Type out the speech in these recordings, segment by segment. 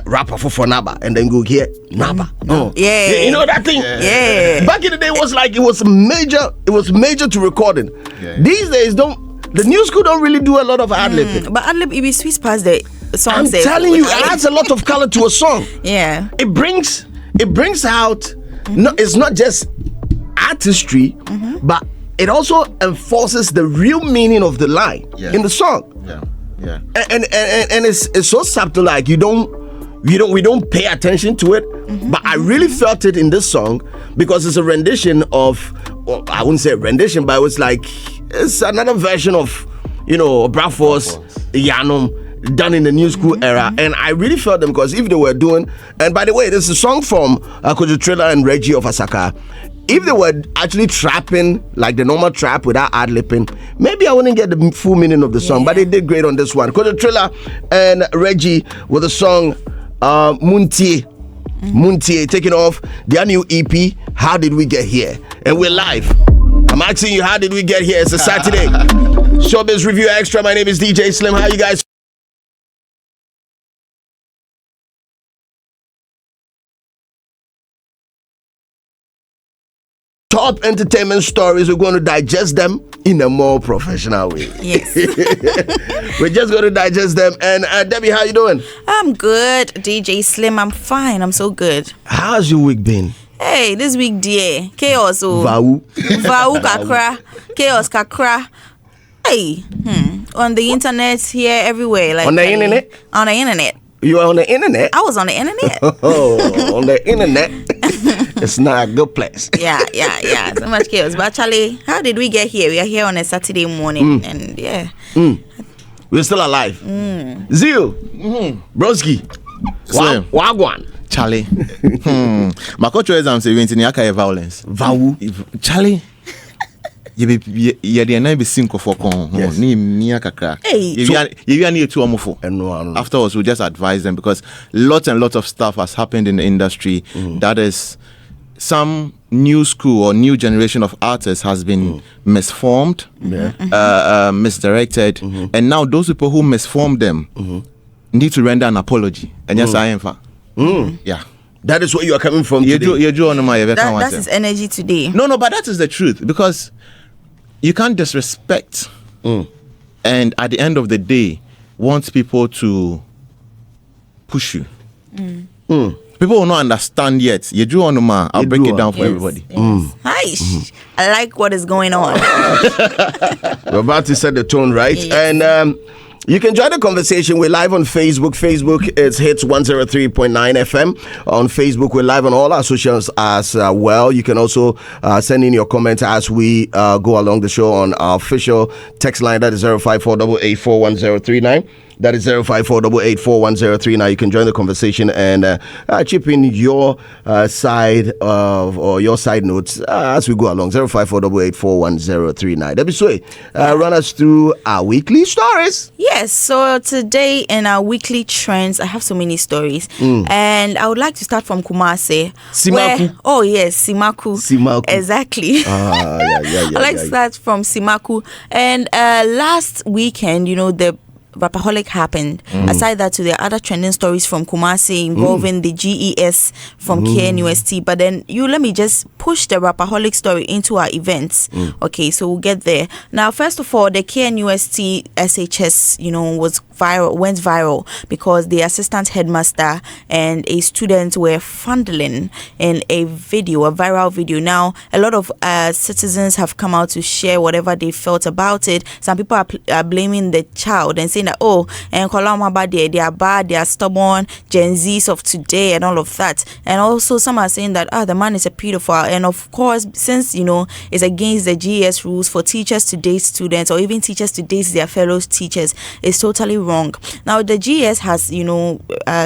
rapper for Naba, and then go here Naba. Yeah, you know that thing. Yeah. Back in the day, it was major to recording. Yeah. These days, the new school don't really do a lot of ad-libbing. But ad-lib, it be sweet past the song. I'm telling you, it adds a lot of color to a song. Yeah. It brings out. No, it's not just artistry, but it also enforces the real meaning of the line in the song. Yeah. And it's so subtle, like we don't pay attention to it. But I really felt it in this song because it's a rendition of, well, I wouldn't say a rendition, but it's another version of, Brafor's Yanum done in the new school era. And I really felt them because if they were doing, and by the way, there's a song from Klah Tilly and Reggie of Asaka. If they were actually trapping like the normal trap without ad-lipping, maybe I wouldn't get the full meaning of the song. But they did great on this one. Klah Tilly and Reggie with the song Muntie taking off their new EP, How Did We Get Here? And we're live. I'm asking you, how did we get here? It's a Saturday. Showbiz Review Extra. My name is DJ Slim. How you guys? Top entertainment stories. We're going to digest them in a more professional way. Yes. We're just going to digest them. And Debbie, how you doing? I'm good, DJ Slim. I'm fine. I'm so good. How's your week been? Hey, this week, dear. Chaos. Vau kakra. Chaos kakra. Hey. On the internet, here, everywhere. Like on the internet? On the internet. You are on the internet? I was on the internet. Oh, on the internet. It's not a good place. Yeah. So much chaos. But actually, how did we get here? We are here on a Saturday morning. And we're still alive. Zeal. Broski. Slim. Wagwan. Charlie. My culture exam say we in violence. Vau. Charlie. You the nine be cinco for con. Ni kakra. You need to amofo. Afterwards, we just advise them because lots and lots of stuff has happened in the industry. That is, some new school or new generation of artists has been misformed, misdirected, and now those people who misformed them need to render an apology. And yes, I am. Yeah. That is what you are coming from today. That is energy today. No, but that is the truth because you can't disrespect and at the end of the day want people to push you. People will not understand yet. I'll break it down for everybody. Hi. I like what is going on. We're about to set the tone, right? Yes. And you can join the conversation. We're live on Facebook. Facebook is Hits 103.9 FM. On Facebook, we're live on all our socials as well. You can also send in your comments as we go along the show on our official text line. That is 05488411039. That is 05488411039. You can join the conversation and chip in your side of or your side notes as we go along. 05488411039. Debbie Sway, run us through our weekly stories. Yes, so today in our weekly trends, I have so many stories. And I would like to start from Kumasi. Simaku. Simaku. Simaku. Exactly. I like to start from Simaku. And last weekend, the Rapaholic happened. Aside that, there are other trending stories from Kumasi involving the GES from KNUST. But then let me just push the Rapaholic story into our events. Okay, so we'll get there. Now, first of all, the KNUST SHS, went viral because the assistant headmaster and a student were fondling in a viral video. Now, a lot of citizens have come out to share whatever they felt about it. Some people are blaming the child and saying that, and they are bad, they are stubborn, Gen Zs of today and all of that. And also some are saying that the man is a pedophile. And of course, since it's against the GS rules for teachers to date students or even teachers to date their fellow teachers, it's totally wrong. Now the GS has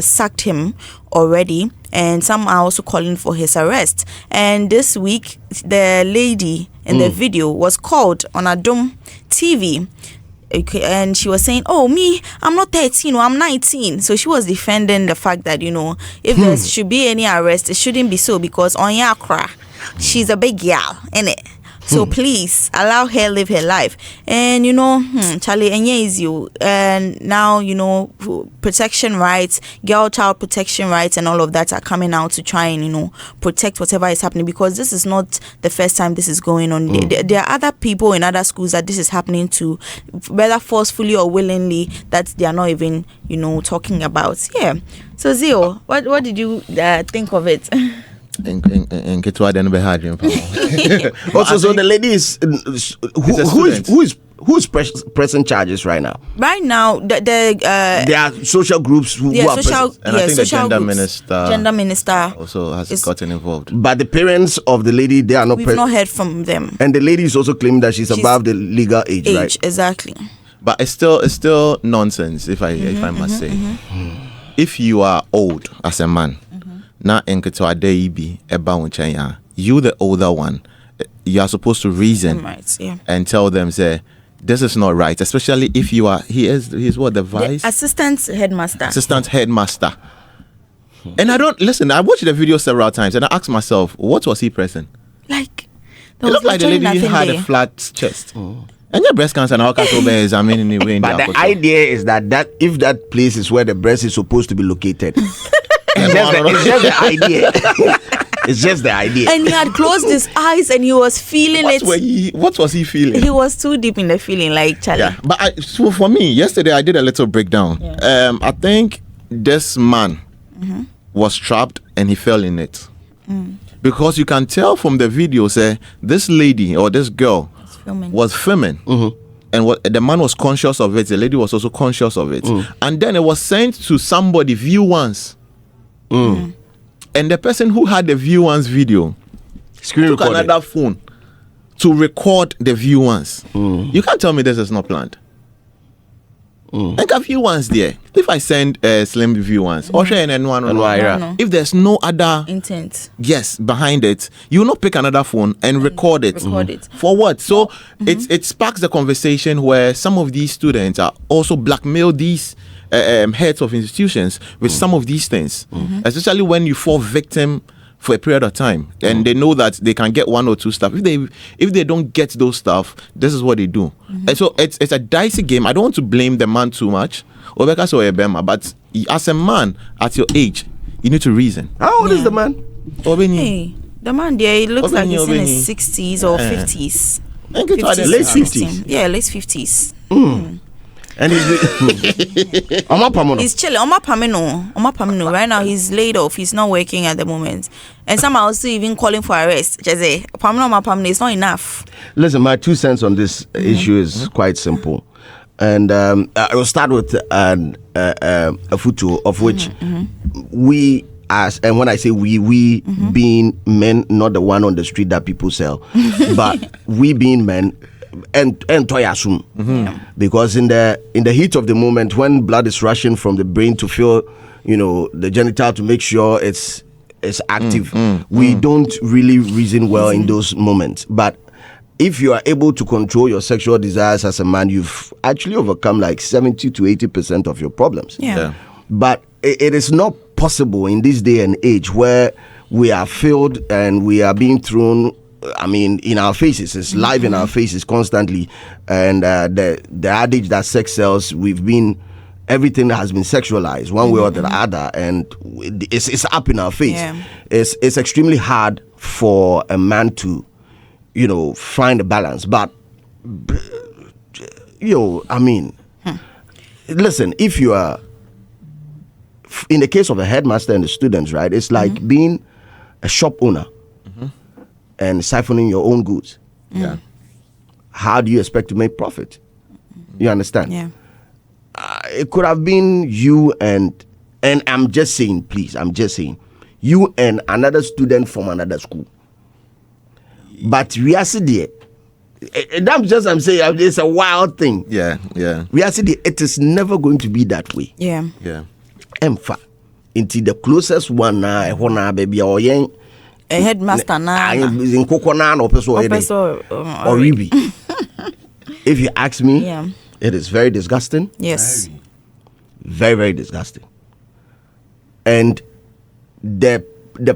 sacked him already, and some are also calling for his arrest. And this week the lady in the video was called on Adom TV. Okay, and she was saying, I'm not 13, I'm 19. So she was defending the fact that, if there should be any arrest, it shouldn't be so because on Yakra, she's a big gal, innit? So please allow her live her life. And Charlie, and is you. And now protection rights, girl child protection rights, and all of that are coming out to try and protect whatever is happening, because this is not the first time this is going on. There are other people in other schools that this is happening to, whether forcefully or willingly, that they are not even talking about. Yeah. So Zeal, what did you think of it? Also, so the lady is who's pressing charges right now? Right now, there are social groups who are pressing, and I think the gender gender minister also has gotten involved. But the parents of the lady, they are not. We've not heard from them. And the lady is also claiming that she's above the legal age, right? Exactly. But it's still nonsense, if I must say. If you are old as a man, na enketo adeibi eba unchenya, you the older one, you are supposed to reason and tell them, say, this is not right, especially if you are he's what, the vice assistant headmaster. And I watched the video several times and I asked myself, what was he pressing? Like, it looked like the lady had a flat chest. And your breast cancer now can't examine anyway. But the idea is that if that place is where the breast is supposed to be located, it's just the idea. It's just the idea. And he had closed his eyes and he was feeling what was he feeling? He was too deep in the feeling, like Charlie. Yeah, but so for me, yesterday I did a little breakdown. Yeah. I think this man was trapped and he fell in it. Because you can tell from the video, say, this lady or this girl was filming. And the man was conscious of it, the lady was also conscious of it. And then it was sent to somebody, view once. And the person who had the view once video took another phone to record the view once. You can't tell me this is not planned. Like a view once there. If I send a slim view once, or share if there's no other intent, behind it, you will not pick another phone and record it. For what? So it sparks the conversation where some of these students are also blackmail these heads of institutions with some of these things, especially when you fall victim for a period of time and they know that they can get one or two stuff. If they don't get those stuff, this is what they do. And so it's a dicey game. I don't want to blame the man too much, but as a man at your age, you need to reason. How old is the man? Hey, the man there, he looks like he's in his 60s or 50s. Late 50s. Yeah, late 50s. And he's chilling. Right now he's laid off. He's not working at the moment. And some are also even calling for arrest. It's not enough. Listen, my 2 cents on this issue is quite simple. And I will start with a photo of which we, and when I say we being men, not the one on the street that people sell, but we being men, and toyasum, because in the heat of the moment, when blood is rushing from the brain to fill the genital to make sure it's active, we don't really reason well in those moments. But if you are able to control your sexual desires as a man, you've actually overcome like 70 to 80% of your problems. But it is not possible in this day and age where we are filled and we are being thrown, in our faces. It's live in our faces constantly. And the adage that sex sells, everything has been sexualized one way or the other, and it's up in our face. It's extremely hard for a man to, find a balance. But, listen, if you are, in the case of a headmaster and the students, right, it's like being a shop owner and siphoning your own goods. How do you expect to make profit? You understand? It could have been you and I'm just saying, you and another student from another school. But we are there. That's just I'm saying, it's a wild thing. We are there. It is never going to be that way. Emfa into the closest one now, baby, or young. A headmaster now in coconut or Ribi. If you ask me, it is very disgusting. Yes. Very, very disgusting. And the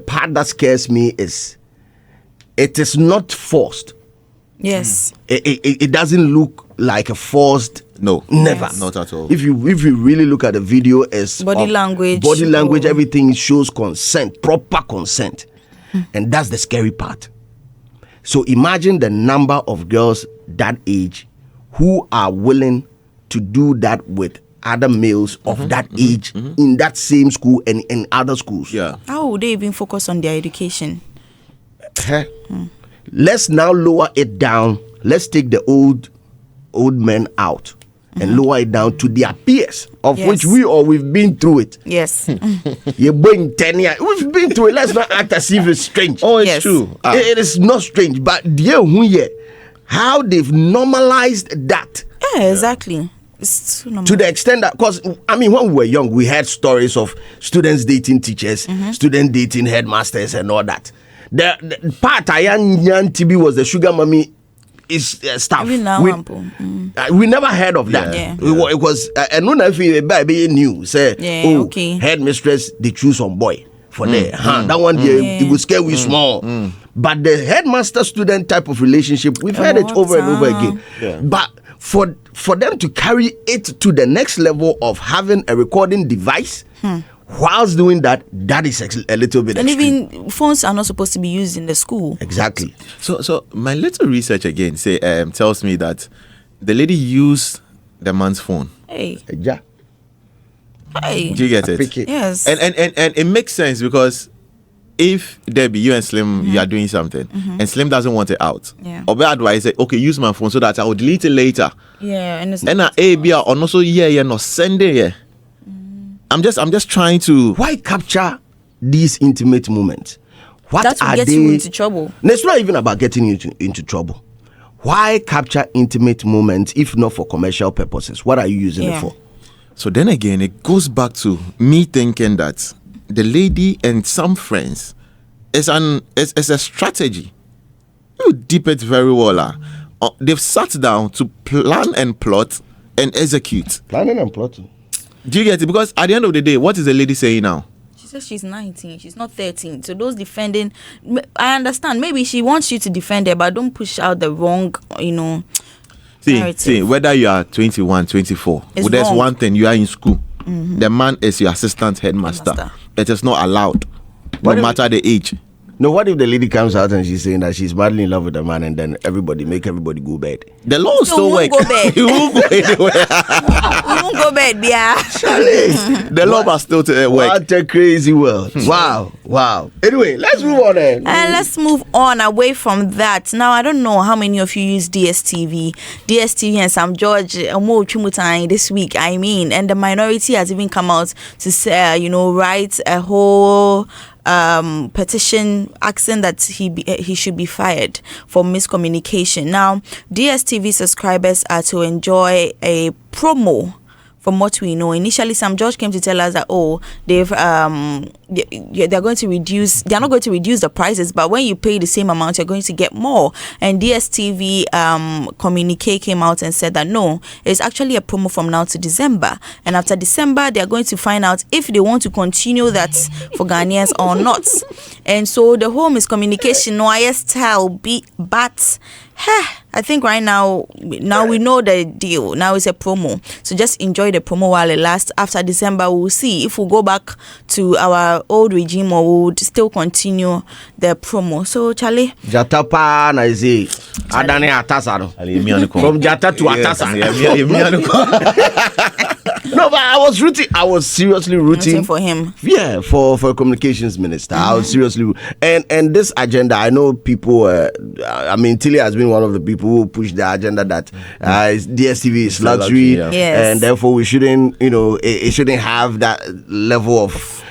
part that scares me is it is not forced. Yes. It doesn't look like a forced. No, never, not at all. If you really look at the video, as body language, everything shows consent, proper consent, and that's the scary part. So imagine the number of girls that age who are willing to do that with other males of that age in that same school and in other schools. Yeah. How would they even focus on their education? Let's now lower it down. Let's take the old men out and lower it down to their peers, of which we've been through it. Yes. You're going 10 years. We've been through it. Let's not act as if it's strange. Oh, it's true. It is not strange, but how they've normalized that. Yeah, exactly. It's too normal. To the extent that, because when we were young, we had stories of students dating teachers, students dating headmasters, and all that. The part I young TB was the sugar mommy is stuff. We never heard of that. Yeah. It was and none of it baby knew say headmistress they choose some boy for there. That one it will scare we small. But the headmaster student type of relationship, we've had it over and over again. Yeah. But for them to carry it to the next level of having a recording device whilst doing that is a little bit and extreme. even phones are not supposed to be used in the school. Exactly. So my little research again tells me that the lady used the man's phone. Hey. Yeah. Hey. Do you get it? Yes. And it makes sense because if Debbie, you and Slim, you are doing something, and Slim doesn't want it out, or by advice, say, okay, use my phone so that I will delete it later. Yeah, and it's or no, so no send it. I'm just trying to. Why capture these intimate moments? What that will get you into trouble. No, it's not even about getting you into trouble. Why capture intimate moments if not for commercial purposes? What are you using it for? So then again, it goes back to me thinking that the lady and some friends is a strategy. You deep it very well. They've sat down to plan and plot and execute. Planning and plotting. Do you get it? Because at the end of the day, what is the lady saying now? She says she's 19. She's not 13. So those defending, I understand. Maybe she wants you to defend her, but don't push out the wrong, See, whether you are 21, 24, there's wrong. one thing, you are in school. The man is your assistant headmaster. It is not allowed, no matter the age. No, what if the lady comes out and she's saying that she's madly in love with the man and then everybody go bed? The law will still work. You won't go anywhere. We won't go bed, yeah. The law must still work. What a crazy world. Wow. Anyway, let's move on then. And let's move on away from that. Now, I don't know how many of you use DSTV. DSTV and Sam George this week, and the minority has even come out to say, write a whole petition asking that he should be fired for miscommunication. Now, DSTV subscribers are to enjoy a promo. From what we know, initially Sam George came to tell us that they're going to reduce. They're not going to reduce the prices, but when you pay the same amount, you're going to get more. And DSTV communique came out and said that no, it's actually a promo from now to December. And after December, they're going to find out if they want to continue that for Ghanaians or not. And so the whole miscommunication, no style, but. I think right now we know the deal. Now it's a promo. So just enjoy the promo while it lasts. After December, we'll see if we'll go back to our old regime or we'll still continue the promo. So, Charlie. Jatapa na izi. Adane atasaro. From Jata to Atasa. No, but I was seriously rooting for him. Yeah, for a communications minister. I was seriously and this agenda, I know people Tilly has been one of the people who push the agenda that DSTV is luxury, and therefore we shouldn't, it shouldn't have that level of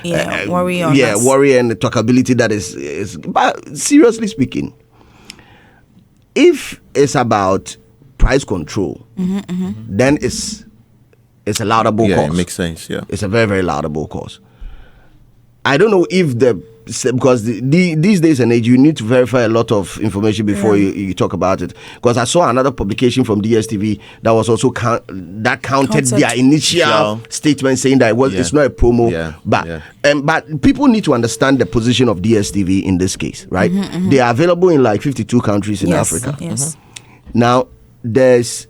worry and talkability that is. But seriously speaking, if it's about price control, then it's a laudable cause. Yeah, it makes sense. Yeah, it's a very, very laudable cause. I don't know if because these days and age, you need to verify a lot of information before you talk about it. Because I saw another publication from DSTV that was also counted their initial statement saying that it's not a promo, but people need to understand the position of DSTV in this case, right? They are available in like 52 countries in Africa. Yes. Now, there's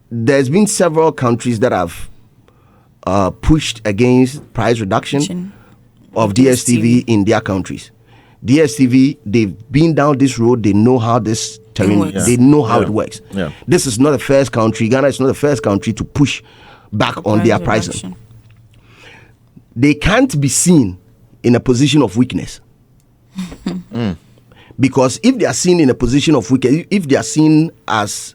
been several countries that have pushed against price reduction of DSTV in their countries. DSTV, they've been down this road. They know how this terrain. They know how it works. Yeah. This is not the first country. Ghana is not the first country to push back on their pricing. They can't be seen in a position of weakness. Because if they are seen in a position of weakness, if they are seen as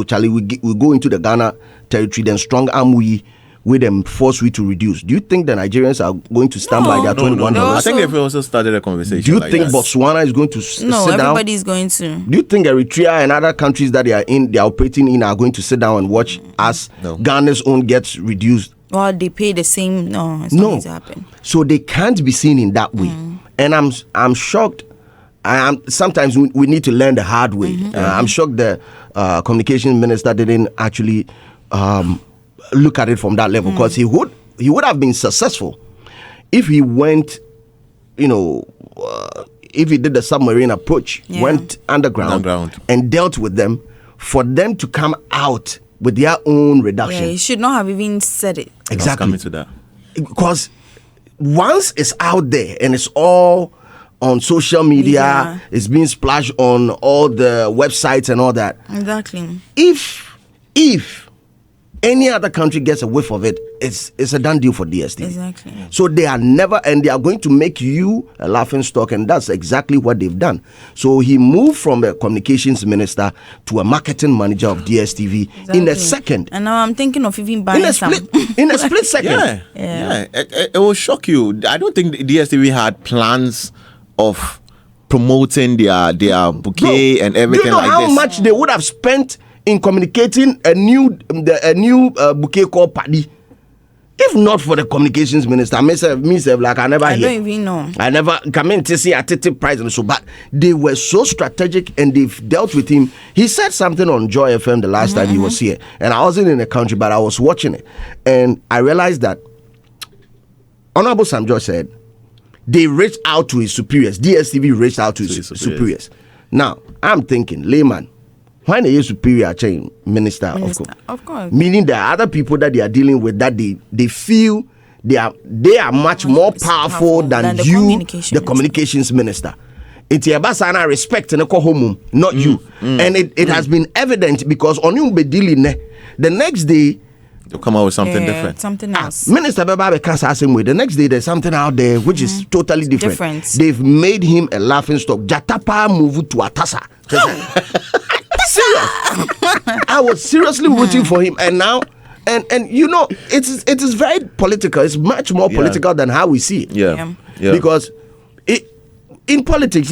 Charlie, we go into the Ghana territory, then strong arm we them force we to reduce. Do you think the Nigerians are going to stand by their $21? No. I think they've also started a conversation. Do you think Botswana is going to sit down? No, everybody is going to. Do you think Eritrea and other countries that they are operating in are going to sit down and watch as Ghana's own gets reduced? Well, they pay the same. No, it's not going to happen. So they can't be seen in that way. And I'm shocked. Sometimes we need to learn the hard way. I'm shocked the communications minister didn't actually look at it from that level, because he would have been successful if he went, if he did the submarine approach, went underground and dealt with them, for them to come out with their own reduction. Yeah, he should not have even said it. Exactly. Coming to that. Because once it's out there and it's all on social media, it's being splashed on all the websites and all that. Exactly. If any other country gets a whiff of it, it's a done deal for DSTV. Exactly. So they are going to make you a laughing stock, and that's exactly what they've done. So he moved from a communications minister to a marketing manager of DSTV in a second. And now I'm thinking of even buying some. In a split second. Yeah. It will shock you. I don't think the DSTV had plans of promoting their bouquet and everything like this. Do you know how much they would have spent in communicating a new bouquet called Paddy? If not for the communications minister, myself, like I never hear. I don't even know. I never come in to see a price and so, but they were so strategic and they've dealt with him. He said something on Joy FM the last time he was here, and I wasn't in the country, but I was watching it, and I realized that Honorable Sam George said they reached out to his superiors. DSTV reached out to his superiors. Now I'm thinking, layman, why are you superior chain minister? Of course. Meaning there are other people that they are dealing with that they feel they are much more powerful than you, the communications minister. It's a basana respect and home, not you. And it has been evident because on you be dealing the next day they'll come out with something different. Something else. Minister Baba can't say same way. The next day there's something out there which is totally different. They've made him a laughing stock. Jatapa move to Atasa. Serious. I was seriously rooting for him, and now and it is very political. It's much more political than how we see it. Yeah. Because in politics,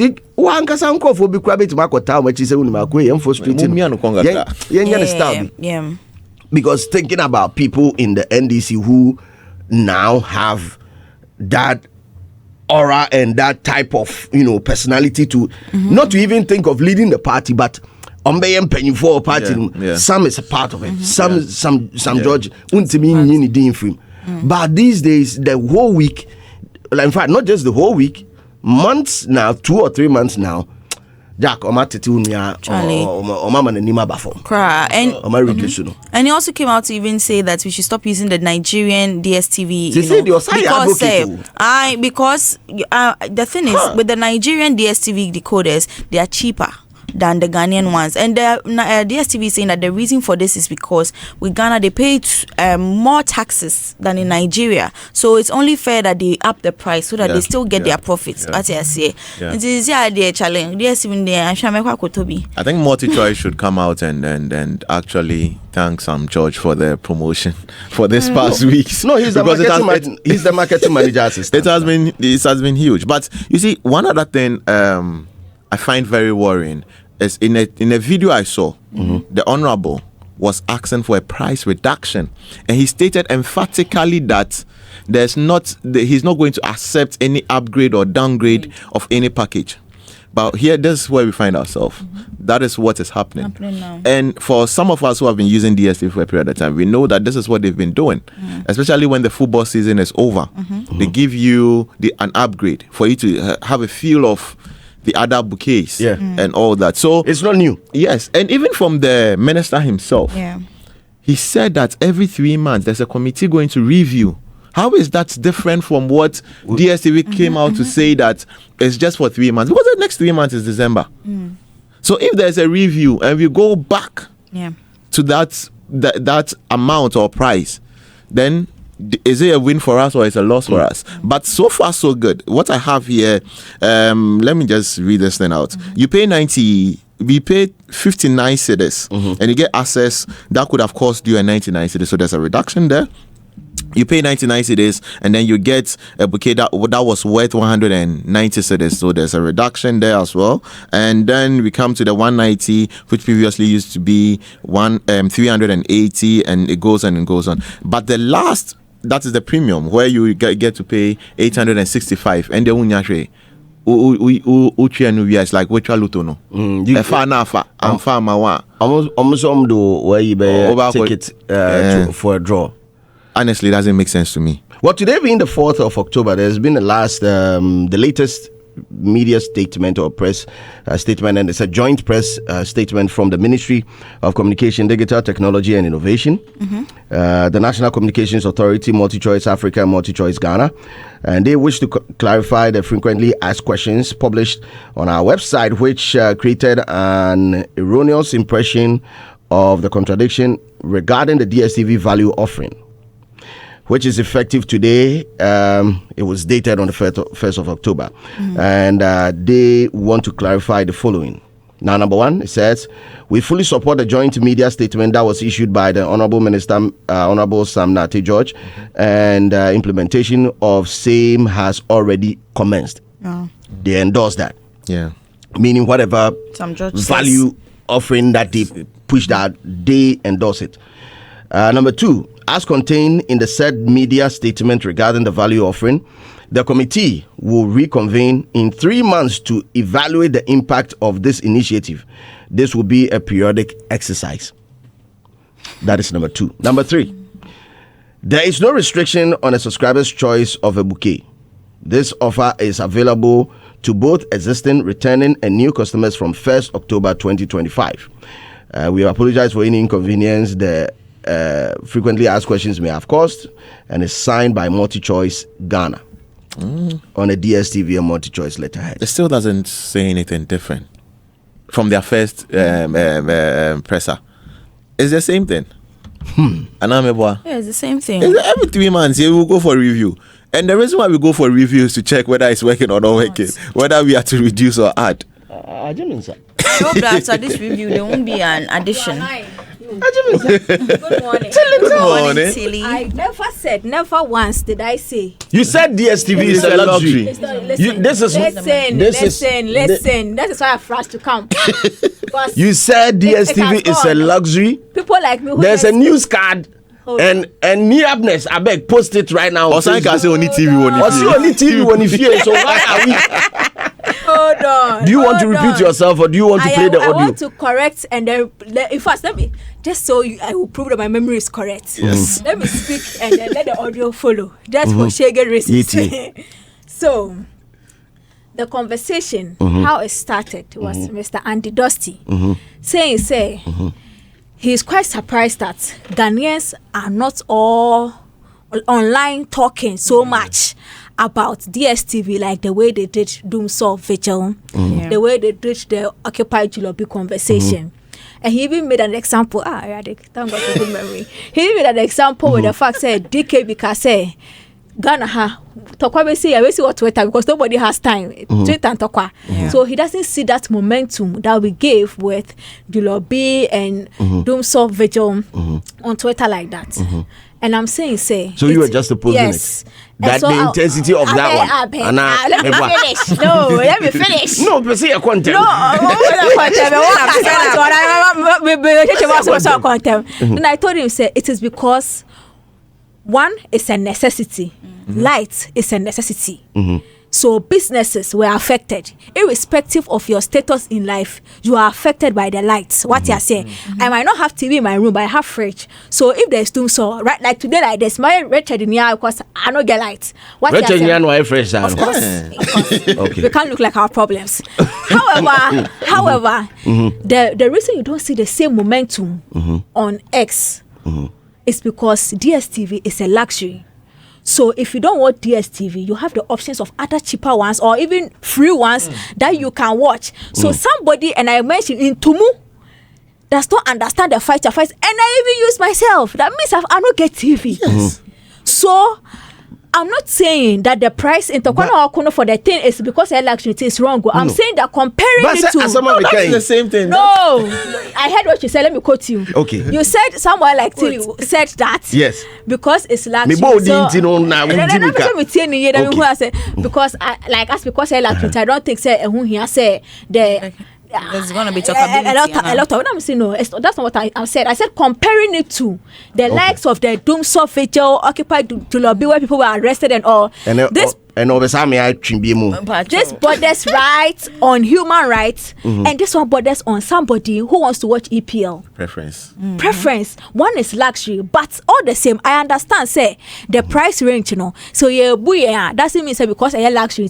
because thinking about people in the NDC who now have that aura and that type of personality to not to even think of leading the party, but paying for a party. Some is a part of it. Some George but these days the whole week, in fact not just the whole week, months now, 2 or 3 months now, Jack and he also came out to even say that we should stop using the Nigerian DSTV. Because the thing is with the Nigerian DSTV decoders, they are cheaper than the Ghanaian ones, and the DSTV is saying that the reason for this is because with Ghana they pay more taxes than in Nigeria, so it's only fair that they up the price so that they still get their profits. As I say, it is their challenge. I think MultiChoice should come out and actually thank Sam George for the promotion for this past weeks. No, he's the marketing manager assistant. It has been huge. But you see, one other thing I find very worrying is in a video I saw, the Honorable was asking for a price reduction, and he stated emphatically that he's not going to accept any upgrade or downgrade of any package. But here, this is where we find ourselves. That is what is happening now. And for some of us who have been using DSTV for a period of time, we know that this is what they've been doing, especially when the football season is over. They give you an upgrade for you to have a feel of the other bouquets Yeah. and all that. So It's not new. yes, and even from the minister himself, Yeah. he said that every 3 months there's a committee going to review. How is that different from what DSTV came out to say that it's just for 3 months? Because the next 3 months is December. So if there's a review and we go back Yeah. to that amount or price, then is it a win for us or is it a loss for us? But so far so good. What I have here, let me just read this thing out. You pay 90. We paid 59 cedis and you get access that could have cost you a 99 cedis. So there's a reduction there. You pay 99 cedis and then you get a bouquet that was worth 190 cedis. So there's a reduction there as well. And then we come to the 190, which previously used to be 380, and it goes on and goes on. But the last, that is the premium, where you get to pay 865. And the unyashwe. It's like which lutono. Almost do where you take it for a draw. Honestly, it doesn't make sense to me. Well, today being the 4th of October, there's been the latest media statement or press statement, and it's a joint press statement from the Ministry of Communication, Digital Technology and Innovation, the National Communications Authority, MultiChoice Africa, MultiChoice Ghana, and they wish to clarify the frequently asked questions published on our website, which created an erroneous impression of the contradiction regarding the DSTV value offering, which is effective today. It was dated on the 1st of October. And they want to clarify the following. Now, number one, it says, we fully support the joint media statement that was issued by the Honorable Minister, Honorable Sam Nate George, and implementation of same has already commenced. They endorse that. Yeah. Meaning whatever value offering that they pushed out, they endorse it. Number two, as contained in the said media statement regarding the value offering, the committee will reconvene in 3 months to evaluate the impact of this initiative. This will be a periodic exercise. That is number two. Number three, there is no restriction on a subscriber's choice of a bouquet. This offer is available to both existing, returning, and new customers from 1st October 2025. We apologize for any inconvenience the frequently asked questions may have caused, and is signed by MultiChoice Ghana on a DSTV and MultiChoice letterhead. It still doesn't say anything different from their first presser. It's the same thing. Yeah, it's the same thing. Every 3 months, we will go for a review. And the reason why we go for a review is to check whether it's working or not working, whether we have to reduce or add. I didn't know, sir. Probably after this review, there won't be an addition. Good morning. Good morning. Tilly. I never once did I say. You said DSTV is a luxury. Listen. That is why I flashed to come. Because You said DSTV is a luxury. people like me who There's a just- news card and nearness. I beg, post it right now. Also, I can say only TV Or see only TV when you fear. So why are we? Hold on. Do you want to hold repeat on. yourself or do you want to play the I audio? want to correct and then in fact let me just so I will prove that my memory is correct. Yes. Let me speak and then let the audio follow. Just for shaggy reasons. So the conversation, how it started was Mr. Andy Dusty saying he's quite surprised that Ghanaians are not all online talking so much about DSTV like the way they did Doom Solve Vigil, the way they did the Occupy Julobi conversation. And he even made an example. Thank God for good memory. He even made an example with the fact that DK because Ghana Tokwa we see what Twitter because nobody has time. Twitter and Tokwa. So he doesn't see that momentum that we gave with Julobi and Doom Solve Vigil on Twitter like that. And I'm saying, so you were just opposing it. That so the intensity of that one. Let me finish. No, let me finish. No, but see a content. And I told him, say, it is because one is a necessity. Light is a necessity. So businesses were affected. Irrespective of your status in life, you are affected by the lights. What you are saying. I might not have TV in my room, but I have fridge. So if there's doom so right like today like this, my Richard in here because I don't get lights. What Richard in here no I fresh. Of course. Okay. We can't look like our problems. However, the reason you don't see the same momentum on X is because DSTV is a luxury. So if you don't watch DSTV, you have the options of other cheaper ones or even free ones that you can watch. So somebody, and I mentioned in Tumu, does not understand the fight, and I even use myself. That means I don't get TV. Yes. So I'm not saying that the price in Tokwana for the thing is because electricity is wrong. I'm saying that comparing it to that's the same thing. No, I heard what you said. Let me quote you. Okay. You said someone like Tilly said that. Yes. Because it's luxury. Because because electricity, I don't think say the. There's gonna be a lot of I'm saying no. That's not what I said. I said comparing it to the likes of the Doom Soft Vigil, Occupy to Lobby, where people were arrested and all. This borders rights on human rights, and this one borders on somebody who wants to watch EPL. Preference. One is luxury, but all the same, I understand. Say the price range, So doesn't mean say because I luxury,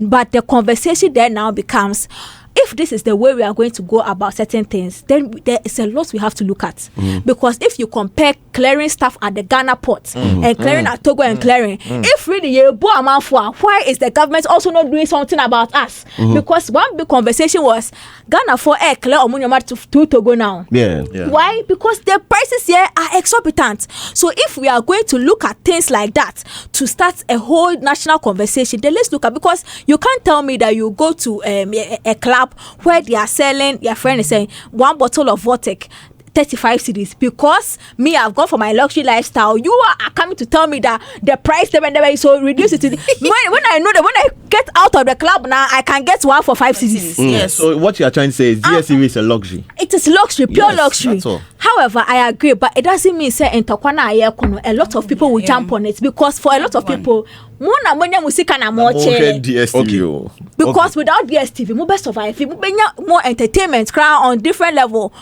but the conversation there now becomes. If this is the way we are going to go about certain things, then there is a lot we have to look at. Because if you compare clearing stuff at the Ghana port and clearing at Togo and clearing, if really why is the government also not doing something about us? Because one big conversation was Ghana for air clear to Togo now. Yeah. Why? Because the prices here are exorbitant. So if we are going to look at things like that to start a whole national conversation, then let's look at, because you can't tell me that you go to a club where they are selling, your friend is saying, one bottle of Vortex 35 cedis, because me, I've gone for my luxury lifestyle. You are coming to tell me that the price is so reduced. When I know that when I get out of the club now, I can get one for 5 cedis. Yes. So what you are trying to say is DSTV is a luxury. It is luxury, pure luxury. That's all. However, I agree, but it doesn't mean say in Tokwana a lot of people will jump on it, because for a lot of people, DSTV. Because without DSTV, we best survive. We more entertainment crowd on different level.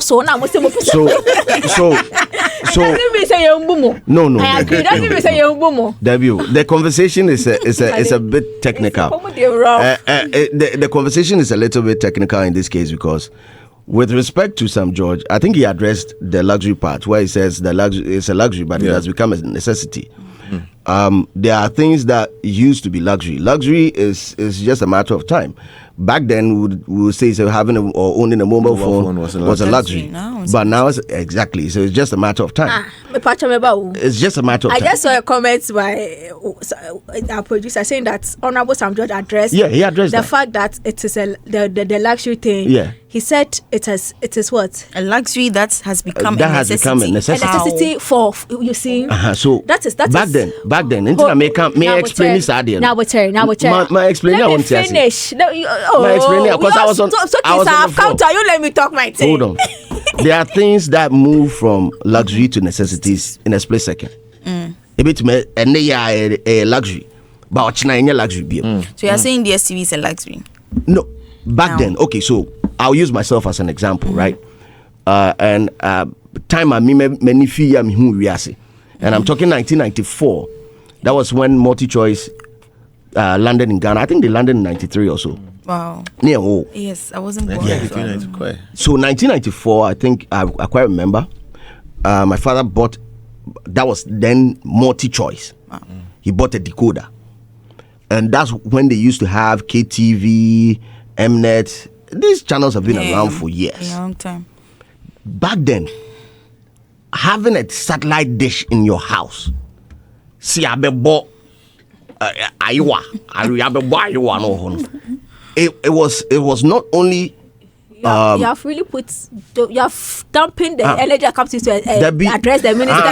So no. I agree. The conversation is a bit technical. The conversation is a little bit technical in this case, because with respect to Sam George, I think he addressed the luxury part where he says the luxury is a luxury, but it has become a necessity. There are things that used to be luxury. Luxury is just a matter of time. Back then, we would say having or owning a mobile phone was a luxury. But now it's exactly. So it's just a matter of time. It's just a matter of time. I just saw a comment by our producer saying that Honorable Sam George addressed. Yeah, he addressed the fact that it is the luxury thing. Yeah. He said it is what? A luxury that has become a necessity. A necessity for, you see. So that is back then. May I explain this idea? Now we tell. My explain. Let me finish. Because I was on the counter. You let me talk my thing. Hold on. There are things that move from luxury to necessities in a split second. A bit a luxury, but luxury. So you're saying DSTV is a luxury? No, back then. Okay, so I'll use myself as an example, right? And time I many fear who we are, and I'm talking 1994. That was when multi-choice landed in Ghana. I think they landed in 93 or so. Wow. Yeah. Oh. Yes, I wasn't born. Yeah. So 1994, I think I quite remember. My father bought. That was then multi-choice. Wow. He bought a decoder, and that's when they used to have KTV, Mnet. These channels have been around for years. A long time. Back then, having a satellite dish in your house, see, I bought it was not only you have really you have dumping the energy that comes into address the minister.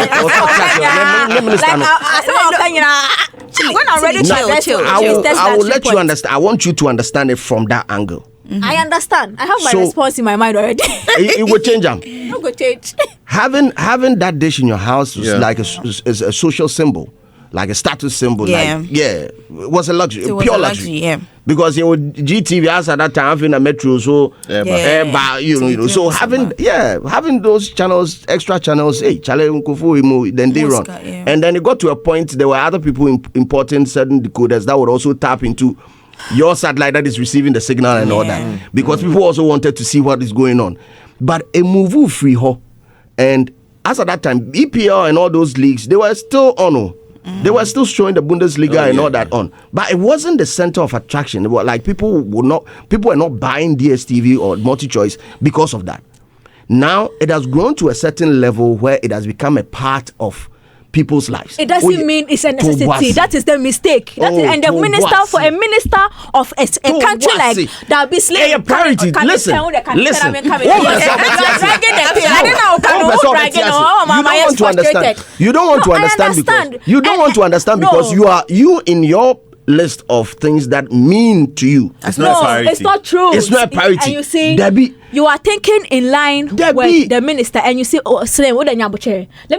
When I'm ready to address you, I will let you understand. I want you to understand it from that angle. I understand. I have my response in my mind already. It will change them. It will change. Having that dish in your house is like a social symbol. like a status symbol. Yeah. Like, it was a luxury, It was pure a luxury. yeah. Because you know, GTV has at that time having a metro, so so having those channels, extra channels, then they run. Yeah. And then it got to a point there were other people importing certain decoders that would also tap into your satellite that is receiving the signal and all that, because people also wanted to see what is going on. But a move free ho, and as at that time, EPL and all those leagues, they were still on. They were still showing the Bundesliga and all that on, but it wasn't the center of attraction. It was like people were not buying DSTV or multi-choice because of that. Now it has grown to a certain level where it has become a part of people's lives. It doesn't mean it's a necessity. That is the mistake. And the minister for a minister of a country like that be slave. A priority. Listen. You don't want to understand because you in your list of things that mean to you. It's not a priority. It's not true. It's not a priority. And you see, Debbie, you are thinking in line with the minister, and you say, "Oh, Slim, let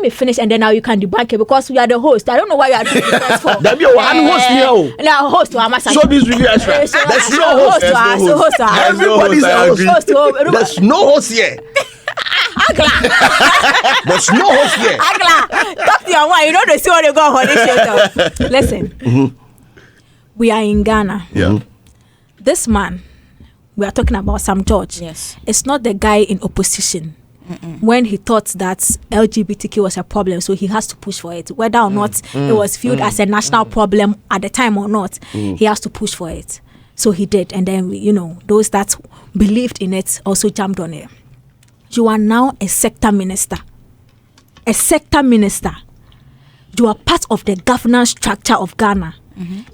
me finish, and then now you can debunk it because we are the host." I don't know why you are doing this for. Debbie, I'm host here. Now, host to Amasa. So this review extra. There's no host. Everybody's a host. There's no host here. There's no host here. Agla, talk to your wife. You know they see what they go on this show. Listen. We are in Ghana. Yeah. This man, we are talking about Sam George. Yes. It's not the guy in opposition. When he thought that LGBTQ was a problem, so he has to push for it. Whether or not it was viewed as a national problem at the time or not, he has to push for it. So he did. And then, those that believed in it also jumped on it. You are now a sector minister. A sector minister. You are part of the governance structure of Ghana.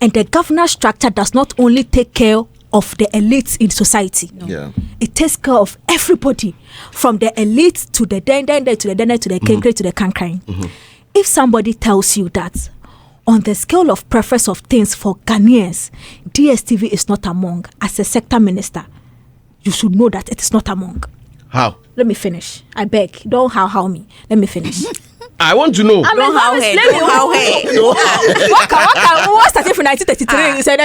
And the governance structure does not only take care of the elites in society. No. Yeah. It takes care of everybody, from the elite to the to the kenkre to the kankrine. If somebody tells you that on the scale of preference of things for Ghanaians, DSTV is not among, as a sector minister, you should know that it is not among. How? Let me finish. I beg. Don't how me. Let me finish. I want to know. What started from 1933? You said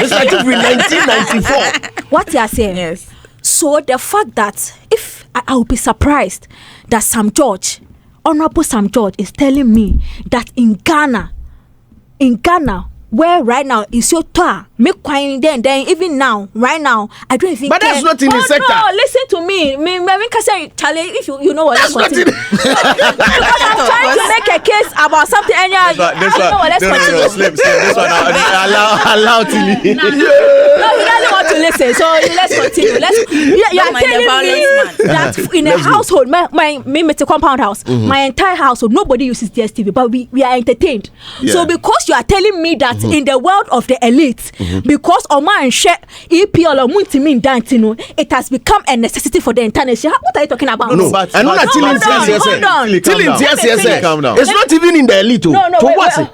started from 1994. What you are saying? Yes. So the fact that if I will be surprised that Honorable Sam George is telling me that in Ghana, where right now is your tour, make quiet then even now, right now, I don't even But care. that's not in the sector. No, listen to me. Charlie, if you know what that's not in because I'm trying to make a case about something and This one, allow Tilly. No, he doesn't want to listen. So let's continue. You are telling me that in a household, my compound house, my entire household, nobody uses DSTV, but we are entertained. Yeah. So because you are telling me that in the world of the elite, because Oman share EPL or Muntimin Dantino, it has become a necessity for the entire nation. What are you talking about? No, but I know that it's not even in the elite. No,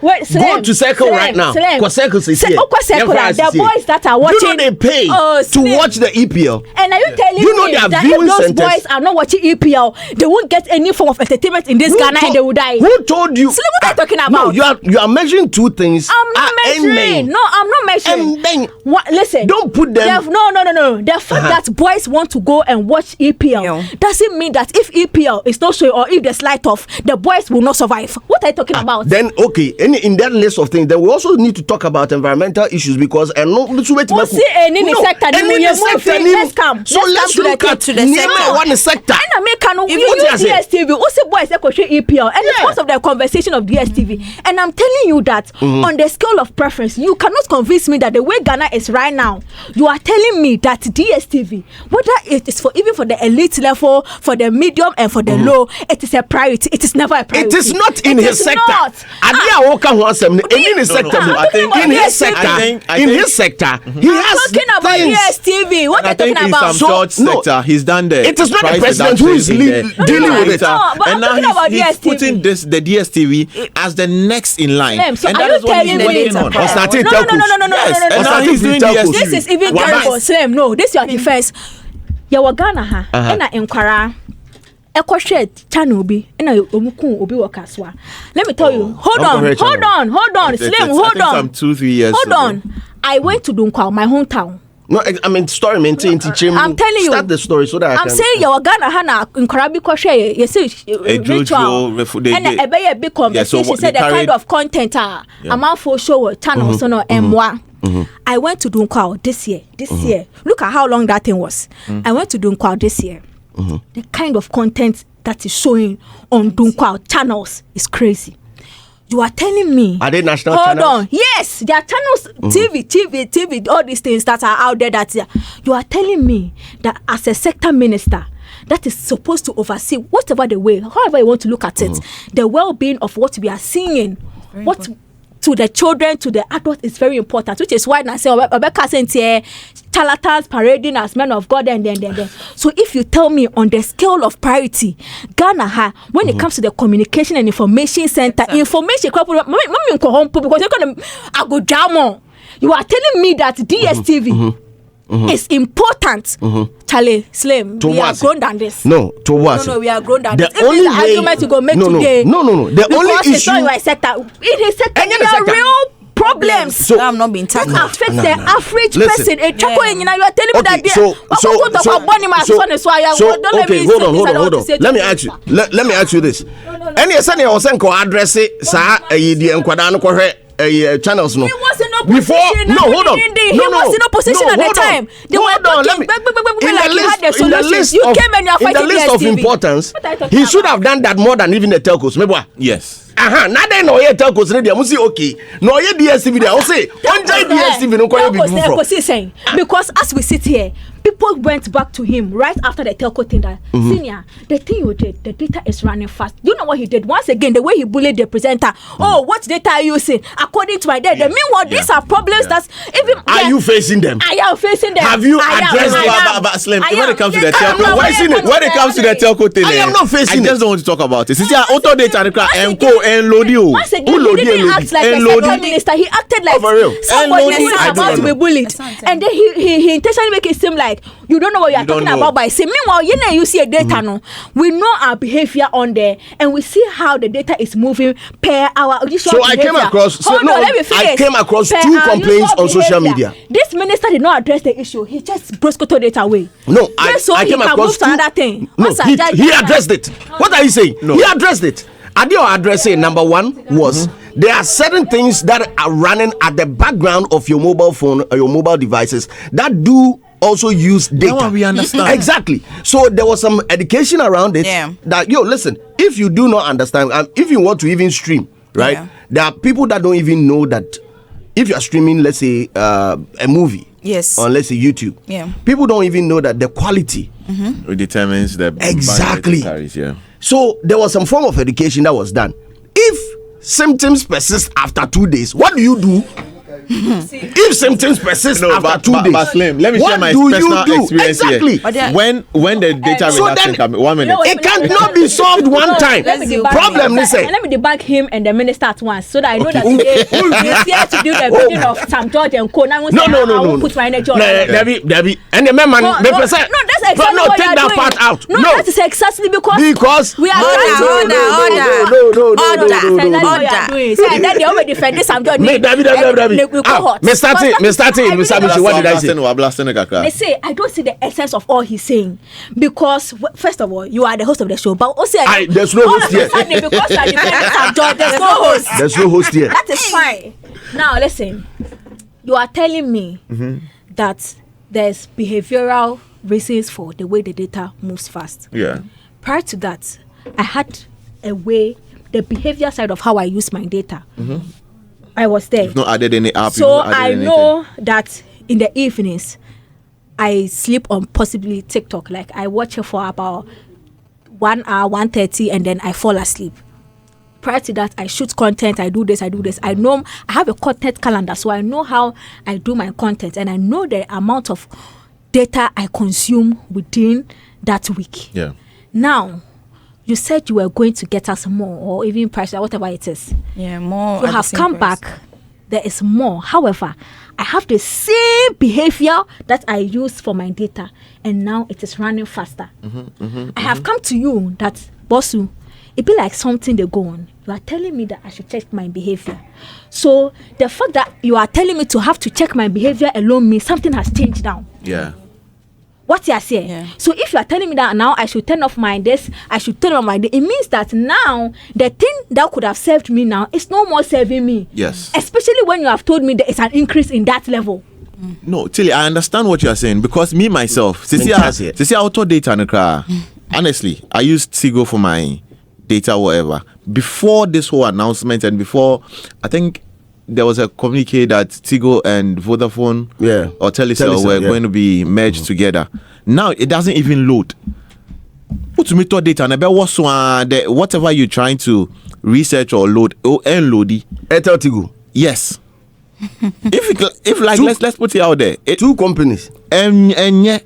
wait, go to Circle right now. Because Circle is here. The boys that are watching, you know they pay to watch the EPL. And are you telling me that if those boys are not watching EPL, they won't get any form of entertainment in this Ghana and they will die? Who told you? So what are you talking about? No, you are measuring two things. I'm not measuring. No, I'm not measuring. Listen. Don't put them. No. The fact that boys want to go and watch EPL doesn't mean that if EPL is not showing or if there's light off, the boys will not survive. What are you talking about? Then, okay, in that list of things, then we also need to talk about environmental issues because let's come. So let's look at the sector. One sector. DSTV. Also, boys that watch EPL, and it's part of the conversation of DSTV. And I'm telling you that on the scale of preference, you cannot convince me that the way Ghana is right now, you are telling me that DSTV, whether it is for even for the elite level, for the medium and for the low, it is a priority. It is never a priority. It is not in his sector. In his sector, he has talking about DSTV. What are you talking about? Sam George sector, he's done the. It is not the president who is dealing with it. And now he's putting the DSTV as the next in line. So and are that is you what he's telling me? working on. No. And now he's doing DSTV. This is even terrible. Slim, no, this is your defense. You were Ghana, and I inquire. Ekoshe channel bi na omuku obi wakaswa. Let me tell you. Hold on. Slim, hold on. Some 2-3 years. Hold on. I went to Dunkwa, my hometown. No, I mean story maintain teaching. I'm telling you. Start the story so that I can. I'm saying your Ghana hana in Karabi Koshe. You see ritual. And a big conversation said the kind of content amount for show channel so no M1. I went to Dunkwa this year. Look at how long that thing was. I went to Dunkwa this year. The kind of content that is showing on Dunkwa channels is crazy. You are telling me? Are they national channels? Hold on. Yes, there are channels, TV, all these things that are out there. You are telling me that as a sector minister, that is supposed to oversee whatever the way, however you want to look at it, the well-being of what we are seeing, what to the children, to the adults is very important, which is why I say, Rebecca saying here, charlatans parading as men of God, and then. So if you tell me on the scale of priority, Ghana, when it comes to the communication and information center, information, because you're going to go down. You are telling me that DSTV is important. Charlie, Slim, we are grown than this. No, to what? No, we are grown than the this. Only the argument you go make today. No. The only issue. It is sector real problems. So I'm not being tackled. That affects the average person. You are telling me that. Okay, hold on. Let me ask you this. Any sani o sen ko address sa the enkwada no kohwe channels no. He was in opposition. Before, no, hold on. He was in opposition at the time. They were talking. In the list of importance, he should have done that more than even the telcos. Yes. Now they know telcos. They must okay. No, DSTV. They say DSTV no go because as we sit here, people went back to him right after the telco thing that senior, the thing you did, the data is running fast. You know what he did? Once again, the way he bullied the presenter. Oh, what data are you using? According to my data. Meanwhile, these are problems that's even. Are you facing them? I am facing them. Have you addressed them? But Slim, when it comes to the telco, when it comes to the telco thing, I am not facing I just don't want to talk about it. Since auto data and load you. Once again, he didn't act like a sector minister. He acted like somebody who is about to be bullied. And then he intentionally make it seem like you don't know what you are talking about by saying. Meanwhile, you see a data no. We know our behavior on there, and we see how the data is moving per hour. So I came across. I came across 2 complaints on social media. This minister did not address the issue. He just brushed the data away. No, I came across 2. Another thing. No, he addressed it. What are you saying? No. He addressed it. Adio addressing number 1 was there are certain things that are running at the background of your mobile phone or your mobile devices that do also use data. Now we understand. Exactly. So there was some education around it that listen, if you do not understand, if you want to even stream, right? There are people that don't even know that if you are streaming, let's say a movie, on let's say YouTube, people don't even know that the quality it determines the exactly. Carries, So there was some form of education that was done. If symptoms persist after 2 days, what do you do? If symptoms persist after 2 days, but Slim, let me share my personal experience here. When the data reduction comes, 1 minute, it cannot be solved one time. Let me debunk him and the minister at once, so that I know that he's here to do the bidding of Sam George and Co. No. Put my energy on Debbie, and the man, that's exactly what take that part out. No, that is exactly because we are trying to order. And then they already defend Sam George. Mr. Mishi, what did I say? I say I don't see the essence of all he's saying, because first of all, you are the host of the show, but also there's no host here. Because you are defending Sam George, there's no host. There's no host here. That is fine. Now listen, you are telling me that there's behavioral reasons for the way the data moves fast. Yeah. Prior to that, I had a way, the behavior side of how I use my data. I was there. You've not added any app. So I know that in the evenings, I sleep on possibly TikTok. Like I watch it for about 1 hour, 1:30, and then I fall asleep. Prior to that, I shoot content. I do this. I know I have a content calendar, so I know how I do my content, and I know the amount of data I consume within that week. Yeah. Now, you said you were going to get us more, or even price, whatever it is. Yeah, more. You have come back. there is more. However, I have the same behavior that I use for my data, and now it is running faster. I have come to you that, Bossu, it be like something they go on. You are telling me that I should check my behavior. So the fact that you are telling me to have to check my behavior alone means something has changed now. Yeah. What you are saying. Yeah. So if you are telling me that now I should turn off my this, I should turn on my this, it means that now the thing that could have served me now is no more serving me. Yes. Especially when you have told me there is an increase in that level. No, Tilly, I understand what you are saying, because me myself, I auto data in the car. Honestly, I used Tigo for my data, whatever. Before this whole announcement, and before, I think there was a communique that Tigo and Vodafone or Telecel were going to be merged together. Now it doesn't even load. Put me to data and about whatever you're trying to research or load or load Airtel Tigo. Yes. if like let's put it out there. Two companies. Engineer.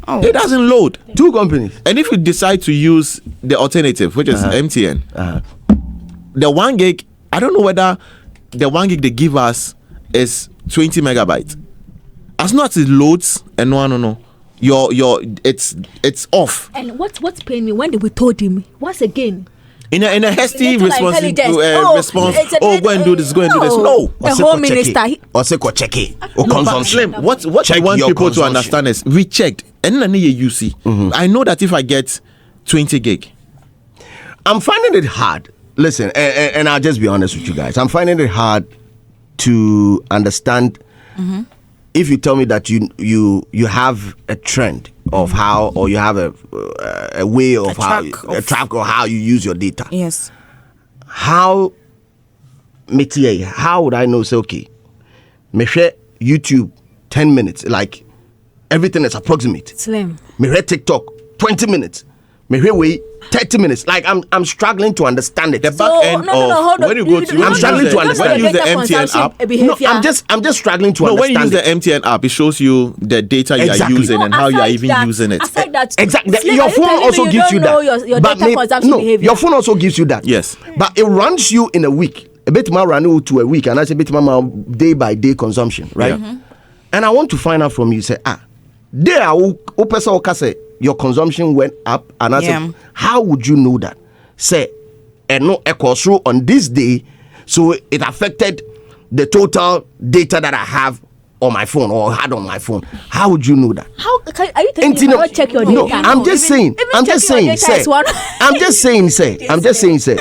Oh. It doesn't load. Two companies. And if you decide to use the alternative, which is MTN, the 1 gig, I don't know whether the 1 gig they give us is 20 megabytes. As not as it loads, and no. It's off. And what's paying me when they told him once again? In a hasty response, go and do this, go and do this. No, the Home Minister. Or say check it. Or consumption. What I want people to understand is we checked, and then you see. I know that if I get 20 gig, I'm finding it hard. Listen, and I'll just be honest with you guys. I'm finding it hard to understand if you tell me that you have a trend of how, or you have a way of a track or how you use your data. Yes. How would I know? Say, okay, me share YouTube 10 minutes, like everything is approximate. Slim. Me share TikTok 20 minutes. Me share way 30 minutes. Like I'm struggling to understand it. The back end hold on. When you go to, I'm struggling to understand. When you use the MTN app, no, I'm just struggling to understand. When you use the MTN app, it shows you the data you are using and how you are even using it. Exactly. Your phone also gives you that. Your data consumption behavior. Your phone also gives you that. Yes. But it runs you in a week. A bit more run to a week, and I say a bit more day by day consumption, right? Yeah. And I want to find out from you. Say, your consumption went up, and I said, how would you know that? Say, and no echo through on this day, so it affected the total data that I have on my phone or had on my phone. How would you know that? How are you telling me you cannot check your data? No, I'm just saying, say.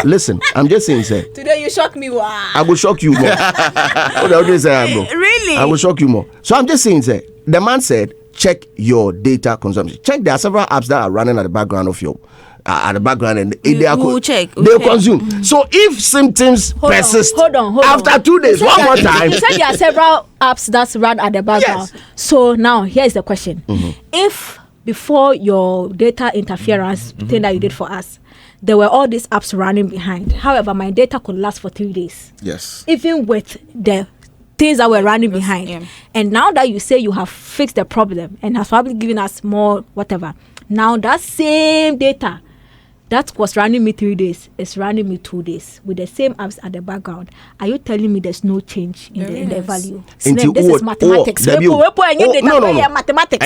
Listen, I'm just saying, say. Today you shock me. Wow. I will shock you more. Really? I will shock you more. So I'm just saying, say, the man said, check your data consumption. Check, there are several apps that are running at the background of your and they'll consume. So if symptoms persist, hold on. After 2 days, one more time. You said there are several apps that run at the background. Yes. So now here is the question: if before your data interference thing that you did for us, there were all these apps running behind. However, my data could last for 3 days. Yes. Even with the things that were running behind. Yeah. And now that you say you have fixed the problem and has probably given us more whatever, now that same data that was running me 3 days is running me 2 days with the same apps at the background. Are you telling me there's no change in the value? This is mathematics.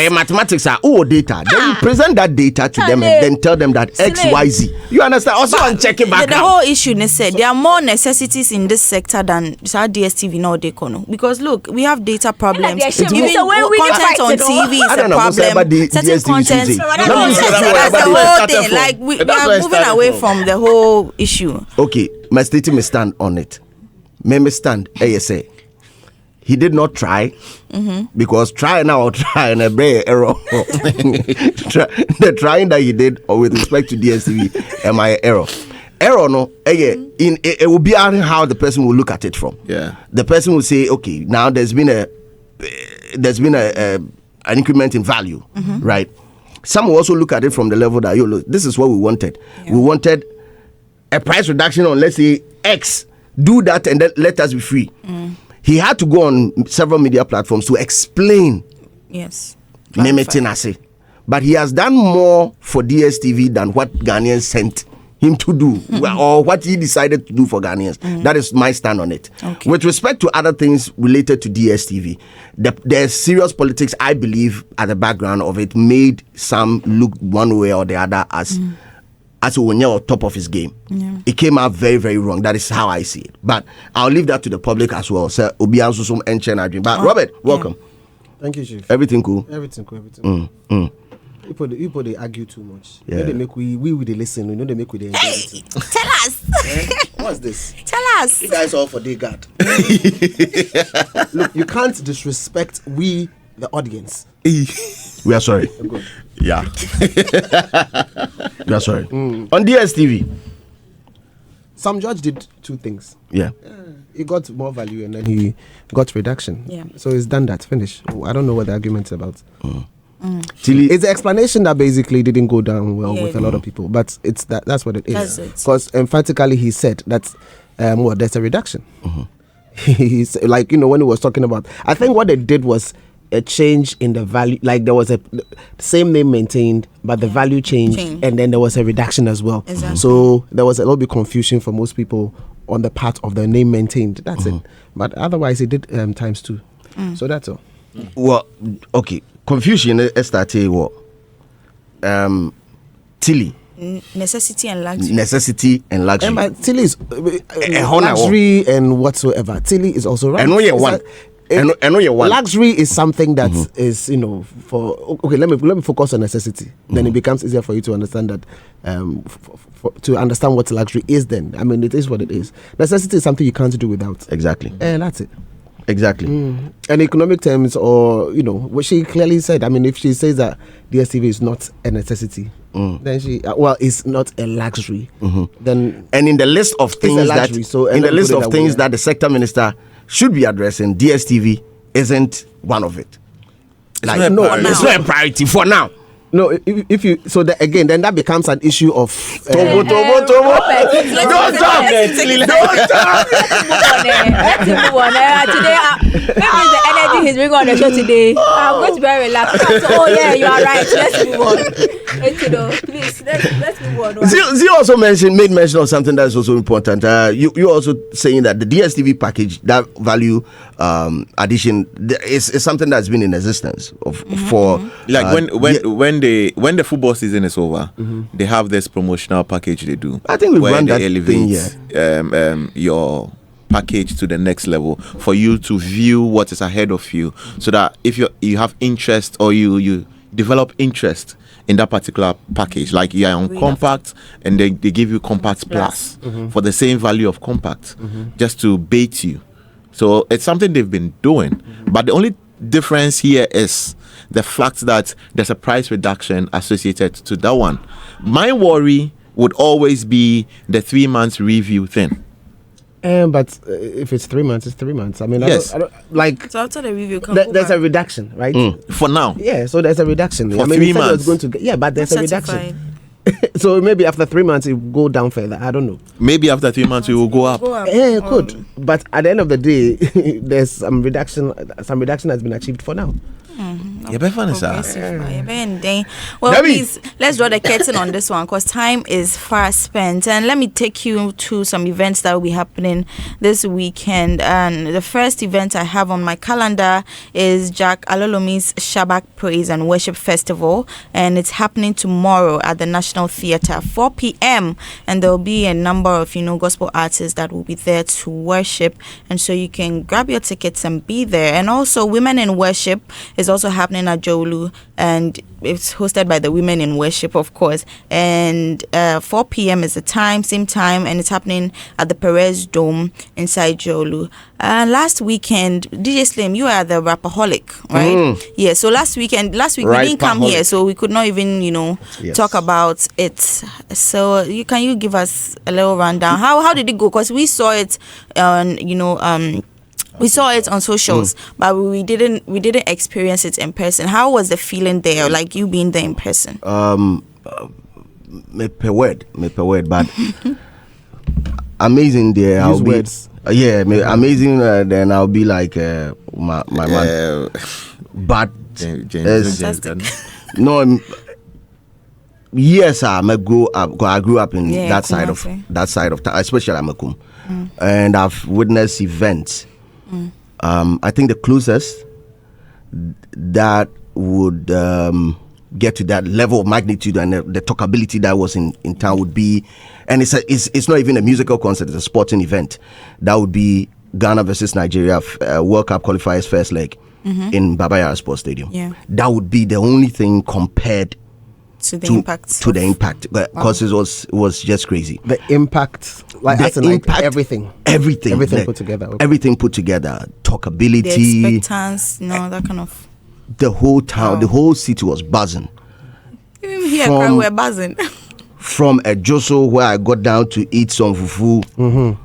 Mathematics are data. Then you present that data to them and then tell them that X, Y, Z. You understand? Also, I'm checking back. The whole issue is said there are more necessities in this sector than DSTV nowadays. Because look, we have data problems. Even content on TV is a problem. Certain content. That's the whole thing. Like we are moving away from the whole issue. Okay, my statement may stand on it. May stand ASA. He did not try because try now or try and a error. The trying that he did or with respect to DSTV, am I error? Error no, it will be how the person will look at it from. Yeah, the person will say, okay, now there's been an increment in value, right? Some will also look at it from the level that, look, this is what we wanted. Yeah. We wanted a price reduction on, let's say, X. Do that and then let us be free. He had to go on several media platforms to explain. Yes. But he has done more for DSTV than what Ghanaians sent him to do or what he decided to do for Ghanaians. That is my stand on it. Okay. With respect to other things related to DSTV, there's serious politics, I believe, at the background of it, made some look one way or the other as Onye on top of his game. Yeah. It came out very, very wrong. That is how I see it. But I'll leave that to the public as well. So, but Robert, welcome. Thank you, Chief. Everything cool? Everything cool. People they argue too much. Yeah. You know, they make we they listen. You know they make we they enjoy it. Tell us. What's this? Tell us. You guys all for day guard. Look, you can't disrespect we the audience. We are sorry. Yeah. We are sorry. On DSTV. Some judge did two things. Yeah. He got more value and then he got reduction. Yeah. So he's done that. Finish. I don't know what the argument's about. Tilly, It's the explanation that basically didn't go down well Yeah, with a lot of people, but it's that's what it That's is. it. Because emphatically he said that there's a reduction. He's like, you know, when he was talking about, I think what they did was a change in the value, like there was a same name maintained, but the value changed, and then there was a reduction as well. Exactly. So there was a little bit confusion for most people on the part of the name maintained. That's it. But otherwise, it did times two. So that's all. well, okay. Confusion started what? Tilly. Necessity and luxury. Necessity and luxury. But Tilly is honor. luxury and whatsoever. Tilly is also right. I know you one. I know you one. Luxury is something that is, you know, for okay. Let me focus on necessity. Then it becomes easier for you to understand that. To understand what luxury is, then I mean, it is what it is. Necessity is something you can't do without. Exactly. And that's it. Exactly. And economic terms, or you know, what she clearly said. I mean, if she says that DSTV is not a necessity, then she it's not a luxury. Then And in the list of things luxury, that the sector minister should be addressing, DSTV isn't one of it. It's not a priority for now. No, if you again, then that becomes an issue of Tobo. Don't talk. Don't talk. Let's move on. Today, that is the energy he's bringing on the show today. I'm going to be very relaxed. So, yeah, you are right. Let's move on. Please, let's move on. Zeal also made mention of something that is also important. You also saying that the DSTV package, that value addition, is something that's been in existence for like when the football season is over, they have this promotional package they do. I think we've where run they that elevate thing, your package to the next level for you to view what is ahead of you, so that if you have interest or you develop interest in that particular package, like you are on compact and they give you compact plus for the same value of compact, just to bait you. So it's something they've been doing, but the only difference here is the fact that there's a price reduction associated to that one. My worry would always be the 3 months review thing. But if it's 3 months, it's 3 months. I mean, yes. I don't like. So after the review, There's a reduction, right? For now. Yeah, so there's a reduction. For I mean, 3 months. But there's a reduction. So maybe after 3 months it will go down further. I don't know. Maybe after 3 months it will go up. Yeah, it could. But at the end of the day, there's some reduction. Some reduction has been achieved for now. Well, please, let's draw the curtain on this one because time is fast spent. And let me take you to some events that will be happening this weekend. And the first event I have on my calendar is Jack Alolomi's Shabbat Praise and Worship Festival. And it's happening tomorrow at the National Theatre, 4 p.m. And there will be a number of, gospel artists that will be there to worship. And so you can grab your tickets and be there. And also, Women in Worship is also happening at Jolu, and it's hosted by the Women in Worship, of course. And 4 p.m. is the same time, and it's happening at the Perez Dome inside Jolu. Last weekend, DJ Slim, you are the Rapaholic, right? Yeah. So last week we didn't come here, so we could not even talk about it. So can you give us a little rundown? How did it go? Because we saw it on we saw it on socials, but we didn't experience it in person. How was the feeling there, like you being there in person? Me per word, but amazing there. I'll be words. Amazing. Then I'll be like my man. But James no, Yes, I grew up in that side of town, especially Amakum, and I've witnessed events. I think the closest that would get to that level of magnitude and the talkability that was in town would be, and it's not even a musical concert; it's a sporting event. That would be Ghana versus Nigeria World Cup qualifiers first leg in Baba Yara Sports Stadium. Yeah. That would be the only thing compared to the impact because it was just crazy. The impact, like, the impact, everything put together. Okay. Everything put together, talkability, the expectance, that kind of. The whole town, the whole city was buzzing. Even here, we're buzzing. From a Joso where I got down to eat some fufu.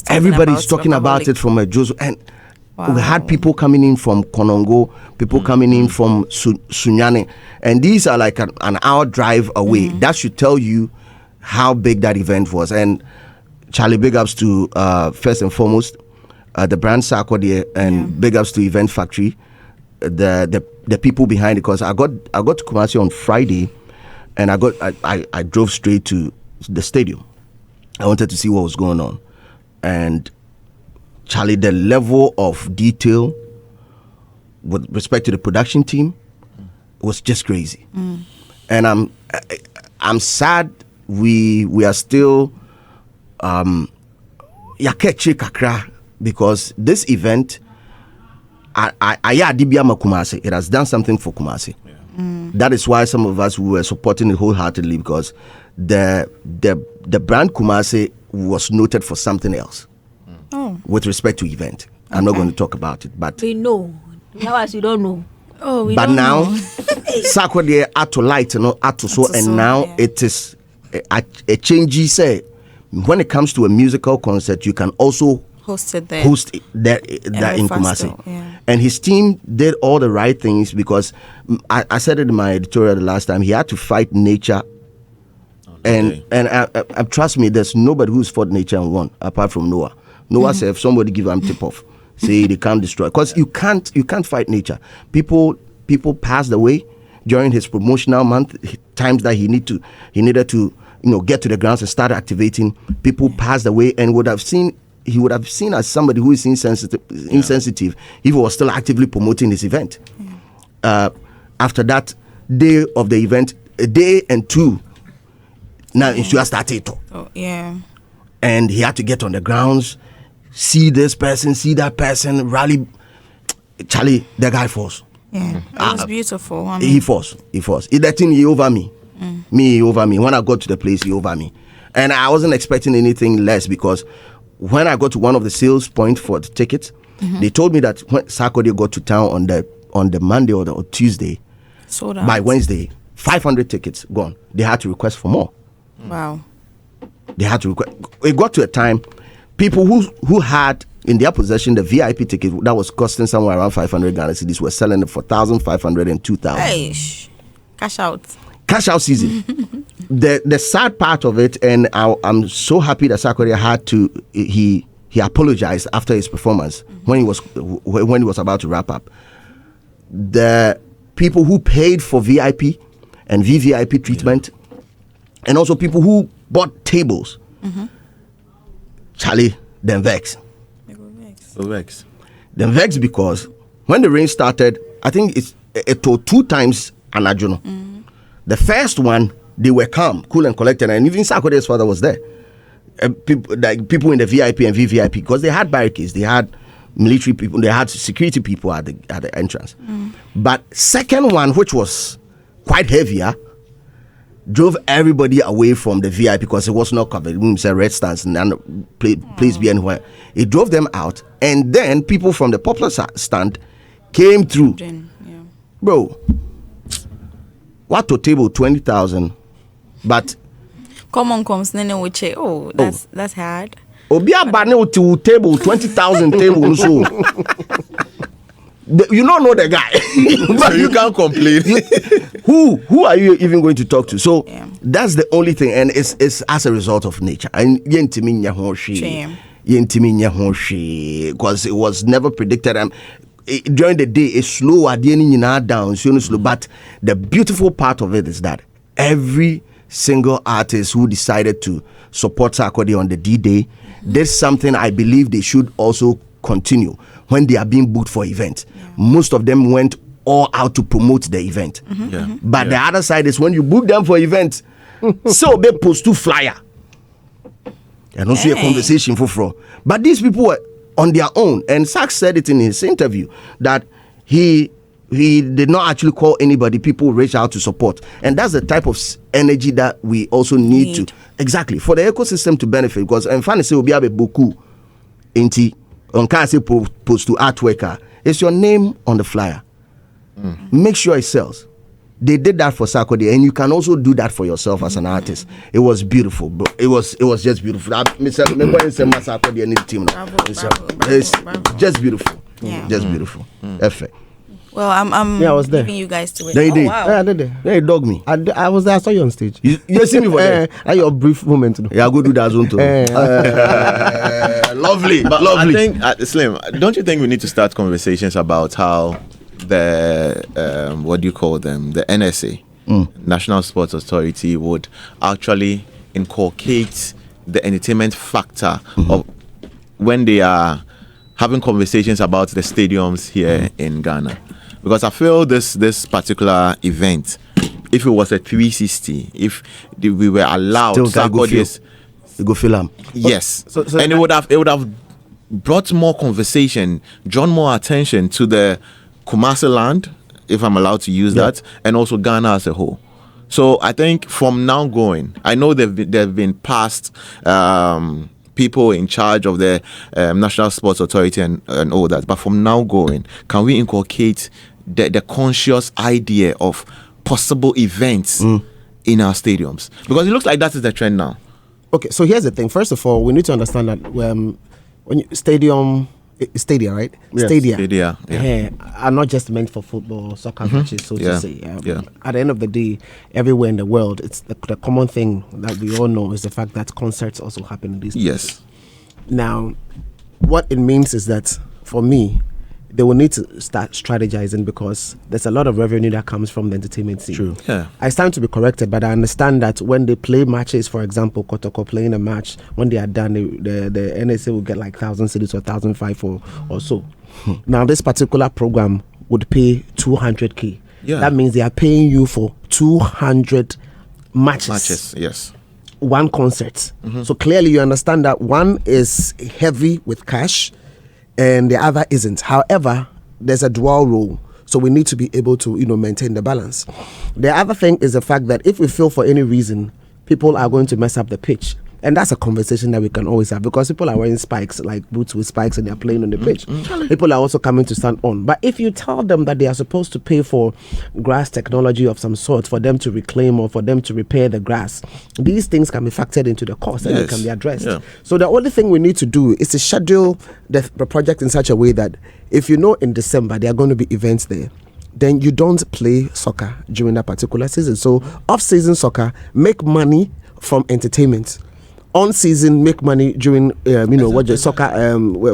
Everybody's talking about it from a Joso, and we had people coming in from Konongo, people coming in from Sunyane, and these are like an hour drive away. That should tell you how big that event was. And Charlie, big ups to first and foremost the brand Sako there, and big ups to Event Factory, the people behind it. Because I got to Kumasi on Friday, and I drove straight to the stadium. I wanted to see what was going on, and Charlie, the level of detail with respect to the production team was just crazy. And I'm sad we are still yakeche kakra, because this event it has done something for Kumasi. That is why some of us were supporting it wholeheartedly, because the brand Kumasi was noted for something else. With respect to event, I'm not going to talk about it, but we know. Now, as you don't know. But now, Sakwa at to light, at to so, and now it is a change. Say, when it comes to a musical concert, you can also host it there in Kumasi. And his team did all the right things, because I said it in my editorial the last time. He had to fight nature. And trust me, there's nobody who's fought nature and won apart from Noah. Noah said, if somebody give him tip off, say they can't destroy, because you can't fight nature. People passed away during his promotional month, times that he needed to get to the grounds and start activating. People passed away, and he would have seen as somebody who is insensitive if he was still actively promoting this event. After that day of the event, a day and two, now it's just started. And he had to get on the grounds, see this person, see that person, rally. Charlie, the guy forced. It was beautiful. He forced. That thing, he over me. He over me. When I got to the place, he over me. And I wasn't expecting anything less, because when I got to one of the sales points for the tickets, they told me that when Sarkodie got to town on the Monday or Tuesday, by Wednesday, 500 tickets gone. They had to request for more. Wow. They had to request. It got to a time, people who had in their possession the VIP ticket that was costing somewhere around 500 Ghana cedis were selling it for 1,500 and 2,000. Hey, cash out season. The sad part of it, and I'm so happy that Sarkodie had to. He apologized after his performance when he was about to wrap up. The people who paid for VIP and VVIP treatment, and also people who bought tables, Charlie, them vex. Them vex because when the rain started, I think it took 2 times Anajuno. The first one, they were calm, cool and collected, and even Sarkodie's father was there. People in the VIP and VVIP, because they had barricades, they had military people, they had security people at the entrance. But second one, which was quite heavier, drove everybody away from the VIP because it was not covered. We said red stands and place be anywhere. It drove them out, and then people from the popular stand came through. Bro, what to table 20,000, but common comes nene wuche. That's hard. Obia bane to table 20,000 table so. You don't know the guy, but you can't complain. Who are you even going to talk to? So that's the only thing, and it's as a result of nature. And because it was never predicted. During the day, it's slow, down, slow. But the beautiful part of it is that every single artist who decided to support Sarkodie on the D-Day did something I believe they should also continue when they are being booked for events. Most of them went all out to promote the event. But the other side is when you book them for events, so they post to flyer. And also a conversation for. But these people were on their own. And Sack said it in his interview that he did not actually call anybody. People reach out to support. And that's the type of energy that we also need to. Exactly. For the ecosystem to benefit. Because in fantasy will be a boku. Inti. On can't say post to artwork. It's your name on the flyer. Make sure it sells. They did that for Sarkodie, and you can also do that for yourself as an artist. It was beautiful, bro. It was just beautiful. It's just beautiful. Just beautiful. Effect. Well, I'm I was there. giving you guys to it. Yeah, you did. Wow. Yeah, I did it. Yeah, you dog me. I was there. I saw you on stage. You see me for that? Your brief moment. Yeah, I'll go do that zone too. Lovely. But lovely. I think, Slim, don't you think we need to start conversations about how the what do you call them, the NSA, National Sports Authority, would actually inculcate the entertainment factor of when they are having conversations about the stadiums here in Ghana? Because I feel this particular event, if it was a 360, if we were allowed to go film. Yes, and it would have brought more conversation, drawn more attention to the Kumasi land, if I'm allowed to use that, and also Ghana as a whole. So I think from now going, I know there've been past people in charge of the National Sports Authority and all that, but from now going, can we inculcate the conscious idea of possible events in our stadiums? Because it looks like that is the trend now. Okay, so here's the thing. First of all, we need to understand that when stadia, right? Yes. Stadia are not just meant for football, soccer matches, so to say. At the end of the day, everywhere in the world, it's the common thing that we all know is the fact that concerts also happen in these places. Now, what it means is that, for me, they will need to start strategizing because there's a lot of revenue that comes from the entertainment scene. True. Yeah. I stand to be corrected, but I understand that when they play matches, for example, Kotoko playing a match, when they are done, the NSA will get like 1,000 cedis or 1,005 or so. Now, this particular program would pay 200K. Yeah. That means they are paying you for 200 matches. Yes. One concert. So clearly you understand that one is heavy with cash and the other isn't. However, there's a dual role. So we need to be able to, maintain the balance. The other thing is the fact that if we feel for any reason people are going to mess up the pitch, and that's a conversation that we can always have because people are wearing spikes, like boots with spikes, and they're playing on the pitch. People are also coming to stand on. But if you tell them that they are supposed to pay for grass technology of some sort for them to reclaim or for them to repair the grass, these things can be factored into the cost and it can be addressed. Yeah. So the only thing we need to do is to schedule the project in such a way that if you know in December there are going to be events there, then you don't play soccer during that particular season. So off-season soccer, make money from entertainment. On season, make money during soccer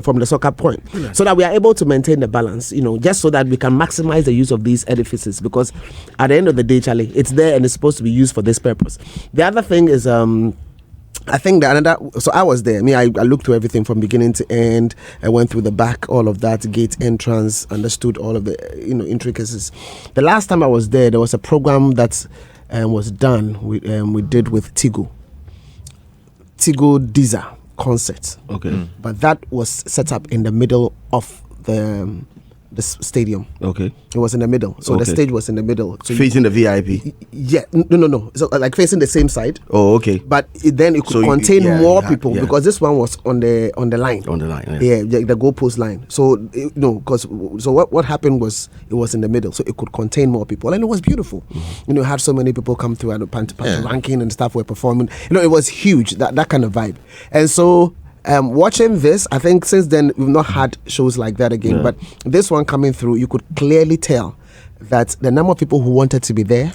from the soccer point, so that we are able to maintain the balance. Just so that we can maximize the use of these edifices. Because at the end of the day, Charlie, it's there and it's supposed to be used for this purpose. The other thing is, I think so I was there. I looked through everything from beginning to end. I went through the back, all of that, gate entrance, understood all of the intricacies. The last time I was there was a program that was done. We did with Tigo Diza concert. Okay. But that was set up in the middle of the stadium. Okay. It was in the middle. So the stage was in the middle. So facing the VIP? Yeah. No. So like facing the same side. Oh, okay. But then it could contain more people because this one was on the line. On the line, yeah. The goalpost line. So, what happened was it was in the middle. So it could contain more people. And it was beautiful. It had so many people come through and ranking and stuff were performing. It was huge, that kind of vibe. And so, watching this, I think since then we've not had shows like that again. But this one coming through, you could clearly tell that the number of people who wanted to be there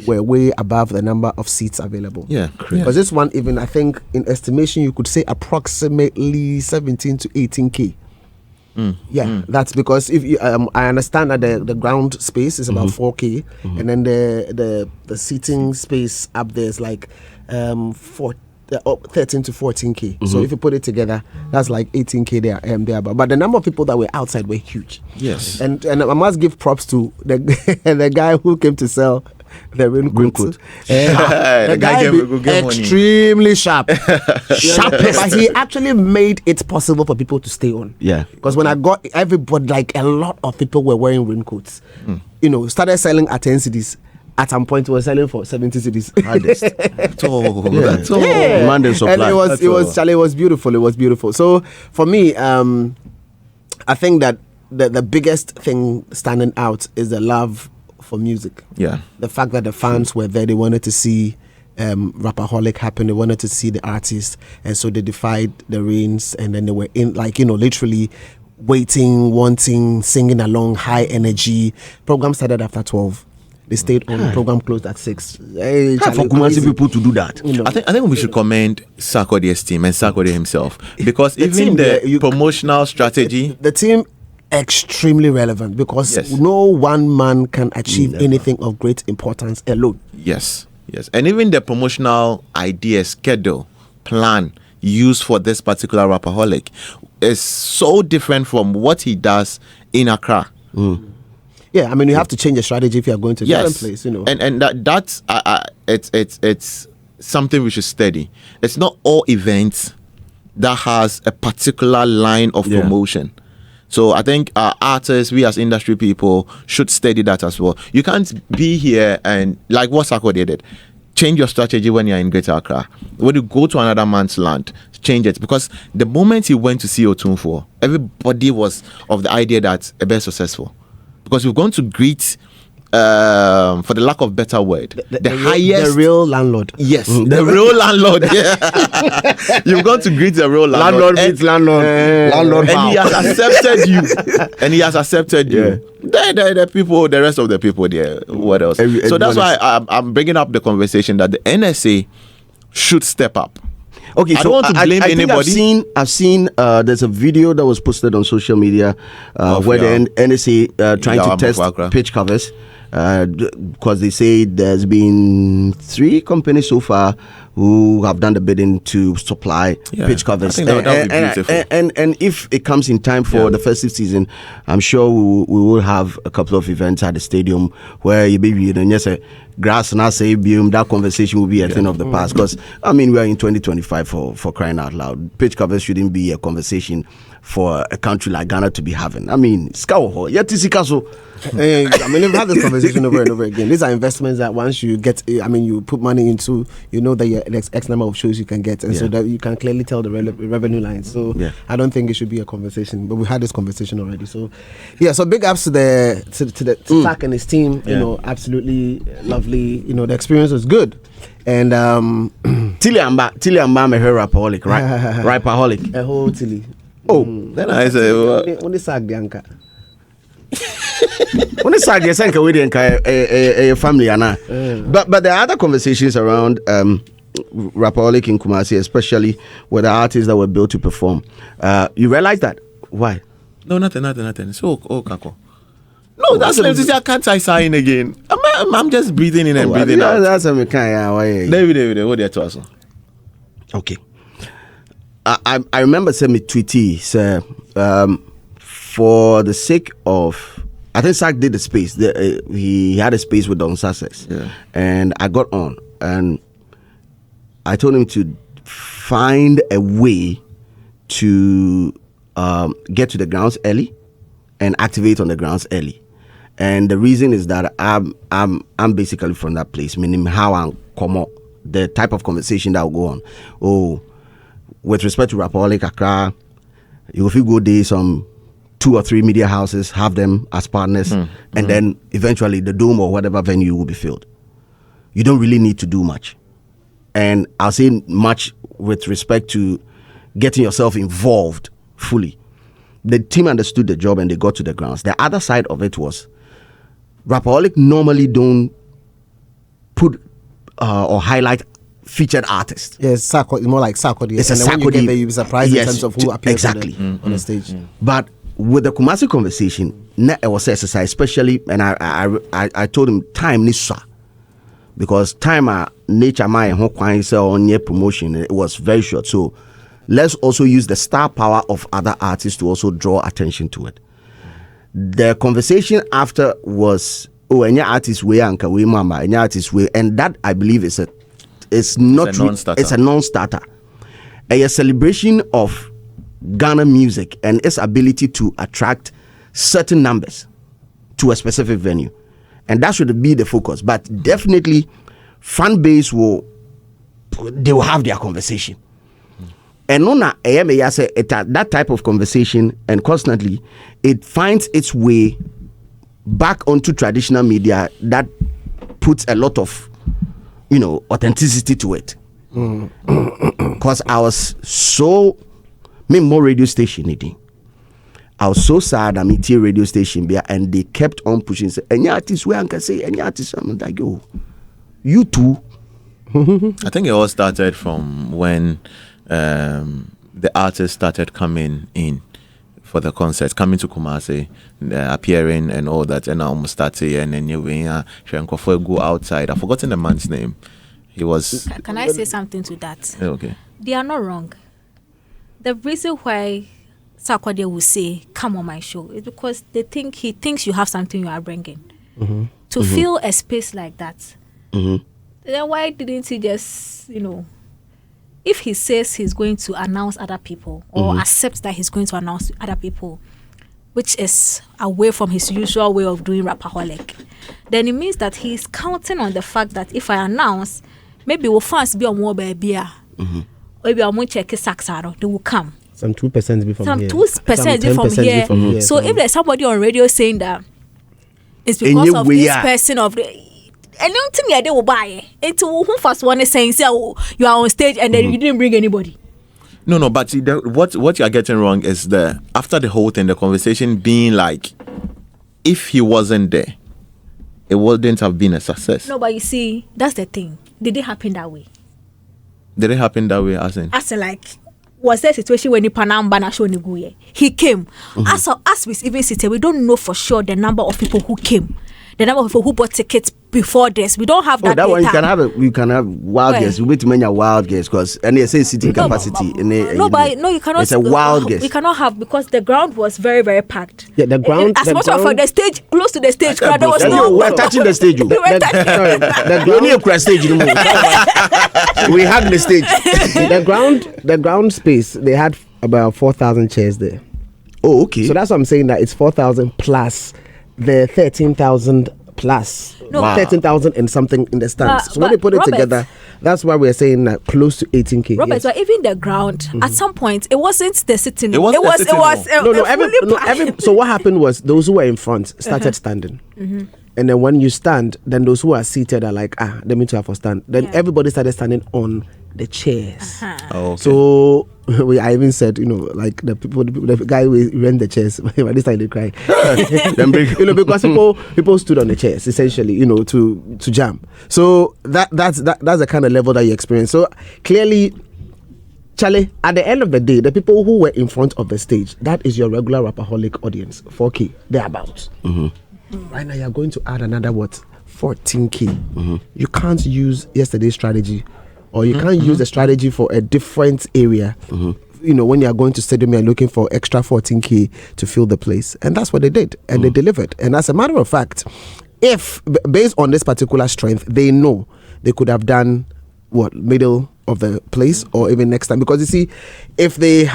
were way above the number of seats available. Yeah, because this one, even I think in estimation, you could say approximately 17 to 18K. That's because if you, I understand that the ground space is about 4K, and then the seating space up there is like 13 to 14K. So if you put it together, that's like 18K there. But the number of people that were outside were huge. Yes, and I must give props to the guy who came to sell the raincoat. The guy be extremely sharp. But he actually made it possible for people to stay on. Yeah. Because when I got everybody, like a lot of people were wearing raincoats. Started selling at 10 cedis. At some point, we were selling for 70 cedis. That's all. Demand and supply. And it was beautiful. It was beautiful. So for me, I think that the biggest thing standing out is the love for music. Yeah. The fact that the fans were there, they wanted to see Rapaholic happen, they wanted to see the artist, and so they defied the rains, and then they were in, literally waiting, wanting, singing along, high energy. Program started after 12. They stayed on. The program closed at 6. Hey, for Kumasi people to do that. I think we should commend Sarkodie's team and Sarkodie himself, because the even the promotional strategy, the team extremely relevant, because no one man can achieve anything of great importance alone. Yes, and even the promotional idea, schedule, plan used for this particular Rapaholic is so different from what he does in Accra. Yeah, I mean, you have to change your strategy if you are going to a different place, And that's it's something we should study. It's not all events that has a particular line of promotion. So I think artists, we as industry people, should study that as well. You can't be here and, like what Sarkodie did, change your strategy when you're in Greater Accra. When you go to another man's land, change it. Because the moment he went to see Otunfo, everybody was of the idea that a bit successful. Because we're going to greet, for the lack of better word, the highest... The real landlord. Yes, the real landlord. Yeah. You've gone to greet the real landlord. Landlord. And he has accepted you. The people, the rest of the people there, what else? So that's why I'm bringing up the conversation that the NSA should step up. Okay, I don't want to blame anybody. I've seen there's a video that was posted on social media where the NSA trying to test pitch covers, because they say there's been 3 companies so far who have done the bidding to supply pitch covers. I think that would be beautiful. And if it comes in time for the festive season, I'm sure we will have a couple of events at the stadium where you be grass and I say that conversation will be a thing of the past, because I mean we are in 2025 for crying out loud. Pitch covers shouldn't be a conversation for a country like Ghana to be having. I mean, I mean, we've had this conversation over and over again. These are investments that once you get, you put money into, you know that there's X number of shows you can get, and so that you can clearly tell the revenue lines. So I don't think it should be a conversation, but we had this conversation already. So so big ups to Zach and his team. Absolutely lovely. The experience was good. And Tilly and Mama her Rapaholic, right? Rapaholic. A whole Tilly. Then I say, only Zach Bianca. When it's like a family, but there are other conversations around Rapaholic in Kumasi, especially with the artists that were built to perform. You realize that? Why? No, nothing. So, Kako. No, that's I can't sign again. I'm just breathing in and breathing out. That's a kind. David, what are you talking? Okay. I remember saying tweety, sir, for the sake of, I think Zach did the space. He had a space with Don Sussex, and I got on and I told him to find a way to get to the grounds early and activate on the grounds early. And the reason is that I'm basically from that place, meaning how I come up, the type of conversation that will go on. Oh, with respect to Rapaholic Accra, if you go there, some 2 or 3 media houses, have them as partners, and then eventually the Dome or whatever venue will be filled. You don't really need to do much. And I'll say much with respect to getting yourself involved fully. The team understood the job and they got to the grounds. The other side of it was Rapaholic normally don't put or highlight featured artists. Yes, it's more like Sarkodie. It's and a when you Sarkodie. get there, you'll be surprised in terms of who appears exactly on the stage. But with the Kumasi conversation, it was exercise, especially, and I told him time nisa, because time nature my on your promotion, it was very short. So let's also use the star power of other artists to also draw attention to it. The conversation after was any artist way anka way mama, any artist way, and that I believe is it's a non-starter. A celebration of Ghana music and its ability to attract certain numbers to a specific venue, and that should be the focus. But definitely, fan base will have their conversation, and on that type of conversation, and constantly it finds its way back onto traditional media that puts a lot of authenticity to it. Because I was so more radio station eating. I was so sad I'm eating radio station and they kept on pushing. Say, any artist where I can say any artist, I'm like, yo, you too. I think it all started from when the artists started coming in for the concerts, coming to Kumasi, appearing and all that, and almost started and then you go outside. I've forgotten the man's name. He was. Can I say something to that? Okay. They are not wrong. The reason why Sarkodie will say, "Come on my show," is because he thinks you have something you are bringing. To fill a space like that, then why didn't he just, if he says he's going to announce other people or accepts that he's going to announce other people, which is away from his usual way of doing Rapaholic, then it means that he's counting on the fact that if I announce, maybe we'll fans be on more baby, maybe I'm going to check Saxaro, they will come. Some 2% be from here. 2% be from here. So if there's somebody on radio saying that it's because of this person of the, I don't think they will buy it. Who first one is saying, you are on stage and then you didn't bring anybody. No, but see, what you are getting wrong is after the whole thing, the conversation being like, if he wasn't there, it wouldn't have been a success. No, but you see, that's the thing. Did it happen that way? Did it happen that way, as in like, was there a situation when he came? As we even sit here, we don't know for sure the number of people who came, the number of people who bought tickets before this. We don't have that data. One you can have wild guess. We wait to many wild guess because and they say seating capacity. You cannot. It's a wild guess. We cannot have because the ground was very, very packed. Yeah, the ground. As much as for the stage, close to the stage, there was no. We're touching the stage. We need a stage. We hug the stage. The ground space. They had about 4,000 chairs there. Oh, okay. So that's what I'm saying. That it's 4,000 plus the 13,000 plus 13,000 and something in the stands. So when they put it together, that's why we're saying that close to 18K. Robert, but even the ground at some point it wasn't the sitting. It was so what happened was those who were in front started standing. And then when you stand, then those who are seated are like, let me try for stand. Then everybody started standing on the chairs. Oh, okay. So I even said, like the guy who ran the chairs, by this time they cry. Because people stood on the chairs essentially, to jam. So that's the kind of level that you experience. So clearly, Charlie, at the end of the day, the people who were in front of the stage, that is your regular Rapaholic audience, 4K, thereabouts. Right now, you're going to add another 14K. You can't use yesterday's strategy, or you can't use the strategy for a different area. When you are going to stadium, you're looking for extra 14K to fill the place, and that's what they did, and they delivered. And as a matter of fact, if based on this particular strength, they know they could have done middle of the place or even next time, because you see, if they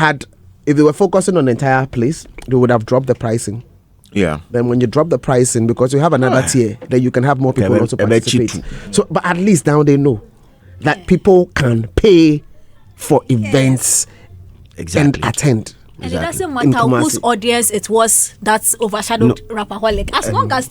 were focusing on the entire place, they would have dropped the pricing. Yeah. Then when you drop the pricing, because you have another tier, then you can have more people also participate. So, but at least now they know that people can pay for events and attend. And it doesn't matter whose audience it was that's overshadowed Rapaholic. As long as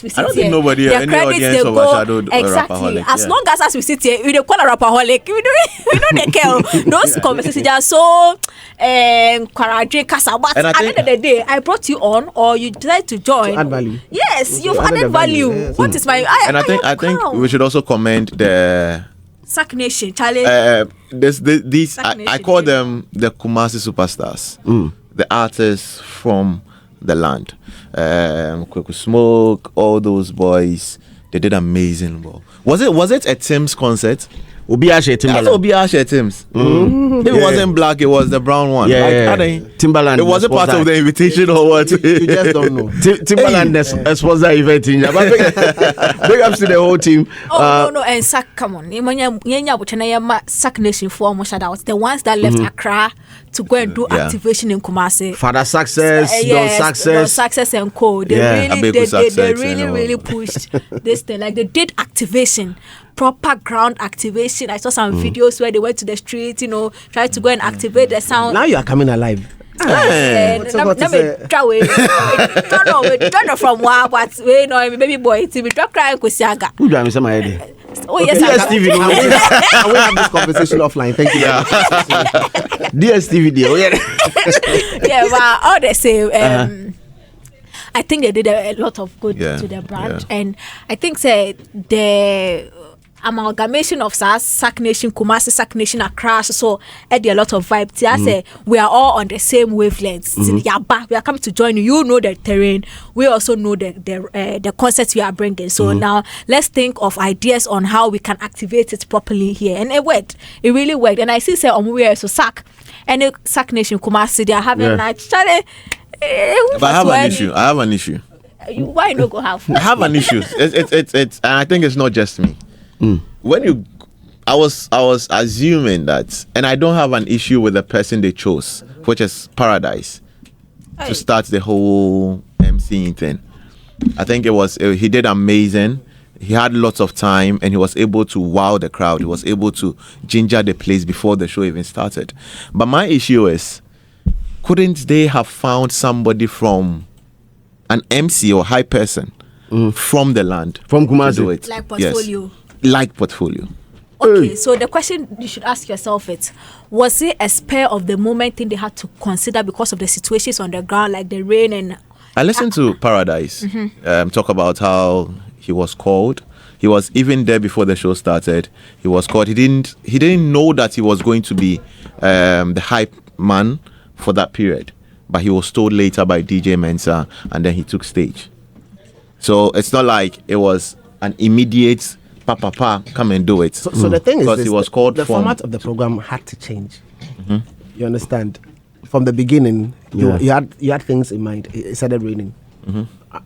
we sit here, I don't think nobody, any audience overshadowed exactly. As long as we sit here, we don't call a Rapaholic. We don't care. Those conversations are so Karaje Kasa. But at the end of the day, I brought you on, or you decided to join. Add value. Yes, you've added value. Yes. What is my? I think we should also commend the Sack Nation, Charlie. These I call them the Kumasi superstars, the artists from the land. Kweku Smoke, all those boys, they did amazing. Was it a Tim's concert? Timbaland. Tim's. If it wasn't black, it was the brown one. Timbaland. It wasn't part of the invitation or what? You just don't know. Timbaland sponsored that event. Big ups to the whole team. No, and Sack, come on. Sack Nation for almost out. The ones that left Accra to go and do activation in Kumasi. Father Success, Don Success and Co. They really pushed this thing. Like they did activation, proper ground activation. I saw some videos where they went to the street, tried to go and activate the sound. Now you are coming alive. Don't know from where, but baby boy, to be drop crying Kusiaga. Who do I miss my head? Oh, yes, DSTV. We have this conversation offline. Thank you. DSTV deal. Yeah, but all the same. I think they did a lot of good to their brand, and I think the amalgamation of Sack Nation, Kumasi, Sack Nation, Accra, so add a lot of vibes. I say we are all on the same wavelengths. We are coming to join you. You know the terrain. We also know the concepts we are bringing. So now let's think of ideas on how we can activate it properly here. And it worked. It really worked. And I see say so Sack and Sack Nation, Kumasi, they are having night. But I have an issue. Why not go have? I have an issue. It's and I think it's not just me. When I was assuming that, and I don't have an issue with the person they chose, which is Paradise, to start the whole MCing thing. I think he did amazing. He had lots of time, and he was able to wow the crowd. He was able to ginger the place before the show even started. But my issue is, couldn't they have found somebody from an MC or high person from the land, from Kumasi, like portfolio? Yes. Like portfolio. Okay, so the question you should ask yourself is, was it a spur of the moment thing they had to consider because of the situations on the ground, like the rain and... I listened to Paradise talk about how he was called. He was even there before the show started. He was called. He didn't know that he was going to be the hype man for that period. But he was told later by DJ Mensa, and then he took stage. So it's not like it was an immediate... Papa, come and do it. So the thing is, because he was called the format of the program had to change. You understand? From the beginning, you had things in mind. It started raining.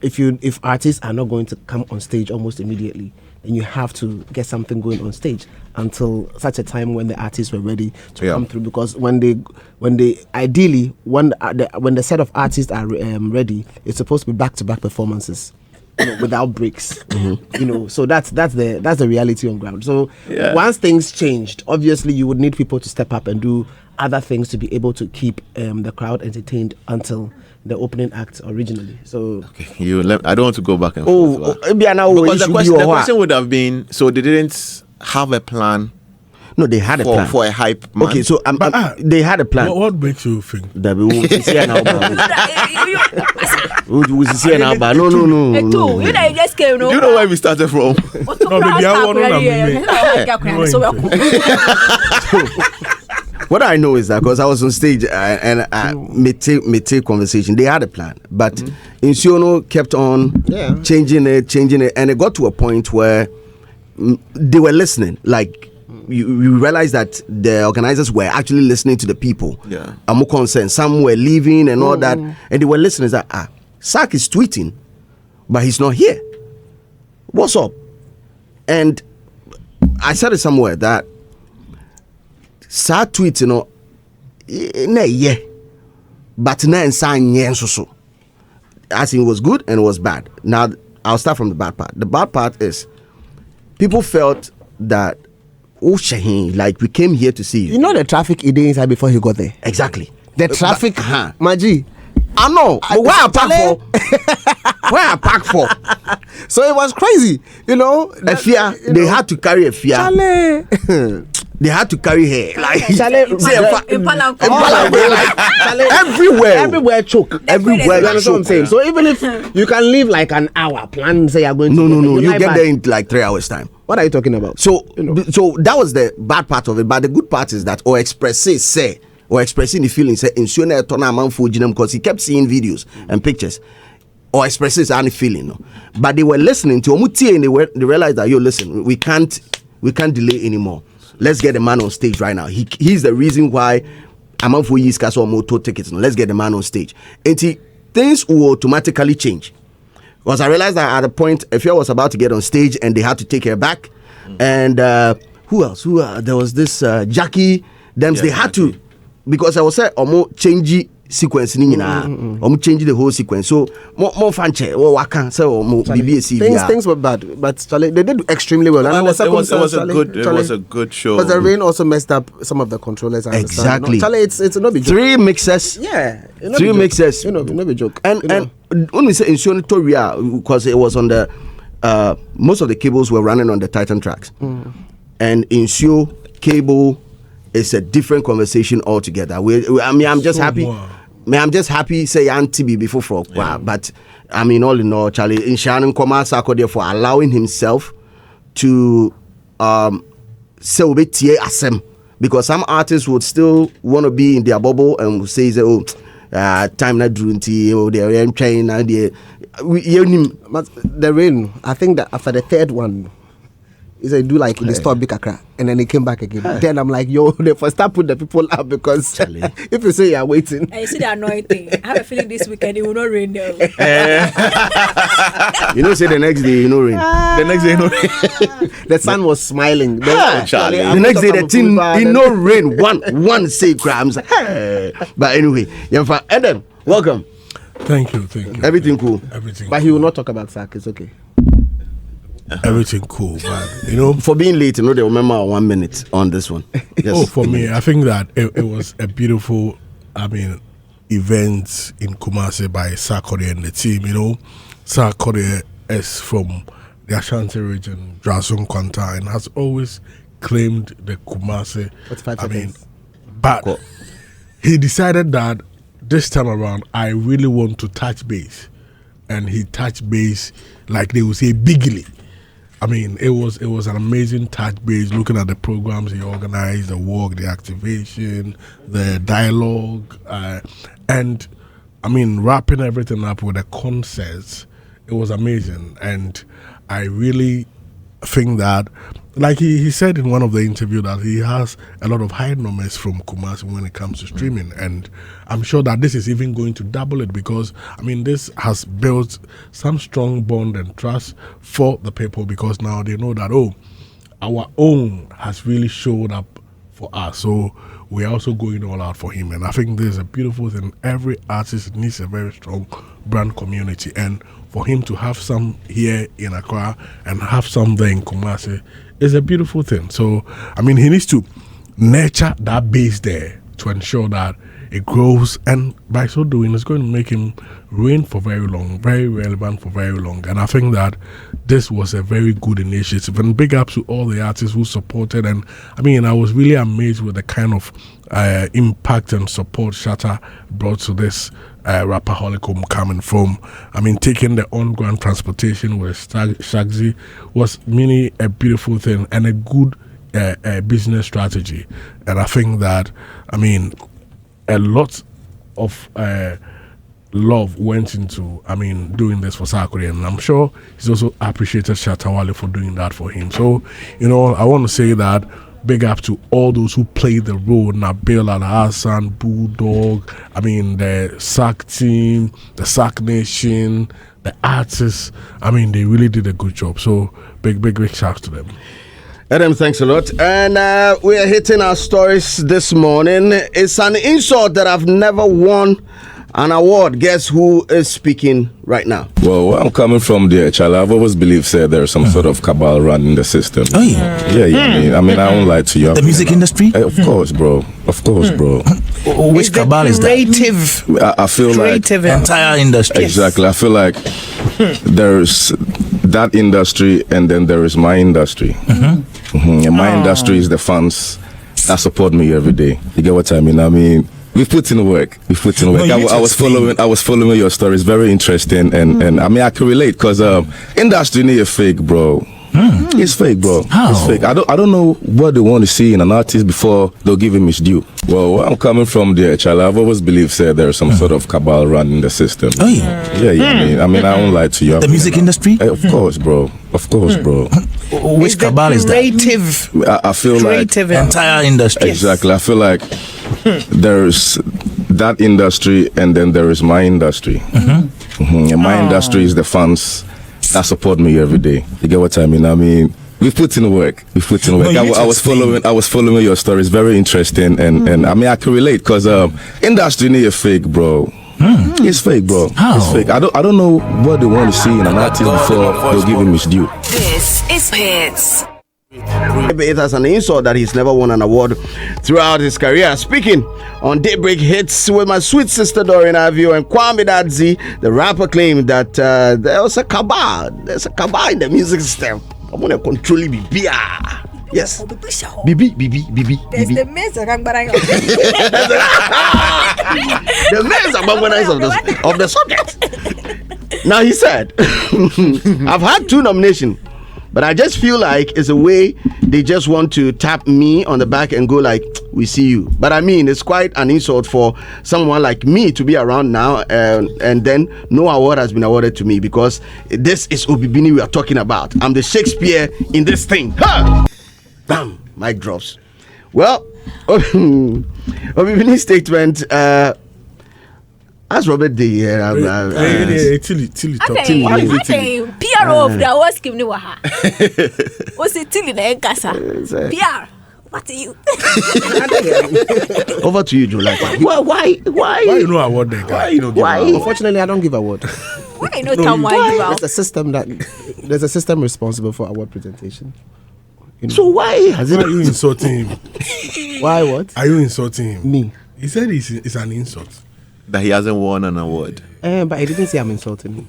If artists are not going to come on stage almost immediately, then you have to get something going on stage until such a time when the artists were ready to come through. Because when the set of artists are ready, it's supposed to be back-to-back performances. Without breaks, so that's the reality on ground. So once things changed, obviously you would need people to step up and do other things to be able to keep the crowd entertained until the opening act originally. So I don't want to go back and forth. Because the question would have been, so they didn't have a plan. No, they had a plan for a hype man. Okay, so they had a plan. What makes you think that we will see an album? We see an album. No. You just came. Do you know where we started from? What I know is that because I was on stage and me take conversation, they had a plan, but Insiono kept on changing it, and it got to a point where they were listening. Like you realize that the organizers were actually listening to the people. I'm more concerned. Some were leaving and all that, and they were listening. That Sack is tweeting, but he's not here. What's up? And I said it somewhere that Sack tweets, but now so. I think it was good and it was bad. Now I'll start from the bad part. The bad part is people felt that Shahin, like we came here to see you. You know the traffic he did inside before he got there. Exactly. The traffic, Maji. I know. But where I park for? So it was crazy, A fear. They had to carry a fear. They had to carry her everywhere choke. Everywhere. You understand what I'm saying? So even if you can leave like an hour, plan say you're going to no. You get there in like 3 hours time. What are you talking about? So that was the bad part of it. But the good part is that Express say or expressing the feelings, because he kept seeing videos and pictures or expressing any feeling. No? But they were listening to Omuti and they realized that, listen, we can't delay anymore. Let's get the man on stage right now. He's the reason why Amanfo Yi's Castle Moto tickets. No? Let's get the man on stage. And things will automatically change. Because I realized that at a point, Efia was about to get on stage and they had to take her back. And who else? There was this Jackie. They had to, because I was saying, change sequence change the whole sequence. So more fanche or waka so BBC. Things were bad, but Charlie, they did extremely well. And it was a good show. But the rain also messed up some of the controllers. Exactly. Charlie, it's not be joke. 3 mixers. Yeah, three mixers. Not be joke. And when we say in Toria, because it was on the most of the cables were running on the Titan tracks, and in cable. It's a different conversation altogether. I'm just happy. I'm just happy. Say Auntie before for but I mean, all in all, Charlie in Shannon Sako for allowing himself to say obetie asem, because some artists would still want to be in their bubble and say time na drunti they're trying and the rain. I think that after the third one. He said, do like in the store big Accra, and then he came back again. Then I'm like, they first start put the people up, because if you say you're waiting. And you see the anointing. I have a feeling this weekend it will not rain there. Say the next day, rain. The next day, rain. The sun was smiling. Charlie. The next day, the team, rain. One say grams. But anyway, Adam, welcome. Thank you. Everything cool. Everything. But he will not talk about SAC. It's okay. Everything cool, man. For being late, they remember 1 minute on this one. Yes. For me, I think that it was a beautiful, event in Kumasi by Sarkodie and the team. Sarkodie is from the Ashanti region, Drasun Kwanta, and has always claimed the Kumasi. But he decided that this time around, I really want to touch base, and he touched base, like they would say, bigly. It was an amazing touch base, looking at the programs he organized, the work, the activation, the dialogue, and wrapping everything up with the concerts. It was amazing, and I really think that, like he said in one of the interviews, that he has a lot of high numbers from Kumasi when it comes to streaming, and I'm sure that this is even going to double it, because this has built some strong bond and trust for the people, because now they know that our own has really showed up for us, so we're also going all out for him. And I think this is a beautiful thing. Every artist needs a very strong brand community, and for him to have some here in Accra and have some there in Kumasi is a beautiful thing. So, he needs to nurture that base there to ensure that it grows, and by so doing, it's going to make him reign for very long, very relevant for very long. And I think that this was a very good initiative, and big ups to all the artists who supported. And I was really amazed with the kind of impact and support Shatta brought to this Rapaholic coming from. Taking the on-ground transportation with Shagzy was really a beautiful thing and a good business strategy. And I think that, a lot of love went into, doing this for Sarkodie, and I'm sure he's also appreciated Shatta Wale for doing that for him. So, I want to say that big up to all those who played the role: Nabil Al-Hassan, Bulldog, the SAC team, the SAC Nation, the artists. They really did a good job. So, big shouts to them. Adam, thanks a lot. And we are hitting our stories this morning. It's an insult that I've never won an award. Guess who is speaking right now? Well, where I'm coming from there, Charlie, I've always believed there's some sort of cabal running the system. Oh, yeah. Yeah. I won't lie to you. The music industry? Of course, bro. Which cabal is that? I feel creative like entire industry. Exactly. I feel like there's that industry, and then there is my industry. And my industry is the fans that support me every day. You get what I mean? We've put in work. I was following your stories. Very interesting, and I can relate, because industry need a fake, bro. It's fake, bro. How? It's fake. I don't know what they want to see in an artist before they'll give him his due. Well, where I'm coming from there, Charlie, I've always believed there's some sort of cabal running the system. Oh yeah. Yeah. I mean, I won't lie to you. The music industry? Of course, bro. Of course, bro. Which cabal is that? Creative. I feel like The entire industry. exactly. I feel like there's that industry, and then there is my industry. And my industry is the fans that support me every day. You get what I mean? I mean, we put in work. I was following your stories. Very interesting, and I mean, I can relate because industry need a fake, bro. It's fake, bro. How? It's fake. I don't know what they want to see in an artist before they'll give him his due. This is Hits. It has an insult that he's never won an award throughout his career. Speaking on Daybreak Hits with my sweet sister Doreen Avio and Kwame Dadzi, the rapper claimed that there was a cabal. There's a cabal in the music system. I'm gonna control it. Yes. Bibi. There's the Mesa Rangbarang. The Mesa Rangbarang of the subject. Now he said, I've had 2 nominations. But I just feel like it's a way they just want to tap me on the back and go like, we see you. But I mean, it's quite an insult for someone like me to be around now and then no award has been awarded to me because this is Obibini we are talking about. I'm the Shakespeare in this thing. Ha! Bam! Mic drops. Well, Obibini's statement, as Robert D. Tilly talk. PR of the awards give you waha. What's it Tilly na enkasa? PR. What are you? Over to you, July. Why you know award that guy? Why? Unfortunately, I don't give award. Why no time why give out? There's a system responsible for award presentation. You know? So why has Why are you insulting him? Why what? Are you insulting him? Me. He said it's an insult. That he hasn't won an award. But I didn't say I'm insulting him.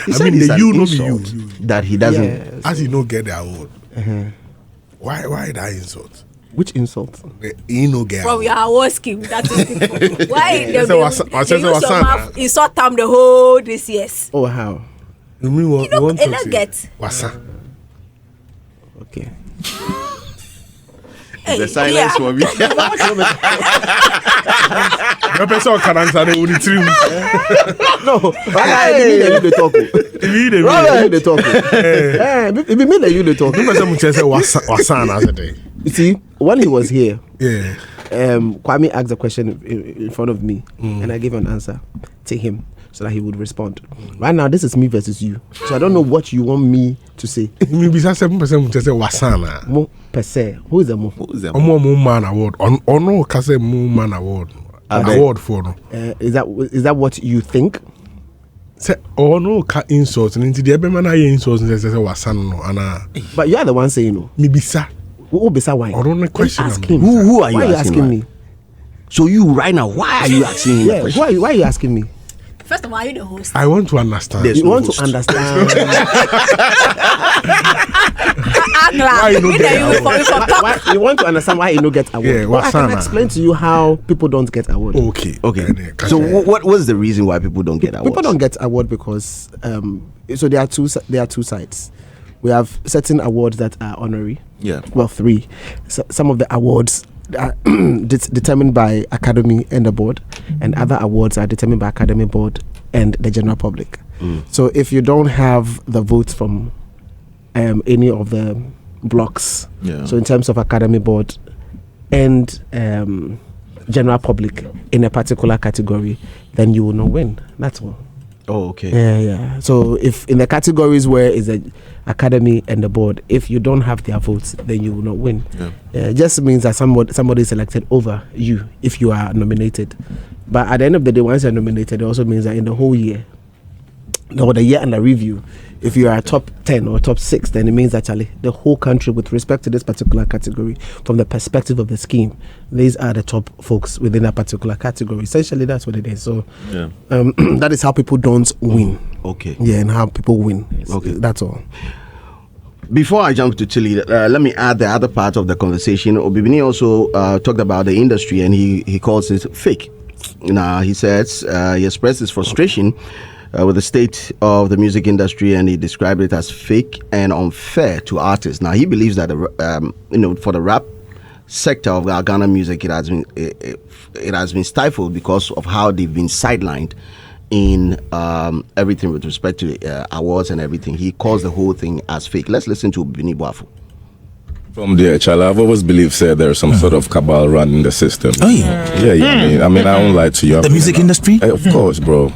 I mean, the you know be you. That he doesn't. Yes. As he no get the award. Why that insult? Which insult? He no get From award. your award scheme, that is people. Why they insult them the whole this years? Oh, how? You mean what? You want don't to say? get. Wasa. Okay. The silence for me. Your person can answer the only three. No, I mean that you talk. You talk. It mean that you talk. You person say Wasan as a day. You see, when he was here, Yeah. Kwame asked a question in front of me, and I gave an answer to him so that he would respond. Right now, this is me versus you, so I don't know what you want me to say. Maybe 7% say Wasana. Mo per se. Who is the mo? Mo man award. On no kase mo man award. Award for no. Is that what you think? Say no ka insult. Nti the ebe man aye insult say Wasana no ana. But you are the one saying no. Me bisa. Who bisa why? I don't know question. Ask him. Who are you why asking me? So you right now, why are you asking me? Yeah, why are you asking me? First of all, you the host. I want to understand. There's You no want host. to understand Why you no get award? why you want to understand why you don't get award. Yeah, Well, I can Wasana. explain to you how people don't get award. Okay. So what was the reason why people don't get awards? People don't get award because so there are two sides. We have certain awards that are honorary. Yeah. Well, 3. So some of the awards are determined by Academy and the board, and other awards are determined by Academy board and the general public. So if you don't have the votes from any of the blocks, so in terms of Academy board and general public in a particular category, then you will not win. That's all. Oh, okay. Yeah. So if in the categories where is the Academy and the board, if you don't have their votes, then you will not win. It just means that somebody is selected over you if you are nominated. But at the end of the day, once you're nominated, it also means that in the whole year, or the year under review, if you are top 10 or top 6, then it means actually the whole country, with respect to this particular category, from the perspective of the scheme, these are the top folks within that particular category. Essentially, that's what it is. So that is how people don't win. Okay. Yeah, and how people win. Okay. That's all. Before I jump to Tilly, let me add the other part of the conversation. Obibini also talked about the industry, and he calls it fake. Now, he says he expressed his frustration with the state of the music industry, and he described it as fake and unfair to artists. Now, he believes that for the rap sector of our Ghana music, it has been stifled because of how they've been sidelined in everything with respect to awards and everything. He calls the whole thing as fake. Let's listen to Bini Boafo. From there, child, I've always believed there's some sort of cabal running the system. Oh yeah. Yeah. I mean, I won't lie to you. The music industry? Of course, bro.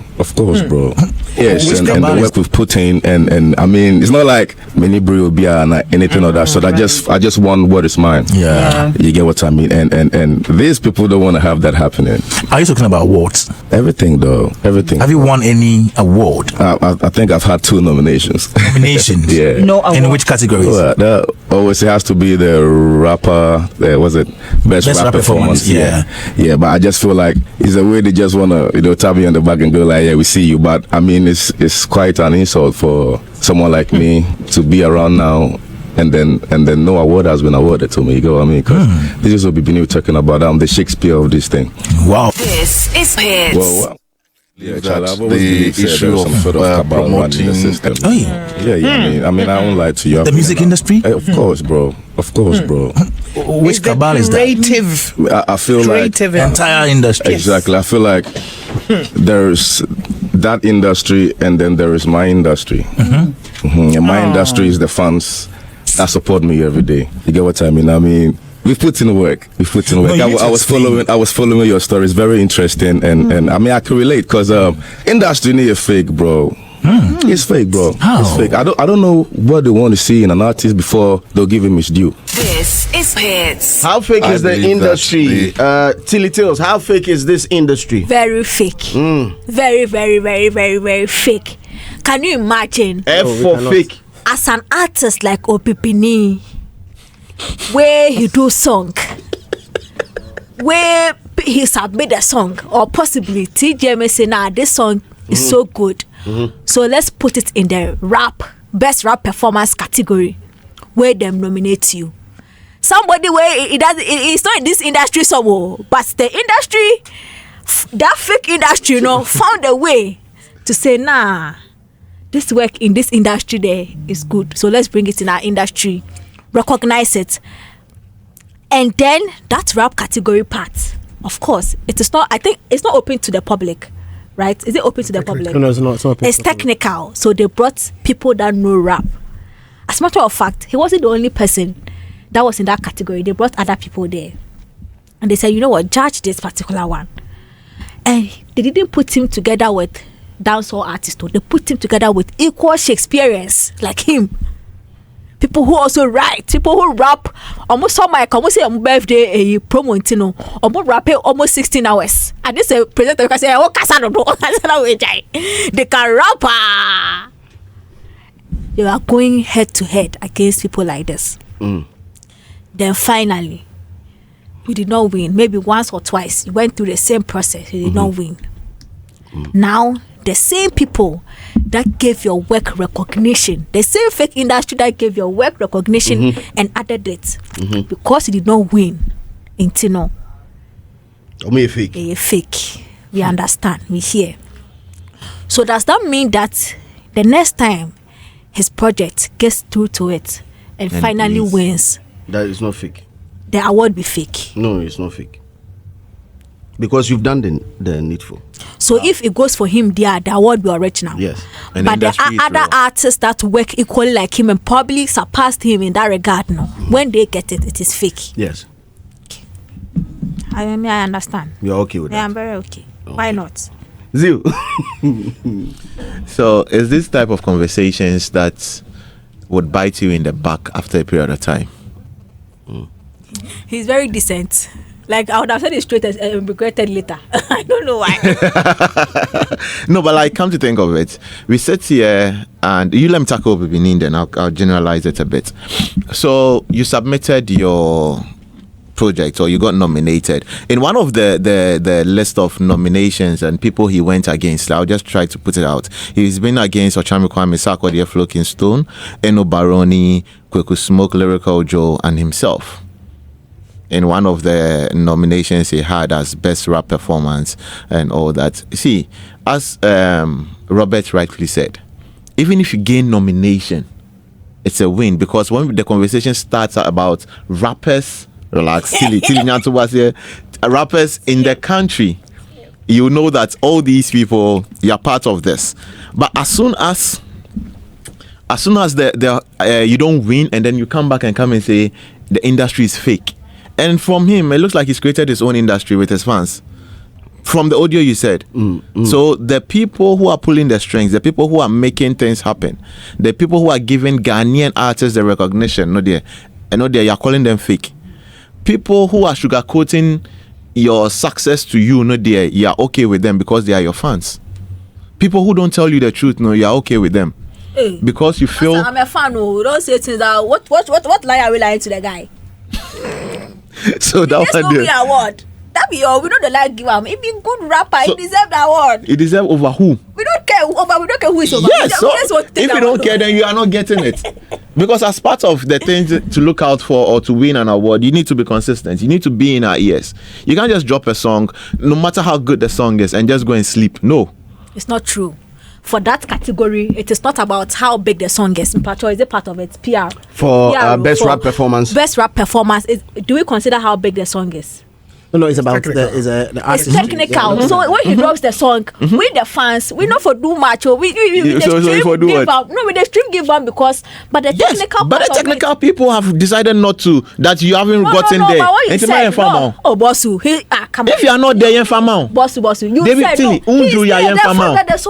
Yes, Which and the work we've put in, and I mean, it's not like many brew be and anything of that. So I just want what is mine. Yeah. You get what I mean? And these people don't want to have that happening. Are you talking about awards? Everything, though. Everything. Have you won any award? I think I've had 2 nominations. Nominations? Yeah. No award. In which categories? Well, that always has to be the rapper. Was it best rap performance? Yeah. But I just feel like it's a way they just wanna tap me on the back and go like, yeah, we see you. But I mean, it's quite an insult for someone like me to be around now and then no award has been awarded to me. You know what I mean? Because this is what we've been talking about. I'm the Shakespeare of this thing. Wow. This is Hits. Well, yeah, child, I've always the believed issue some sort of promoting the system. Oh yeah. Yeah. I mean, I won't lie to you. The music industry? Of course, bro. Which cabal is that? Creative. I feel Creative. like Entire industry. exactly. I feel like there's that industry, and then there is my industry. And my industry is the fans that support me every day. You get what I mean? I mean, we put in work. No, I was following your story. It's very interesting, and I mean, I can relate because industry need a fake, bro. It's fake, bro. How? It's fake. I don't know what they want to see in an artist before they'll give him his due. This is Hits. How fake is the industry? Tilly Tales, how fake is this industry? Very fake. Very, very, very, very, very fake. Can you imagine? F for fake. As an artist like Opipini, where he do song, where he submit a song, or possibly TJ may say, nah, this song is so good. So let's put it in the best rap performance category, where them nominate you. Somebody where it's not in this industry somewhere, but the industry, that fake industry, found a way to say, nah, this work in this industry there is good. So let's bring it in our industry, recognize it. And then that rap category part, of course, it is not, I think it's not open to the public, right? Is it open to the public? No, it's not. It's not open it's to the public. technical. So they brought people that know rap. As a matter of fact, he wasn't the only person that was in that category. They brought other people there. And they said, you know what, judge this particular one. And they didn't put him together with dancehall artists. They put him together with equal Shakespeareans like him. People who also write, people who rap. Almost on my say on birthday a promo intino. Almost rap almost 16 hours. And this presenter can say, oh, Casano, they can rap. They are going head to head against people like this. Then finally, you did not win. Maybe once or twice, you went through the same process. You did not win. Now, the same people that gave your work recognition, the same fake industry that gave your work recognition and added it, because you did not win in Tino. Fake. A fake. We understand. We hear. So does that mean that the next time his project gets through to it and finally wins, that is not fake? The award be fake? No, it's not fake. Because you've done the needful. So if it goes for him, the award will be original. Yes. And but there industry are is other real. artists that work equally like him and probably surpassed him in that regard. No, when they get it, it is fake. Yes. I understand. You're okay with Yeah, that? I'm very okay. Why not? Zeal. So is this type of conversations that would bite you in the back after a period of time? He's very decent. Like, I would have said it straight as regretted later. I don't know why. No, but like, come to think of it, we sit here and you let me tackle Bibinin, then I'll generalize it a bit. So you submitted your project or you got nominated in one of the list of nominations and people he went against. I'll just try to put it out. He's been against Ochami Kwame Sarkodie, Floking Stone, Eno Baroni, Kweku Smoke, Lyrical Joe, and himself. in one of the nominations he had as best rap performance and all that. See, as Robert rightfully said, even if you gain nomination, it's a win, because when the conversation starts about rappers, Tilly was here, rappers in the country, you know that all these people, you are part of this. But as soon as you don't win, and then you come back and say the industry is fake, and from him it looks like he's created his own industry with his fans. From the audio you said, so the people who are pulling the strings, the people who are making things happen, the people who are giving Ghanaian artists the recognition, you're calling them fake. People who are sugarcoating your success to you, you're okay with them because they are your fans. People who don't tell you the truth, you're okay with them. Hey, because you feel I'm a fan. Don't say things that what lie are we lying to the guy? So that one be award. That be all. We know the like give him. He be good rapper. So, he deserve the award. He deserve over who? We don't care over. We don't care who is over. Yes. So if you don't care, then you are not getting it. Because as part of the things to look out for or to win an award, you need to be consistent. You need to be in our ears. You can't just drop a song, no matter how good the song is, and just go and sleep. No, it's not true. For that category, it is not about how big the song is. Or is it part of it? PR. For best rap performance. Best rap performance. Do we consider how big the song is? No, it's about the artist. It's technical. Yeah. So when he drops the song, we the fans, we not for do much. We the stream give up because, but the technical. But the technical people have decided not to. That you haven't gotten there. But what you said, oh Bossu, come on. If you are not there, Bossu, you David said Tilly, it's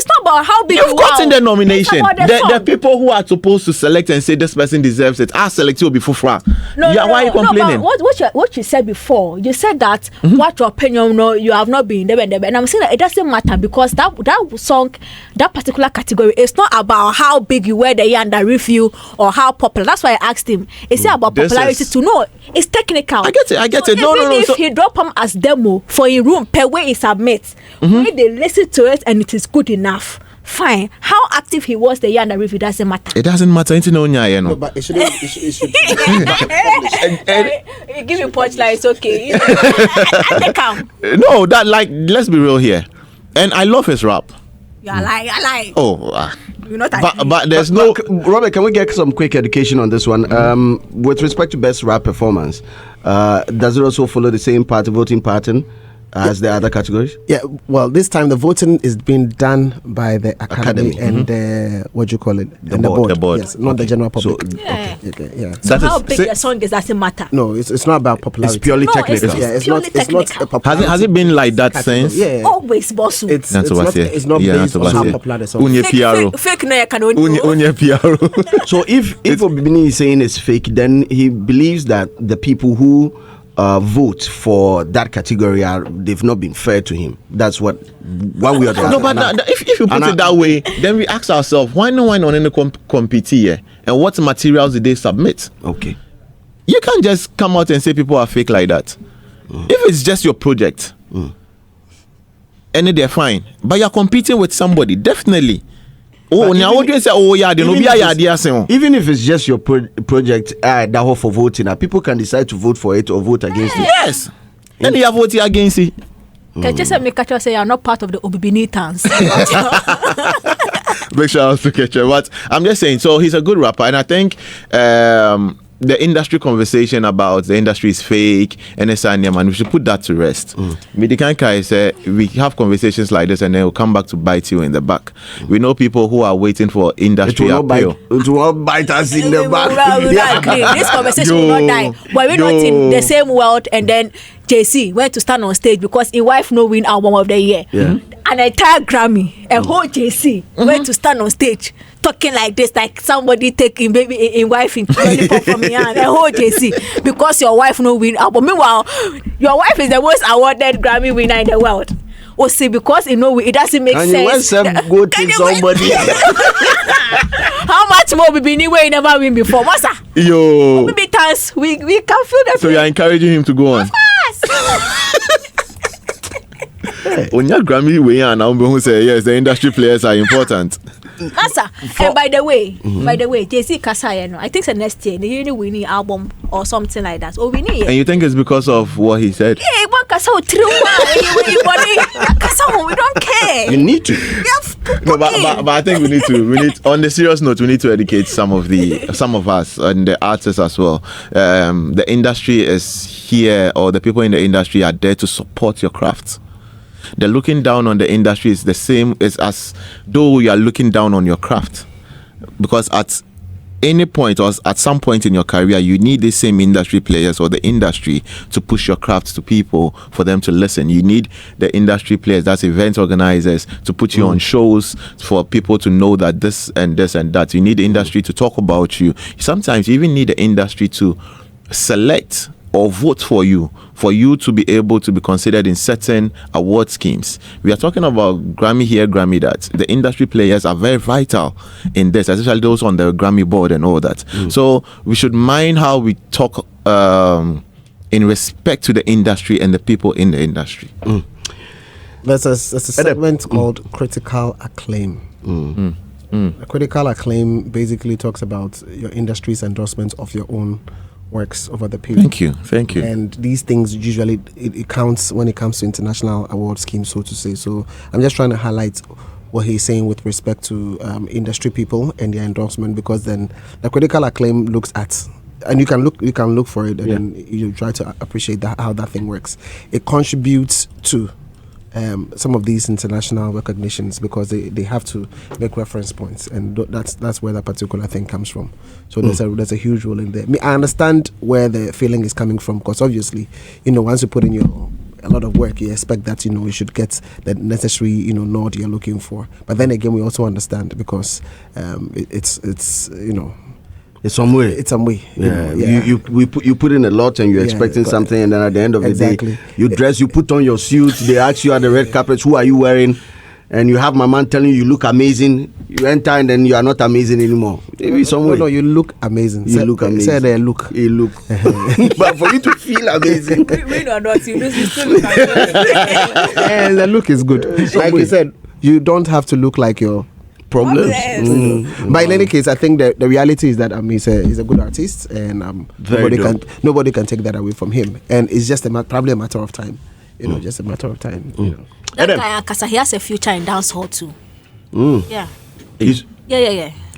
not about how big you've gotten the nomination. The people who are supposed to select and say this person deserves it, are selected will be fufra. Why are you complaining? What you said before, you said that what your opinion, you have not been there, and I'm saying that it doesn't matter because that song, that particular category, is not about how big you were the year under review or how popular. That's why I asked him. It's about popularity to know. It's technical. I get it. Even if he drop him as demo for a room per way he submits, when they listen to it and it is good enough. Fine. How active he was the year under review doesn't matter. It doesn't matter. No, but it should. Give me punchline. It's okay. No, that let's be real here. And I love his rap. I like. Oh, you're not. But there's Robert, can we get some quick education on this one? With respect to best rap performance, does it also follow the same voting pattern as the other categories? Yeah, well, this time the voting is being done by the academy and the board. Yes, not the general public. So how big the song is doesn't matter. No, it's not about popularity. It's purely technical. It's not a popularity. Has it been like that since? Yeah. Always, Bossu. It's not based on how popular the song is. Fake no, you can only. So if Obibini is saying it's fake, then he believes that the people who vote for that category they've not been fair to him. That's what one way or the other. No, but if you put it that way, then we ask ourselves, why no one on any compete here, and what materials did they submit? Okay, you can't just come out and say people are fake like that. If it's just your project, and they're fine, but you're competing with somebody, definitely. Even if it's just your project that hope for voting, people can decide to vote for it or vote against it. Yes. And you are voting against it. Ketcher say you're not part of the Obibinitans. Big shout out to Ketcher. But I'm just saying, so he's a good rapper, and I think the industry conversation about the industry is fake and we should put that to rest. Midikanka said we have conversations like this and then we'll come back to bite you in the back. We know people who are waiting for industry appeal. It will not bite us in the back. This conversation will not die. But we're not in the same world. And then JC went to stand on stage because his wife no win album of the year. An entire Grammy, a whole JC went to stand on stage talking like this, like somebody taking baby in wife in from me and a whole JC because your wife no win album. Meanwhile, your wife is the most awarded Grammy winner in the world. Oh, see, because it doesn't make sense. Go to somebody. How much more we anyway never win before? What's that? Yo, maybe times we can feel that. So you're encouraging him to go on. On your Grammy way and now who say yes, the industry players are important. Massa. And by the way, JC Kasaya, I think the next year they really winning album or something like that. Or we need. And you think it's because of what he said? Yeah, one Kasa true. We don't care. You need to. No, but I think we need on the serious note, we need to educate some of us and the artists as well. The industry is here, or the people in the industry are there to support your craft. The looking down on the industry is the same as though you are looking down on your craft, because at any point or at some point in your career, you need the same industry players or the industry to push your craft to people for them to listen. You need the industry players, that's event organizers, to put you on shows for people to know that this and this and that. You need the industry to talk about you. Sometimes you even need the industry to select or vote for you to be able to be considered in certain award schemes. We are talking about Grammy here, Grammy that. The industry players are very vital in this, especially those on the Grammy board and all that. So we should mind how we talk in respect to the industry and the people in the industry. There's a segment called Critical Acclaim. Critical Acclaim basically talks about your industry's endorsement of your own works over the period. Thank you. And these things usually it counts when it comes to international award schemes, so to say. So I'm just trying to highlight what he's saying with respect to industry people and their endorsement, because then the critical acclaim looks at, and you can look for it, and then you try to appreciate how that thing works. It contributes to some of these international recognitions, because they have to make reference points, and that's where that particular thing comes from. So there's a huge role in there. I understand where the feeling is coming from, because obviously, once you put in a lot of work, you expect that you should get the necessary nod you're looking for. But then again, we also understand, because it's some way. It's some way. You put in a lot, and you're expecting something, and then at the end of the day, you dress, you put on your suit. They ask you at the red carpet, who are you wearing? And you have my man telling you look amazing. You enter, and then you are not amazing anymore. Maybe somewhere. No, you look amazing. You look amazing. Say they look. You look. But for you to feel amazing, we are not. You still look amazing. And the look is good. Like you said, you don't have to look like your problems. But in any case, I think the reality is that he's a good artist, and nobody can take that away from him. And it's just probably a matter of time. Just a matter of time. That guy, because he has a future in dancehall too. Yeah.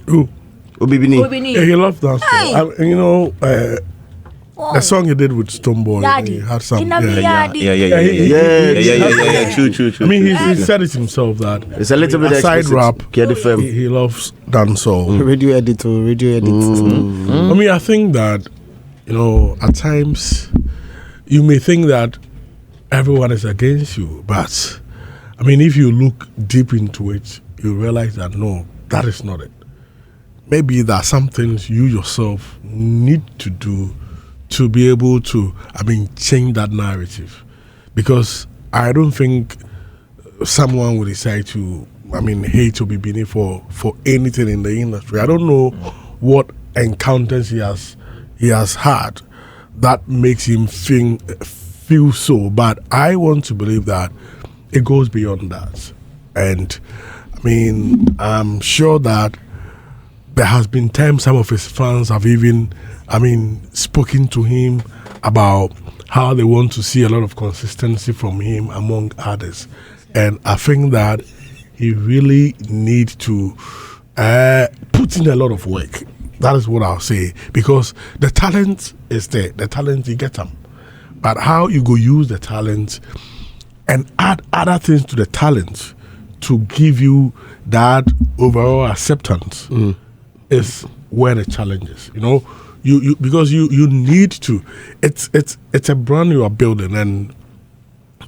Who? Obibini. Yeah, he loves dancehall. The song he did with Stonebwoy, he had some. True. I mean, he said it himself that it's a little bit aside rap. He He loves dancehall. Radio edit. I mean, I think that at times you may think that everyone is against you, but I mean, if you look deep into it, you realize that no, that is not it. Maybe there are some things you yourself need to do to be able to, change that narrative. Because I don't think someone would decide to, hate Obibini for anything in the industry. I don't know what encounters he has had that makes him feel so, but I want to believe that it goes beyond that. And I'm sure that there has been times some of his fans have even spoken to him about how they want to see a lot of consistency from him among others. And I think that he really needs to put in a lot of work. That is what I'll say, because the talent is there. The talent, you get them. But how you go use the talent and add other things to the talent to give you that overall acceptance is where the challenge is. You because you need to. It's a brand you are building, and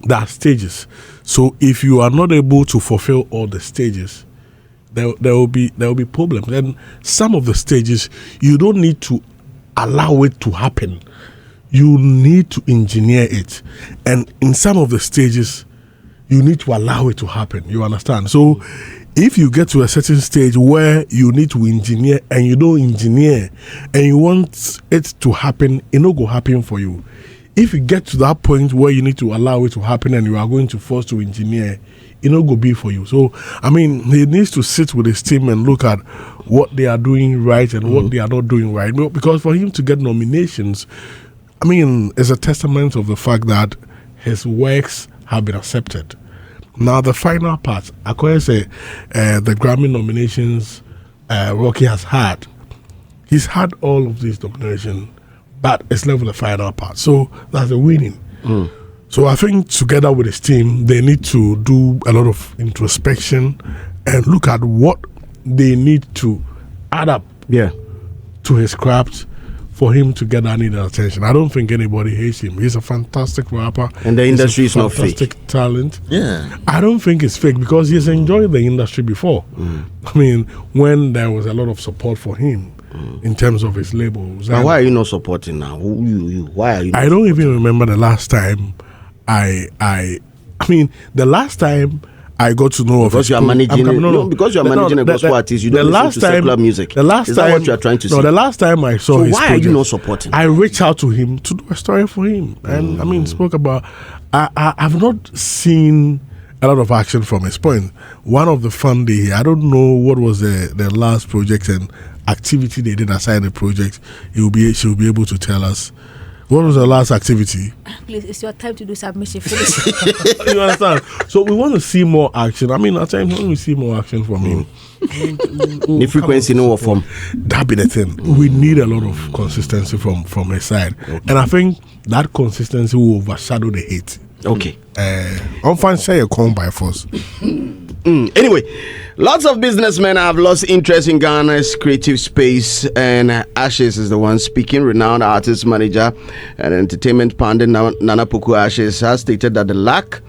there are stages. So if you are not able to fulfill all the stages, there will be problems. And some of the stages you don't need to allow it to happen. You need to engineer it, and in some of the stages, you need to allow it to happen. You understand? So, if you get to a certain stage where you need to engineer and you don't engineer, and you want it to happen, it not go happen for you. If you get to that point where you need to allow it to happen and you are going to force to engineer, it not go be for you. So I mean, he needs to sit with his team and look at what they are doing right and what they are not doing right. Because for him to get nominations, I mean, it's a testament of the fact that his works have been accepted. Now the final part, according to the Grammy nominations Rocky has had, he's had all of these nominations, but it's left with the final part. So that's a winning. So I think together with his team, they need to do a lot of introspection and look at what they need to add up to his craft for him to get that needed attention. I don't think anybody hates him. He's a fantastic rapper. And the industry is not fake. Fantastic talent. Yeah. I don't think it's fake because he's enjoyed the industry before. I mean, when there was a lot of support for him in terms of his labels. Now, why are you not supporting now? Why are you not I don't even remember the last time I mean, the last time I got to know because you are managing because you are managing a gospel artist, you don't listen to secular music. The last is time, that what you are trying to say? No, the last time I saw his why project, are you not supporting? I reached out to him to do a story for him, and I mean, spoke about. I've not seen a lot of action from his point. One of the fun day, I don't know what was the last project and activity they did aside the project. She'll be able to tell us. What was the last activity? Please, it's your time to do submission. You understand? So we want to see more action. I mean, at times when we see more action from him, the frequency, no form. That be the thing. We need a lot of consistency from his side, and I think that consistency will overshadow the hate. Okay. I'm fine. Say a come by force. Anyway, lots of businessmen have lost interest in Ghana's creative space, and Ashes is the one speaking. Renowned artist, manager, and entertainment pundit Nana Poku Ashes has stated that the lack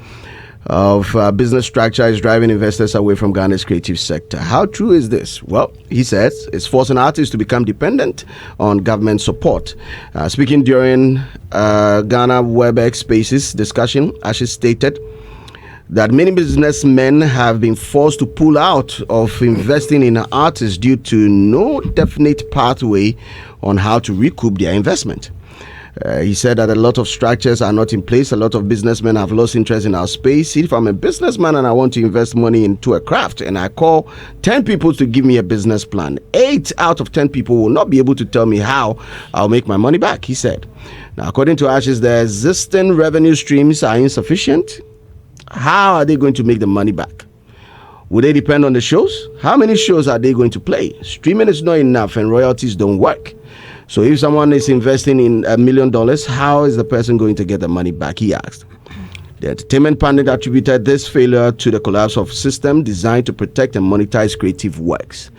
of business structure is driving investors away from Ghana's creative sector. How true is this? Well, he says it's forcing artists to become dependent on government support. Speaking during Ghana WebEx Spaces discussion, Ashes stated that many businessmen have been forced to pull out of investing in artists due to no definite pathway on how to recoup their investment. He said that a lot of structures are not in place. A lot of businessmen have lost interest in our space. If I'm a businessman and I want to invest money into a craft and I call 10 people to give me a business plan, 8 out of 10 people will not be able to tell me how I'll make my money back, he said. Now, according to Ashes, the existing revenue streams are insufficient. How are they going to make the money back? Will they depend on the shows? How many shows are they going to play? Streaming is not enough and royalties don't work. So if someone is investing in $1 million, how is the person going to get the money back, he asked. The entertainment pundit attributed this failure to the collapse of a system designed to protect and monetize creative works.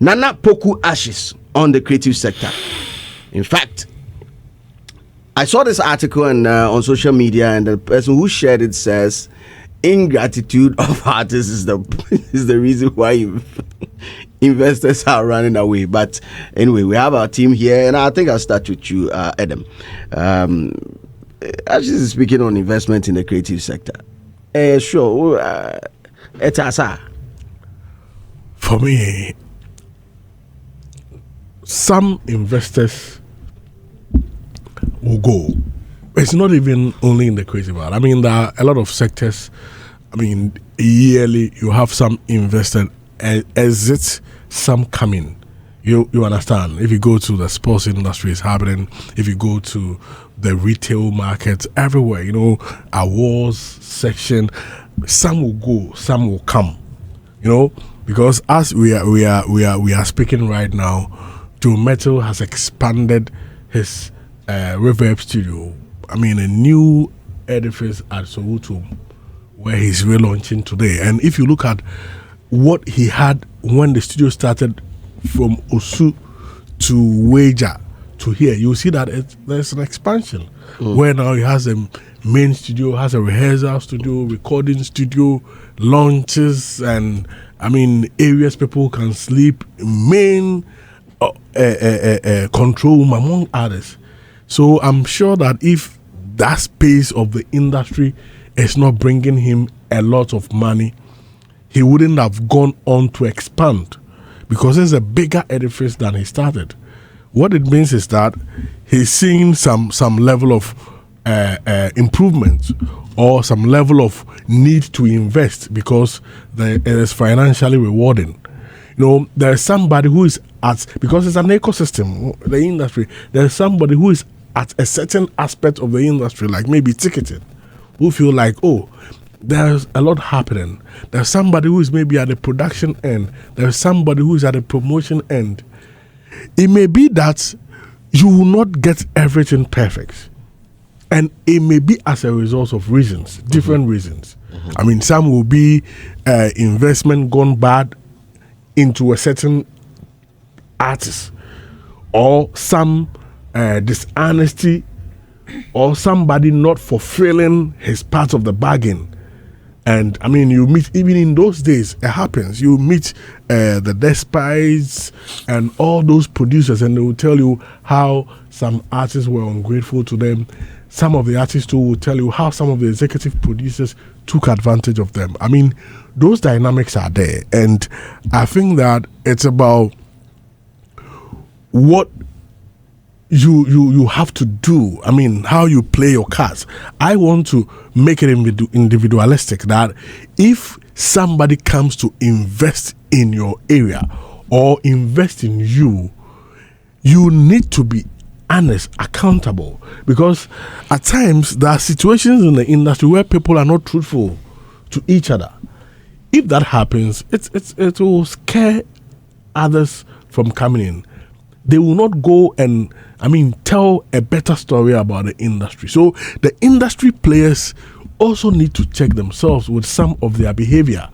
Nana Poku Ashes on the creative sector. In fact, I saw this article on social media, and the person who shared it says, ingratitude of artists is the reason why investors are running away. But anyway, we have our team here, and I think I'll start with you, Adam. Actually, speaking on investment in the creative sector. Sure, for me, some investors will go. It's not even only in the creative art. I mean, there are a lot of sectors. I mean, yearly you have some invested exits, some coming. You understand? If you go to the sports industry, it's happening. If you go to the retail market, everywhere, awards section, some will go, some will come. Because as we are speaking right now, Joe Metal has expanded his reverb studio. I mean, a new edifice at Soweto where he's relaunching today. And if you look at what he had when the studio started from Osu to Weja to here, you'll see that there's an expansion where now he has a main studio, has a rehearsal studio, recording studio, launches, and I mean, areas people can sleep, main control room, among others. So I'm sure that if that space of the industry is not bringing him a lot of money, he wouldn't have gone on to expand, because it's a bigger edifice than he started. What it means is that he's seeing some level of improvement or some level of need to invest because it is financially rewarding. There's somebody who is because it's an ecosystem, the industry, there's somebody who is at a certain aspect of the industry, like maybe ticketing, who feel like, oh, there's a lot happening. There's somebody who is maybe at the production end. There's somebody who is at the promotion end. It may be that you will not get everything perfect. And it may be as a result of reasons, different reasons. I mean, some will be investment gone bad into a certain artist, or some dishonesty, or somebody not fulfilling his part of the bargain. And I mean, you meet, even in those days, it happens. You meet the Despies and all those producers, and they will tell you how some artists were ungrateful to them. Some of the artists too will tell you how some of the executive producers took advantage of them. I mean, those dynamics are there. And I think that it's about what you have to do. I mean, how you play your cards. I want to make it individualistic, that if somebody comes to invest in your area or invest in you, you need to be honest, accountable, because at times there are situations in the industry where people are not truthful to each other. If that happens, it will scare others from coming in. They will not go and tell a better story about the industry. So the industry players also need to check themselves with some of their behavior.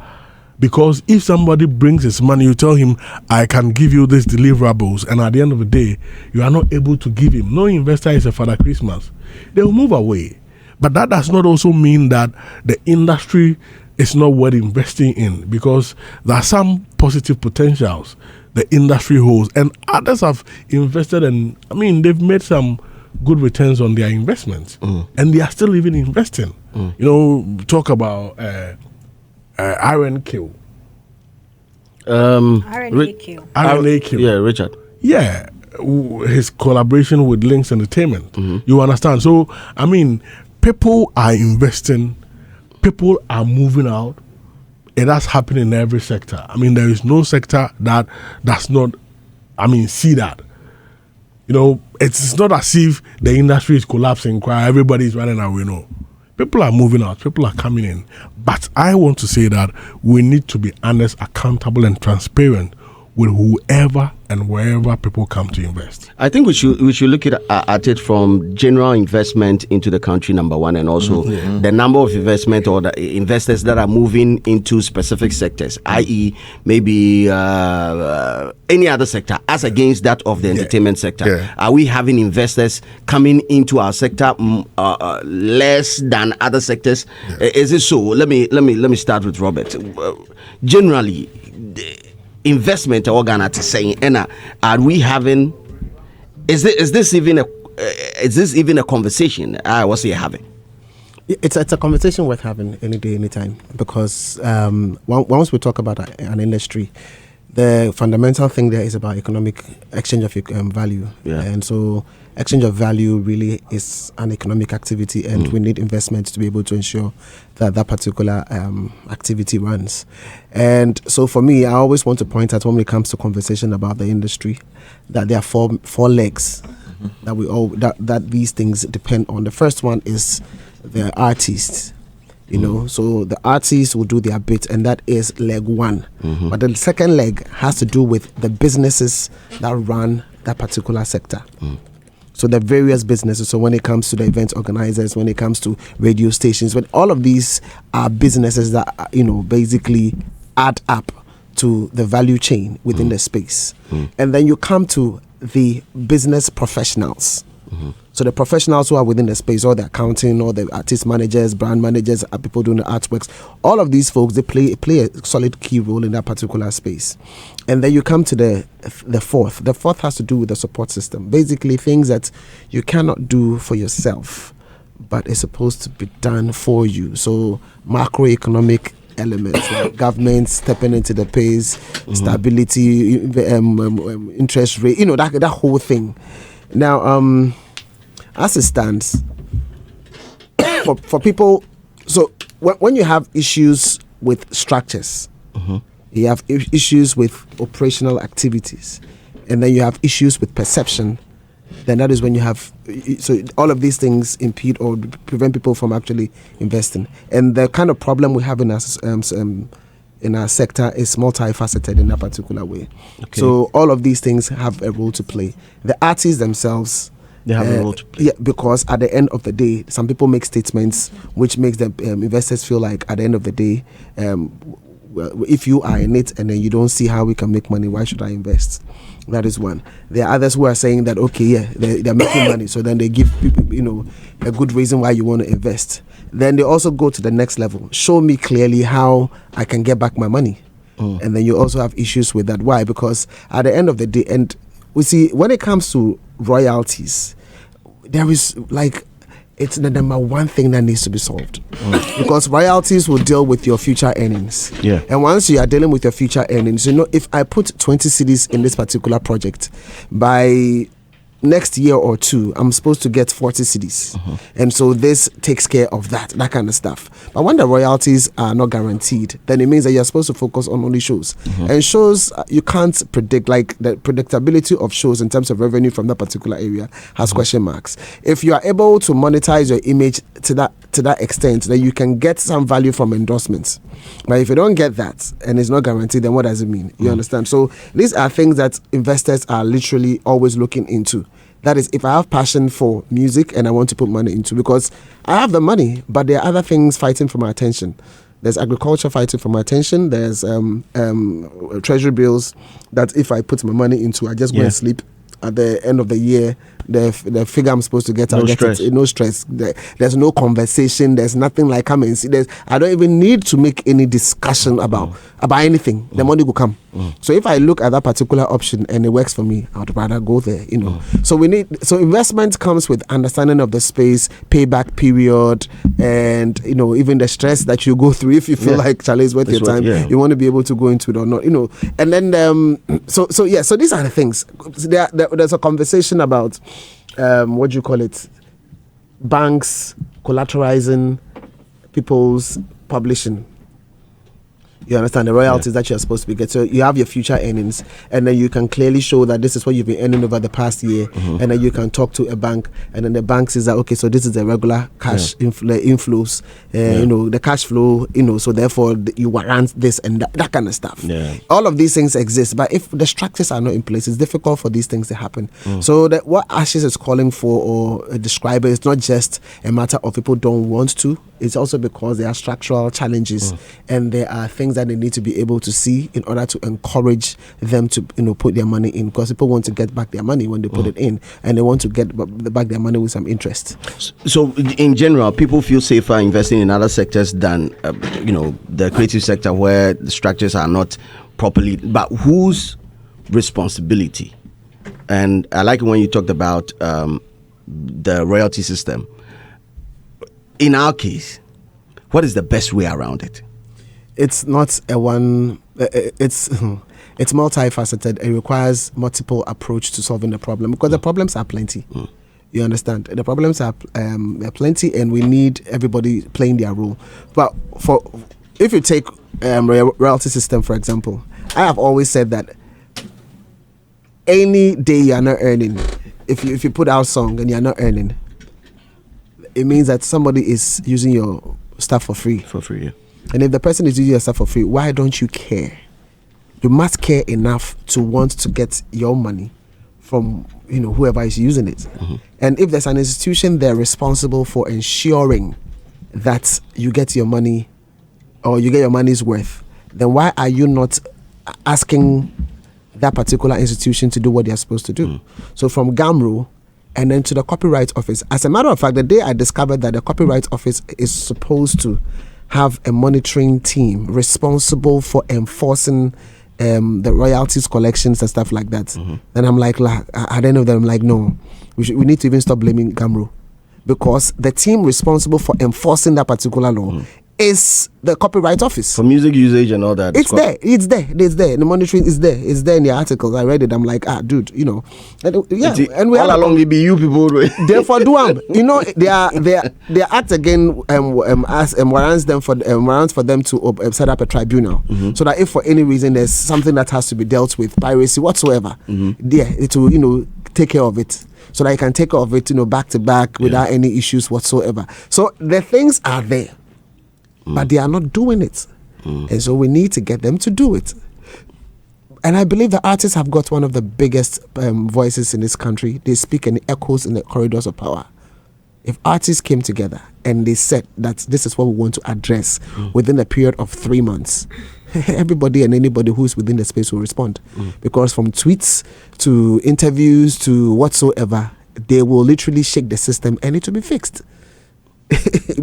Because if somebody brings his money, you tell him, I can give you these deliverables, and at the end of the day, you are not able to give him. No investor is a Father Christmas. They will move away. But that does not also mean that the industry is not worth investing in, because there are some positive potentials the industry holds, and others have invested, and they've made some good returns on their investments, and they are still even investing. Talk about Iron Kill. RNA Kill. Yeah, Richard. Yeah, his collaboration with Lynx Entertainment. You understand? So, people are investing, people are moving out. It has happened in every sector. There is no sector that does not, see that. It's not as if the industry is collapsing, everybody is running away. No. People are moving out, people are coming in. But I want to say that we need to be honest, accountable, and transparent with whoever and wherever people come to invest. I think we should look at it from general investment into the country, number one, and also the number of investment or the investors that are moving into specific sectors, i.e. maybe any other sector as against that of the entertainment sector. Yeah. Are we having investors coming into our sector less than other sectors? Yeah. Is it so? Let me start with Robert. Generally, investment organ to saying, are we having? Is this even a conversation? What's he having? It's a conversation worth having any day, anytime. Because once we talk about an industry, the fundamental thing there is about economic exchange of value, and so exchange of value really is an economic activity, and we need investment to be able to ensure that particular activity runs. And so for me, I always want to point out when it comes to conversation about the industry that there are four legs that these things depend on. The first one is the artists. So the artists will do their bit, and that is leg one. But the second leg has to do with the businesses that run that particular sector. So the various businesses. So when it comes to the event organizers, when it comes to radio stations, when all of these are businesses that basically add up to the value chain within the space. And then you come to the business professionals. So the professionals who are within the space, or the accounting, or the artist managers, brand managers, people doing the artworks, all of these folks, they play a solid key role in that particular space. And then you come to the fourth. The fourth has to do with the support system. Basically things that you cannot do for yourself, but it's supposed to be done for you. So macroeconomic elements like government stepping into the pace, stability, interest rate, that whole thing. Now, as it stands, for people So when you have issues with structures, you have issues with operational activities, and then you have issues with perception, then that is when you have, so all of these things impede or prevent people from actually investing. And the kind of problem we have in our sector is multifaceted in that particular way. Okay. So all of these things have a role to play. The artists themselves, they have a role to play. Yeah, because at the end of the day, some people make statements which makes the investors feel like at the end of the day, well, if you are in it and then you don't see how we can make money, why should I invest? That is one. There are others who are saying that, okay, yeah, they're making money, so then they give people, a good reason why you want to invest. Then they also go to the next level. Show me clearly how I can get back my money. And then you also have issues with that. Why? Because at the end of the day, and we see when it comes to royalties, there is it's the number one thing that needs to be solved. Because royalties will deal with your future earnings. Yeah. And once you are dealing with your future earnings, if I put 20 cedis in this particular project, by next year or two, I'm supposed to get 40 cedis. And so this takes care of that kind of stuff. But when the royalties are not guaranteed, then it means that you're supposed to focus on only shows. And shows, you can't predict, like the predictability of shows in terms of revenue from that particular area has question marks. If you are able to monetize your image to that extent, then you can get some value from endorsements. But if you don't get that and it's not guaranteed, then what does it mean? You understand? So these are things that investors are literally always looking into. That is, if I have passion for music and I want to put money into, because I have the money, but there are other things fighting for my attention. There's agriculture fighting for my attention. There's treasury bills that if I put my money into, I just go and sleep. At the end of the year, the figure I'm supposed to get, I'll get it. No stress. There's no conversation. There's nothing like come and see. I don't even need to make any discussion about anything. The money will come. So if I look at that particular option and it works for me, I'd rather go there. So investment comes with understanding of the space, payback period, and even the stress that you go through. If you feel like Charlie is worth your time, you want to be able to go into it or not. And then so these are the things. There's a conversation about what do you call it? Banks collateralizing people's publishing. You understand the royalties that you're supposed to be getting. So you have your future earnings, and then you can clearly show that this is what you've been earning over the past year, and then you can talk to a bank, and then the bank says that, okay, so this is the regular cash inflows, the cash flow, so therefore you warrant this and that kind of stuff. Yeah. All of these things exist, but if the structures are not in place, it's difficult for these things to happen. So that what Ashes is calling for or describing is not just a matter of people don't want to. It's also because there are structural challenges and there are things that they need to be able to see in order to encourage them to put their money in, because people want to get back their money when they put it in, and they want to get back their money with some interest. So in general, people feel safer investing in other sectors than the creative sector where the structures are not properly. But whose responsibility? And I like when you talked about the royalty system. In our case, what is the best way around it? It's not a one. It's multifaceted. It requires multiple approach to solving the problem, because the problems are plenty. You understand? The problems are plenty, and we need everybody playing their role. But if you take royalty system, for example, I have always said that any day you are not earning, if you put out song and you are not earning, it means that somebody is using your stuff for free. Yeah. And if the person is using your stuff for free, why don't you care? You must care enough to want to get your money from whoever is using it. And if there's an institution there responsible for ensuring that you get your money or you get your money's worth, then why are you not asking that particular institution to do what they're supposed to do? So from GAMRO and then to the Copyright Office. As a matter of fact, the day I discovered that the Copyright Office is supposed to have a monitoring team responsible for enforcing the royalties collections and stuff like that, then I'm like, at the end of them, I'm like, no, we need to even stop blaming GAMRO, because the team responsible for enforcing that particular law is the Copyright Office. For music usage and all that. It's there. The monitoring is there. It's there in the articles. I read it. I'm like, dude, you know. And we all along it be you people. Therefore, do you know, they act again warrants for them to set up a tribunal, so that if for any reason there's something that has to be dealt with, piracy whatsoever, it will, you know, take care of it. So that you can take care of it, you know, back to back without any issues whatsoever. So the things are there, but they are not doing it. And so we need to get them to do it. And I believe the artists have got one of the biggest voices in this country. They speak and it echoes in the corridors of power. If artists came together and they said that this is what we want to address within a period of 3 months, everybody and anybody who's within the space will respond. Because from tweets to interviews to whatsoever, they will literally shake the system and it will be fixed.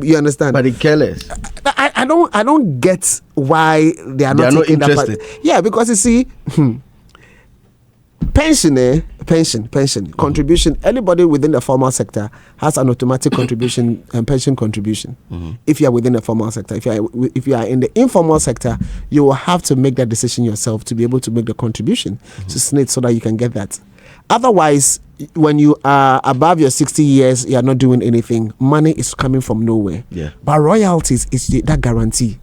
You understand? But they careless. I don't get why they are not taking interested. that part. Yeah, because you see, pension, contribution. Anybody within the formal sector has an automatic contribution and pension contribution. If you are within the formal sector, if you are in the informal sector, you will have to make that decision yourself to be able to make the contribution to SNIT so that you can get that. Otherwise, when you are above your 60 years, you are not doing anything. Money is coming from nowhere. Yeah. But royalties is that guarantee.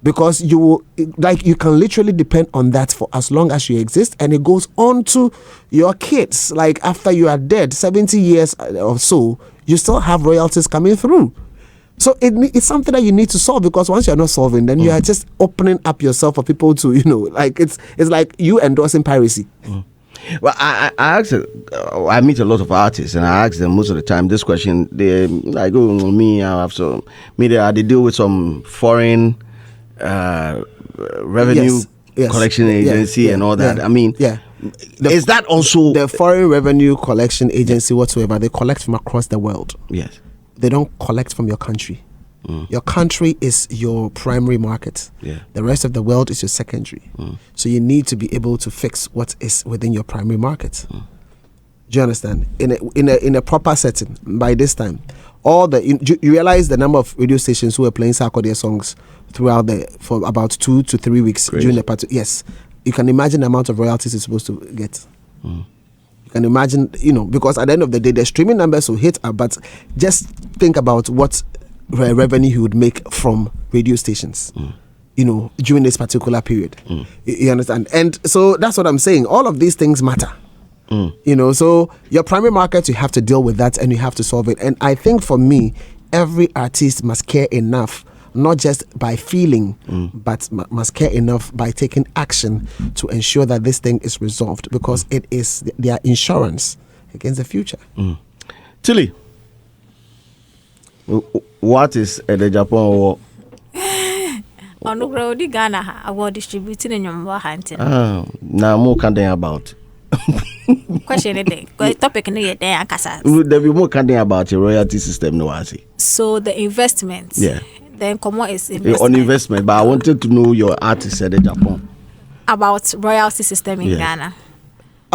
Because you can literally depend on that for as long as you exist, and it goes on to your kids. Like after you are dead, 70 years or so, you still have royalties coming through. So it's something that you need to solve, because once you're not solving, then you are just opening up yourself for people to, you know, like it's like you endorsing piracy. Well, I meet a lot of artists, and I ask them most of the time this question. They like, oh, me, I have some media. They deal with some foreign revenue collection agency and all that. I mean, is that also the foreign revenue collection agency whatsoever? They collect from across the world. Yes, they don't collect from your country. Your country is your primary market. The rest of the world is your secondary. So you need to be able to fix what is within your primary market. Do you understand? In a proper setting, by this time, you realize the number of radio stations who were playing Sarkodie songs throughout for about 2 to 3 weeks during the party. Yes, you can imagine the amount of royalties it's supposed to get. You can imagine, you know, because at the end of the day, the streaming numbers will hit up, but just think about what revenue he would make from radio stations, you know, during this particular period. You understand? And so that's what I'm saying. All of these things matter. You know, so your primary market, you have to deal with that and you have to solve it. And I think for me, every artist must care enough, not just by feeling, but must care enough by taking action to ensure that this thing is resolved, because it is their insurance against the future. Tilly, what is the Japan war? On the road, Ghana, I was distributing in your hunting. Now more can they about. Question a day. Topic in the day, there be more can they about the royalty system, no I see. So the investments. Yeah. Then come on is investment. On investment, but I wanted to know your artist at the Japan. About royalty system in Ghana.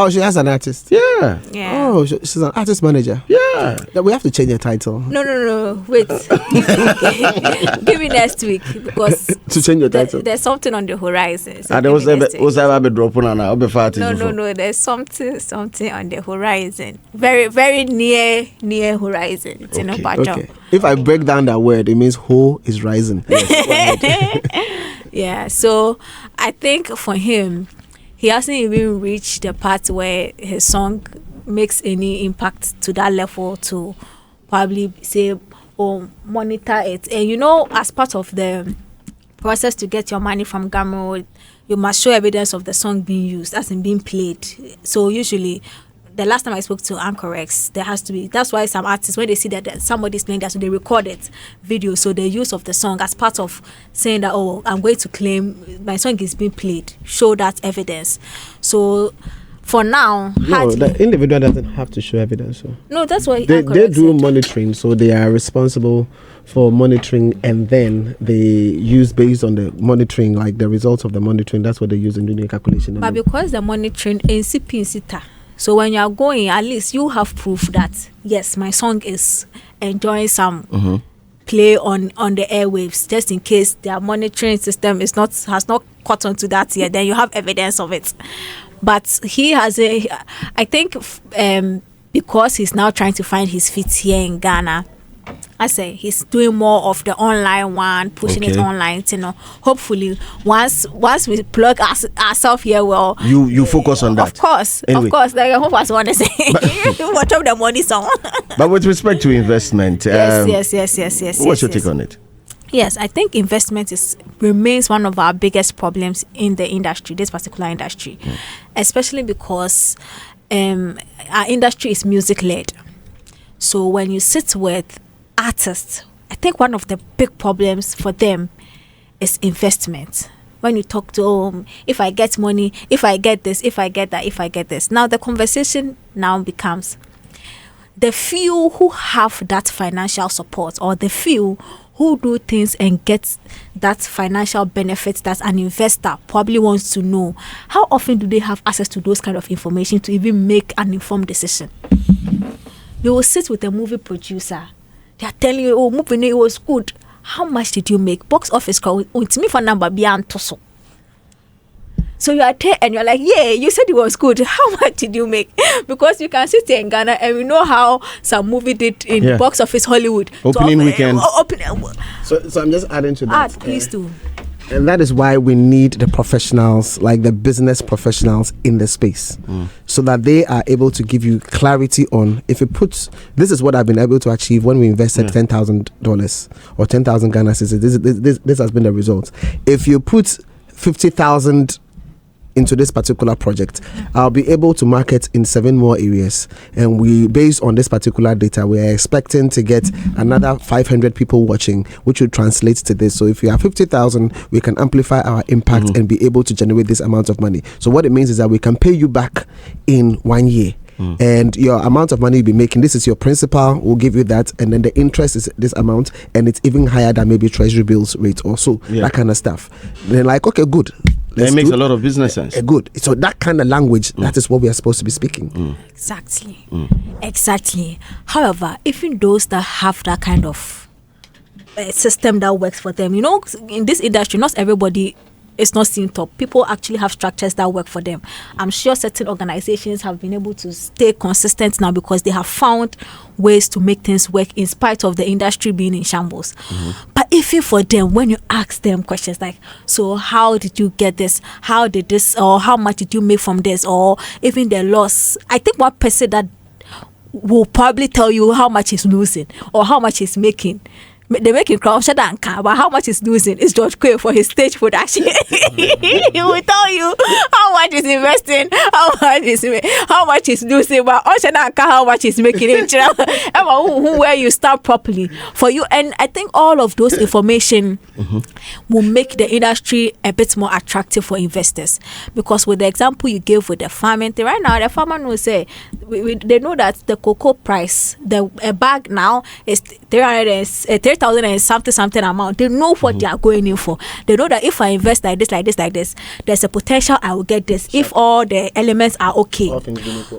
Oh, she has an artist. Yeah. Oh, she's an artist manager. Yeah. We have to change her title. No. Wait. Give me next week, because to change your title. There's something on the horizon. So there was a dropping on our No. There's something on the horizon. Very, very near horizon. It's in a okay. If I break down that word, it means who is rising. Yeah. So I think for him, he hasn't even reached the part where his song makes any impact to that level to probably say or monitor it. And you know, as part of the process to get your money from Grammy, you must show evidence of the song being used, as in being played. So usually, the last time I spoke to Anchorex, there has to be, that's why some artists, when they see that somebody's playing that, so they record it, video, so the use of the song as part of saying that, oh, I'm going to claim my song is being played, show that evidence. So for now, the individual doesn't have to show evidence. So. No, that's why they do monitoring, so they are responsible for monitoring, and then they use based on the monitoring, like the results of the monitoring, that's what they use in doing the calculation. But because the monitoring is so when you are going, at least you have proof that yes, my song is enjoying some play on the airwaves, just in case their monitoring system has not caught on to that yet. Then you have evidence of it. But he has I think because he's now trying to find his feet here in Ghana, I say he's doing more of the online one, pushing it online. Hopefully, once we plug ourselves here, well, you focus on that. Of course. Like I hope I want to say, watch out the money song. But with respect to investment, yes. What's your take on it? Yes, I think investment remains one of our biggest problems in the industry, this particular industry, especially because our industry is music led. So when you sit with artists, I think one of the big problems for them is investment. When you talk to if I get money, if I get this, if I get that, if I get this. Now the conversation now becomes the few who have that financial support, or the few who do things and get that financial benefit that an investor probably wants to know. How often do they have access to those kind of information to even make an informed decision? You will sit with a movie producer. They are telling you, oh, movie it was good. How much did you make? Box office call to me for number beyond Toso. So you are there and you're like, yeah, you said it was good. How much did you make? Because you can sit here in Ghana and we know how some movie did in box office Hollywood. Opening weekend. So I'm just adding to that. Please do. And that is why we need the professionals, like the business professionals in the space, so that they are able to give you clarity on, if it puts, this is what I've been able to achieve when we invested $10,000 or 10,000 Ghana cedis. This has been the result. If you put 50,000 into this particular project, I'll be able to market in 7 more areas, and we, based on this particular data, we are expecting to get another 500 people watching, which will translate to this. So if you have 50,000, we can amplify our impact and be able to generate this amount of money. So what it means is that we can pay you back in 1 year. And your amount of money you'll be making, this is your principal, we'll give you that, and then the interest is this amount, and it's even higher than maybe treasury bills rate or so, that kind of stuff. They're like, okay, good. It makes a lot of business sense. Good. So that kind of language, that is what we are supposed to be speaking. Exactly. However, even those that have that kind of system that works for them, in this industry, not everybody is not seen top. People actually have structures that work for them. I'm sure certain organizations have been able to stay consistent now because they have found ways to make things work in spite of the industry being in shambles. But even for them, when you ask them questions like, so how did you get this? How did this, or how much did you make from this? Or even the loss, I think one person that will probably tell you how much he's losing or how much he's making. They make it crowd but how much is losing is George Quay for his stage production. He will tell you how much is investing, how much is losing, but how much is making it. Where you start properly for you. And I think all of those information will make the industry a bit more attractive for investors. Because with the example you gave with the farming thing, right now the farmer will say they know that the cocoa price, a bag now is 3,000 and something amount. They know what they are going in for. They know that if I invest like this, there's a potential I will get this if all the elements are okay.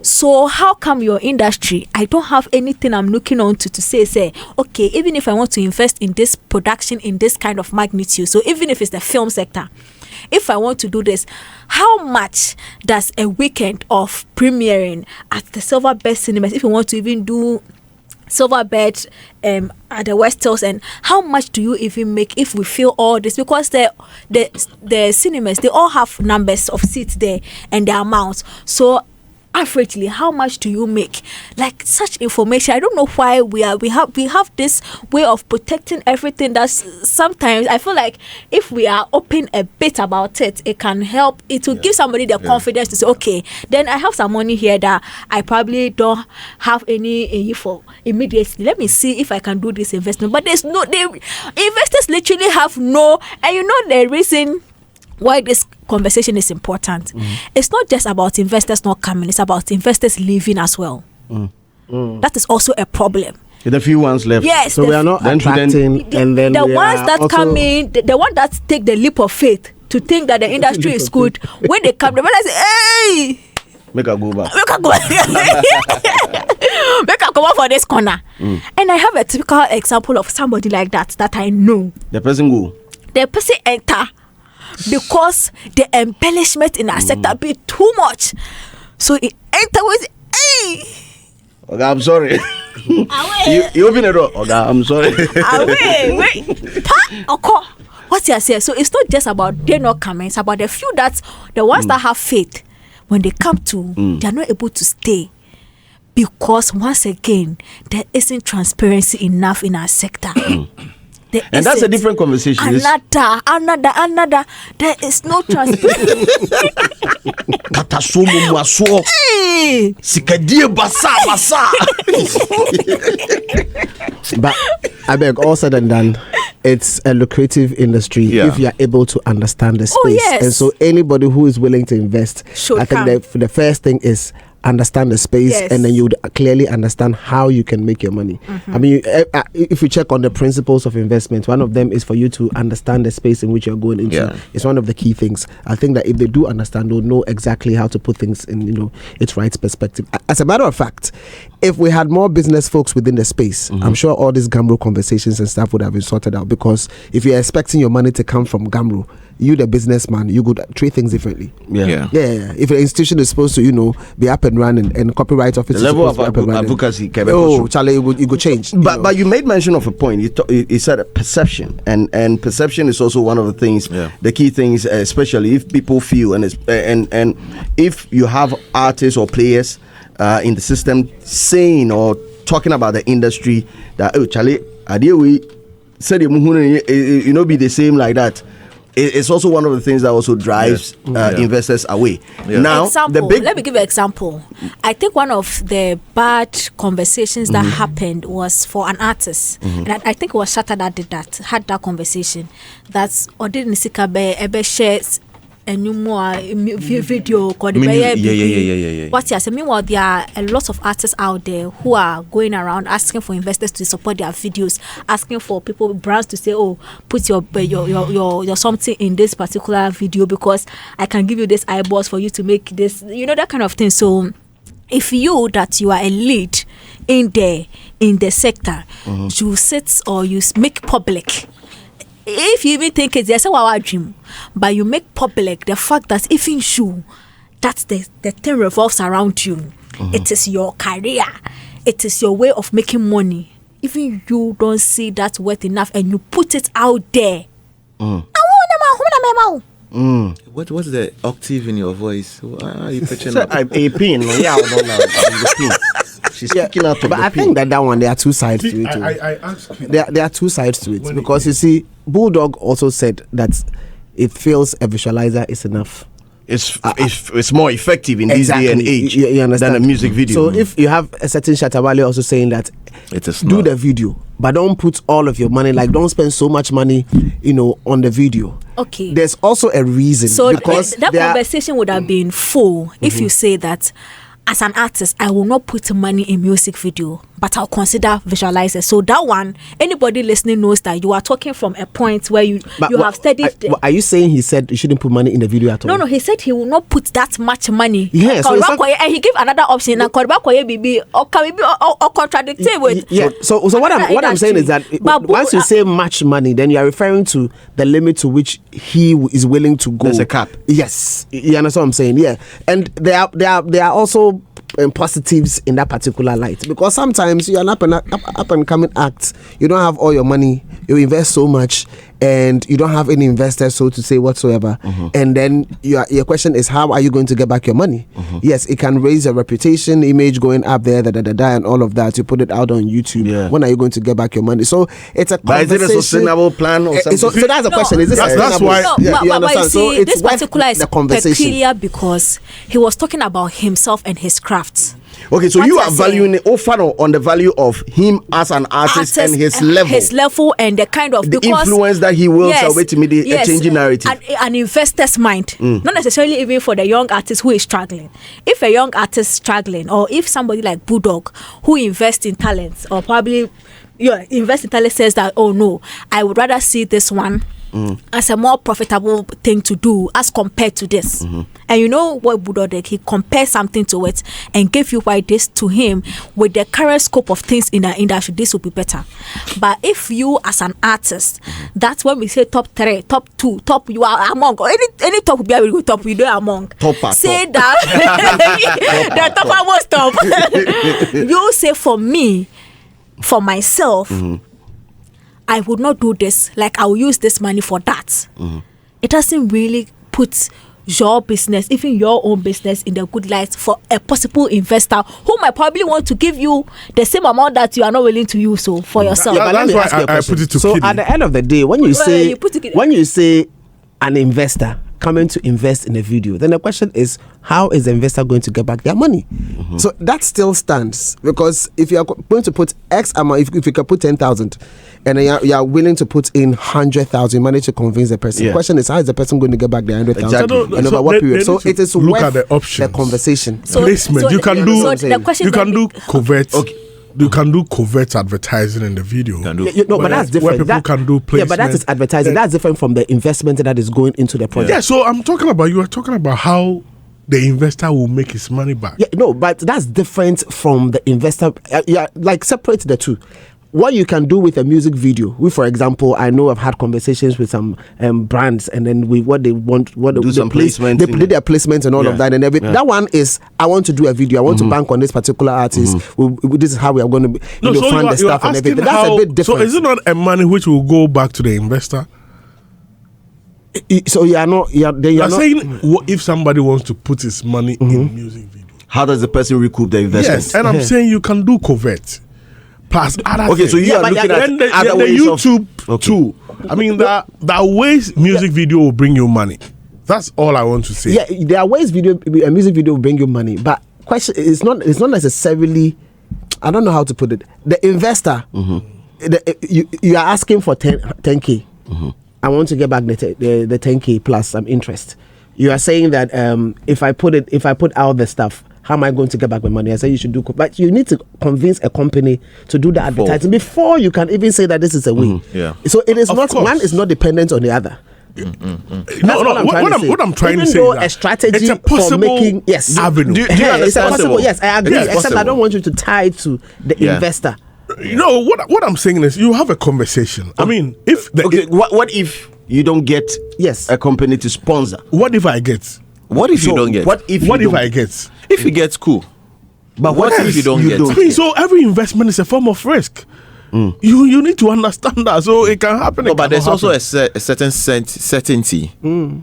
So how come your industry, I don't have anything I'm looking on to say, okay, even if I want to invest in this production in this kind of magnitude, so even if it's the film sector, if I want to do this, how much does a weekend of premiering at the Silverbird Cinemas, if you want to even do Silverbird at the West Hills, and how much do you even make if we fill all this? Because the cinemas, they all have numbers of seats there and the amounts. So averagely, how much do you make? Like such information, I don't know why we have this way of protecting everything. That's sometimes I feel like if we are open a bit about it, it can help. It will give somebody the confidence to say, okay, then I have some money here that I probably don't have any for immediately. Let me see if I can do this investment. But there's no, investors literally have no, and the reason why this conversation is important. It's not just about investors not coming, it's about investors leaving as well. That is also a problem. The few ones left. Yes. So we are not attracting, and then the ones that come in, the one that take the leap of faith to think that the industry is good, when they come, they realize, hey, make a go back. Make a come out for this corner. And I have a typical example of somebody like that I know. The person go. The person enter because the embellishment in our sector be too much. So it enter with, hey. Okay, I'm sorry. you open the door. Okay, I'm sorry. Wait. Okay. What's you say? So it's not just about they not coming, it's about the few the ones that have faith. When they come to, they are not able to stay. Because once again, there isn't transparency enough in our sector. And that's a different conversation. Another. There is no transparency. But I beg, all said and done, it's a lucrative industry if you are able to understand the space. Oh, yes. And so anybody who is willing to invest, I think the first thing is understand the space, and then you would clearly understand how you can make your money. I mean, if you check on the principles of investment, one of them is for you to understand the space in which you're going into. It's one of the key things. I think that if they do understand, they'll know exactly how to put things in its right perspective. As a matter of fact, if we had more business folks within the space, I'm sure all these Gamro conversations and stuff would have been sorted out, because if you're expecting your money to come from Gamro, you the businessman, you could treat things differently. If the institution is supposed to be up and running, and copyright office the level of advocacy Charlie, it would change. But you made mention of a point. You said perception, and perception is also one of the things, the key things, especially if people feel and if you have artists or players in the system saying or talking about the industry that Charlie, we said be the same like that. It's also one of the things that also drives investors away. Now, let me give an example. I think one of the bad conversations that happened was for an artist, and I think it was Shatta that had that conversation. That's Odin Nisikabe Ebe shares a new more video called What you say? Meanwhile, there are a lot of artists out there who are going around asking for investors to support their videos, asking for brands to say, "Oh, put your something in this particular video because I can give you this eyeballs for you to make this," that kind of thing. So, if you are a lead in the sector, you sit or you make public. If you even think it's just our dream, but you make public the fact that even you, that's the thing revolves around you. It is your career. It is your way of making money. Even you don't see that worth enough, and you put it out there. What's the octave in your voice? Are you pitching up? A pin. She's speaking out of but I think that one, there are two sides to it. I asked there are two sides to it, because you see, Bulldog also said that it feels a visualizer is enough. It's more effective in this day and age than a music video. So if you have a certain Shatabale also saying that do the video, but don't put all of your money, like don't spend so much money, on the video. Okay. There's also a reason. So because that conversation would have been full if you say that, as an artist, I will not put money in music video, but I'll consider visualizers. So that one, anybody listening knows that you are talking from a point where you have studied. Are you saying he said you shouldn't put money in the video at all? No, he said he will not put that much money. Yeah, so and he gave another option. And or contradicting with. Yeah. So what I'm saying is that once you say much money, then you are referring to the limit to which he is willing to go. There's a cap. Yes, you understand what I'm saying? Yeah, and there are also positives in that particular light, because sometimes you're an up and coming act, you don't have all your money, you invest so much, and you don't have any investors, so to say, whatsoever. And then your question is, how are you going to get back your money? Yes, it can raise your reputation, image going up there, and all of that. You put it out on YouTube. When are you going to get back your money? So it's a conversation. But is it a sustainable plan or something? So that's the question. Is this that's why you understand? See, so it's this particular is the conversation. peculiar because he was talking about himself and his crafts. Okay, so you are valuing on the value of him as an artist and his level, and the kind of the influence that he wields away to meet a changing narrative. An investor's mind, not necessarily even for the young artist who is struggling. If a young artist is struggling, or if somebody like Bulldog who invests in talents, or probably invest in talent says that, oh no, I would rather see this one as a more profitable thing to do as compared to this. And you know what Budo did? He compared something to it and gave you why this to him with the current scope of things in the industry, this will be better. But if you as an artist, that's when we say top 3, top 2, top, you are among, any top will be able to top, you do among. Say top. That the top was top. You say for me, for myself, I would not do this. Like I will use this money for that. It doesn't really put your business, even your own business, in the good light for a possible investor who might probably want to give you the same amount that you are not willing to use for yourself. Yeah, that's why I put it to So Kitty. at the end of the day, when you say an investor coming to invest in a video, then the question is, how is the investor going to get back their money? So that still stands, because if you are going to put X amount, if you can put 10,000 and you are willing to put in 100,000, you manage to convince the person. The question is, how is the person going to get back the 100,000 Exactly. and over what period? So it is look worth at the options. the conversation. Placement. You can do covert. Okay. You can do covert advertising in the video. But that's different. Where people can do placement. Yeah, but that is advertising. That's different from the investment that is going into the project. Yeah, so you are talking about how the investor will make his money back. Yeah, no, but that's different from the investor. Like separate the two. What you can do with a music video, for example, I know I've had conversations with some brands, and then what they want, do some placement. They did their placements and all of that, and that one is, I want to do a video. I want to bank on this particular artist. This is how we are going to fund the stuff and everything. That's a bit different. So is it not a money which will go back to the investor? So you are not. You're saying what if somebody wants to put his money in music video? How does the person recoup the investment? Yes, and I'm saying you can do covert. Plus other things. So you are looking at other ways YouTube too. I mean, that ways music video will bring you money. That's all I want to say. Yeah, there are ways a music video will bring you money, but question it's not necessarily. I don't know how to put it. The investor, you are asking for 10K. I want to get back the 10K plus some interest. You are saying that if I put out the stuff, how am I going to get back my money? I say you should do, but you need to convince a company to do the advertising before you can even say that this is a win. So it is not, one is not dependent on the other. What I'm trying to say is that a strategy it's a possible for making avenue. Do you understand? It's possible. Yes, I agree. Yes, except possible. I don't want you to tie it to the investor. You know what I'm saying is, you have a conversation. I mean, what if you don't get a company to sponsor? What if I get? What if you don't get? What if I get? If you get, cool. But what if you don't get? I mean, so every investment is a form of risk. You need to understand that, so it can happen. No, but there's also a certain certainty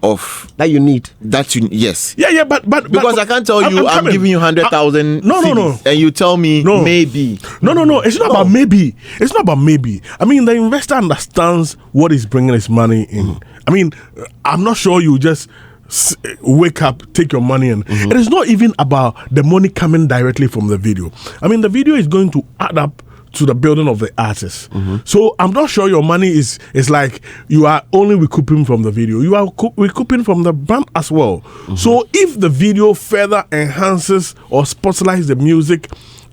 of that you need. Yes. Yeah. But because I can't tell you I'm giving you 100,000. No. And you tell me maybe. No. It's not about maybe. It's not about maybe. I mean, the investor understands what is bringing his money in. I mean, I'm not sure you just wake up, take your money, and it is not even about the money coming directly from the video. I mean, the video is going to add up to the building of the artist. So I'm not sure your money is like you are only recouping from the video. You are recouping from the brand as well. So if the video further enhances or spotlights the music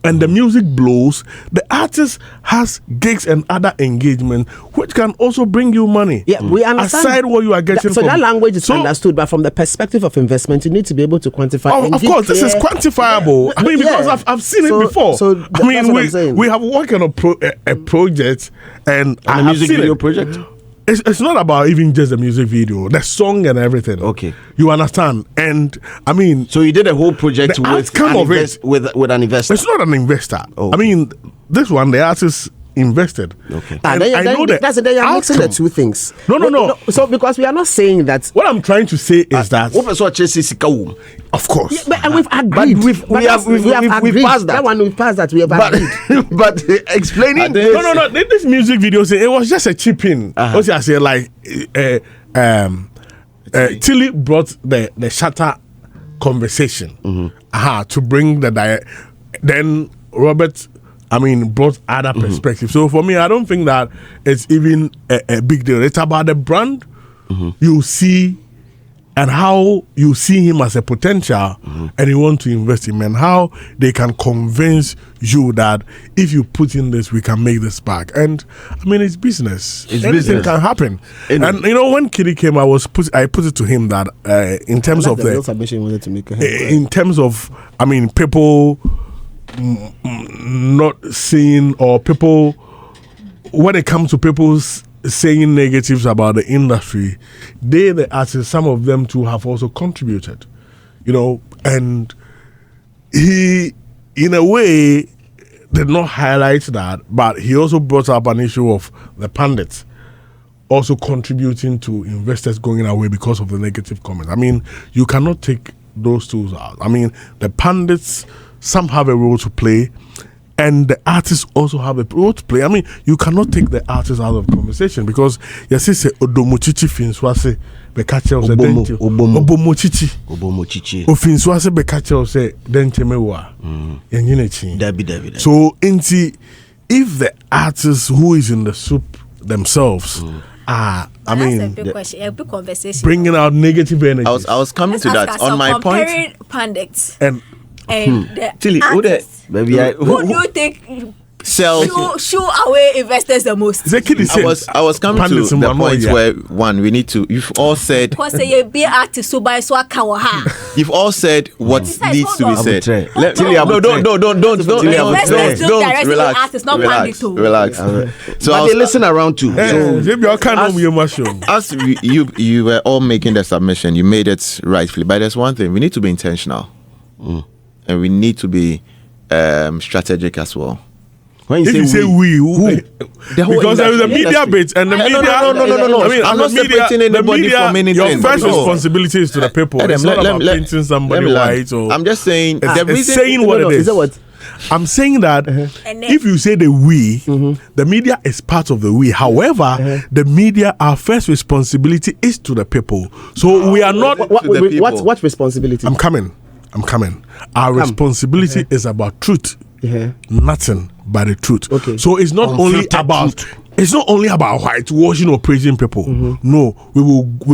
and the music blows, the artist has gigs and other engagement which can also bring you money. Yeah, we understand. Aside what you are getting so from. that language is understood, but from the perspective of investment, you need to be able to quantify. Of course, this is quantifiable. I mean, because I've seen it before. So I mean, we have worked on a project, and a music video project. It's not about even just the music video, the song and everything. Okay, you understand? And I mean, so you did a whole project with an investor. It's not an investor. I mean, this one the artist invested. Okay, then you're mixing the two things. No. So because we are not saying that. What I'm trying to say is that. Of course. Yeah, and we've agreed. We have passed that. That one we've passed that. We have agreed. But explaining this. No. This music video, it was just a chip in. What I say, like Tilly brought the shatter conversation to bring then Robert brought other perspectives. So for me, I don't think that it's even a big deal. It's about the brand. You see and how you see him as a potential and you want to invest in him, and how they can convince you that if you put in this, we can make this back. And I mean, it's business. Anything can happen. And you know, when Kitty came, I put it to him that in terms of the submission wanted to make in terms of, I mean, people not seeing, or people, when it comes to people's saying negatives about the industry, the artists, some of them too have also contributed, you know, and he, in a way, did not highlight that, but he also brought up an issue of the pundits also contributing to investors going away because of the negative comments. I mean, you cannot take those tools out. I mean, the pundits, some have a role to play, and the artists also have a role to play. I mean, you cannot take the artists out of conversation, because yes, say odomochichi finswase be catch us dente obomochichi ofinswase be catch us dente mewa yenyinechi Dabi. So if the artists who is in the soup themselves are, I mean, that's a big question, a big conversation, bringing out negative energy. I was coming to that on my point. Comparing pundits And the Tilly, artists, who who do you think shoo away investors the most? I was coming to the point where, one, we need to, you've all said, because you be artist, so by so you've all said what needs to be said. Don't relax. So but they listen around too. As you were all making the submission, you made it rightfully, but there's one thing: we need to be intentional, and we need to be strategic as well. When you say we, who? Because there is a media bit, and the media. No. I mean, I'm not separating anybody from anything. Your first responsibility is to the people. It's not about painting somebody white. I'm just saying. The reason, saying what it is. I'm saying that if you say the we, the media is part of the we. However, the media, our first responsibility is to the people. So we are not. What responsibility? I'm coming. Our responsibility is about truth. Nothing but the truth. Okay. So it's not only about truth. It's not only about whitewashing or praising people. No, we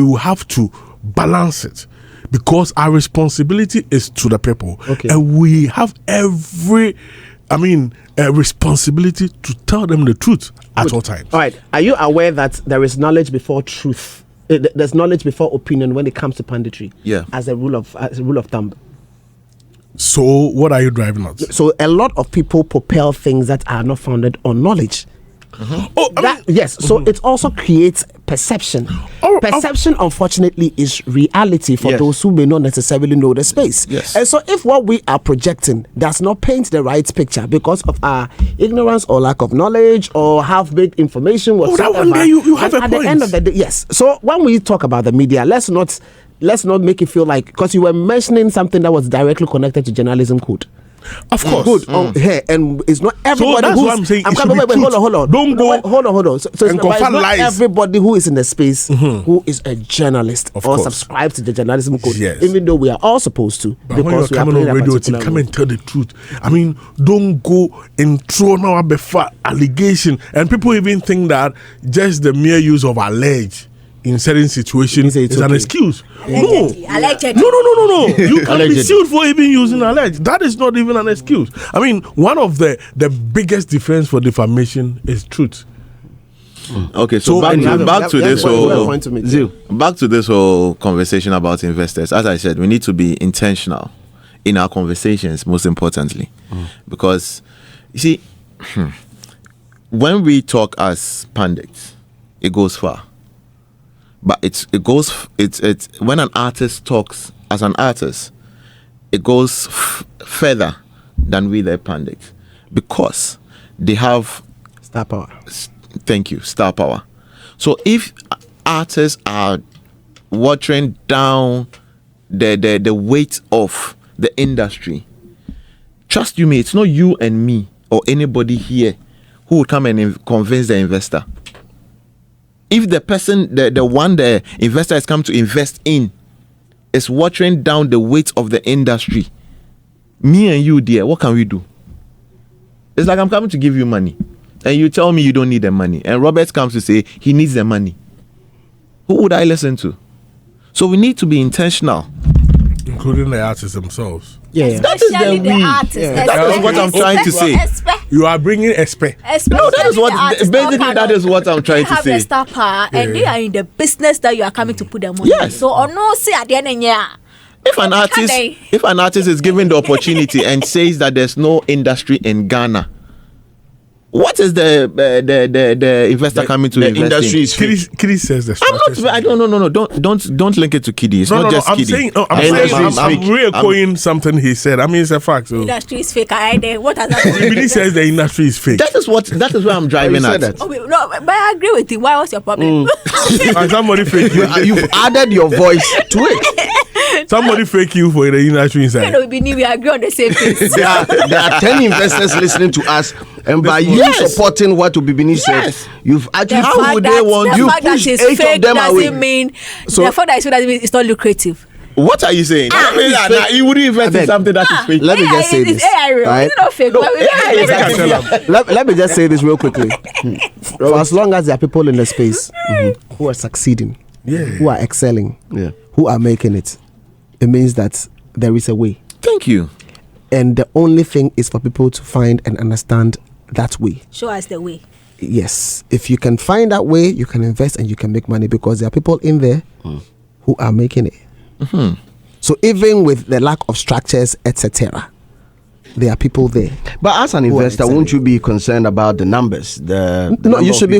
will have to balance it, because our responsibility is to the people, and we have a responsibility to tell them the truth at all times. All right. Are you aware that there is knowledge before truth? There's knowledge before opinion when it comes to punditry. Yeah. As a rule of thumb. So what are you driving at? So a lot of people propel things that are not founded on knowledge. So it also creates perception. Perception, unfortunately, is reality for those who may not necessarily know the space. Yes. And so if what we are projecting does not paint the right picture because of our ignorance or lack of knowledge or half-baked information, whatsoever, that one there you have a at point. the end of the day, yes. So when we talk about the media, let's not make it feel like, because you were mentioning something that was directly connected to journalism code. Of course. Good. And it's not everybody. So that's what I'm saying. Hold on. Don't go. Hold on. So it's not lies. everybody who is in the space who is a journalist or subscribes to the journalism code. Yes. Even though we are all supposed to. But because when you're coming on radio, come and tell the truth. I mean, don't go and throw now a allegation. And people even think that just the mere use of allege in certain situations is an excuse. Allegedly. No. You can be sued for even using alleged. That is not even an excuse. I mean, one of the biggest defense for defamation is truth. Okay, so back to this whole conversation about investors. As I said, we need to be intentional in our conversations, most importantly, because you see, when we talk as pundits, it goes far. But it's when an artist talks as an artist, it goes further than we the pundits, because they have star power. Thank you, star power. So if artists are watering down the weight of the industry, trust you me, it's not you and me or anybody here who would come and convince the investor. If the person, the one the investor has come to invest in, is watering down the weight of the industry, me and you, dear, what can we do? It's like I'm coming to give you money, and you tell me you don't need the money, and Robert comes to say he needs the money. Who would I listen to? So we need to be intentional, including the artists themselves. Yeah. That is Especially the the we. artists. That is what I'm trying to say. You are bringing espe. No, that is what basically that is what I'm trying to have say. the star power, and they are in the business that you are coming to put them on. Yes. So or no, see at the end of the year. If an artist is given the opportunity and says that there's no industry in Ghana, what is the investor coming to the invest industry in? is fake. Kiddy says the I'm not. I don't. No. Don't link it to Kiddy. It's not just I'm Kiddy. saying, I'm re-echoing something he said. I mean, it's a fact. So. Industry is fake. What has that? He says the industry is fake. That is where I'm driving at. That? No, but I agree with you. Why was your problem? And somebody fake you. You've added your voice to it. Somebody fake you for the industry inside. We agree on the same thing. There are 10 investors listening to us, and by you supporting what Obibini said, you've actually How would they want you fact that pushed it's 8 fake of them away. doesn't mean the fact that it's fake doesn't mean it's not lucrative. What are you saying? You wouldn't invest in something that is fake. Let me just say this. Right? It's not fake. Let me just say this real quickly. For as long as there are people in the space who are succeeding, who are excelling, who are making it, it means that there is a way. Thank you. And the only thing is for people to find and understand that way. Show us the way. Yes. If you can find that way, you can invest and you can make money, because there are people in there who are making it. So even with the lack of structures, etc., there are people there. But as an investor, won't you be concerned about the numbers? No, you should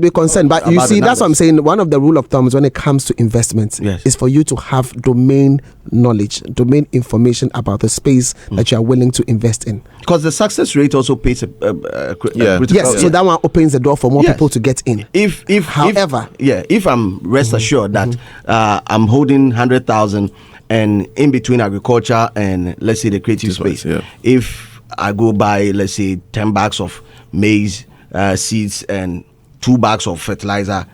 be concerned. But you see, that's what I'm saying. One of the rule of thumbs when it comes to investments is for you to have domain knowledge, domain information about the space that you are willing to invest in. Because the success rate also plays a critical. Yes, so that one opens the door for more people to get in. If I'm rest assured that I'm holding 100,000. And in between agriculture and, let's say, the creative space, if I go buy, let's say, 10 bags of maize seeds and 2 bags of fertilizer,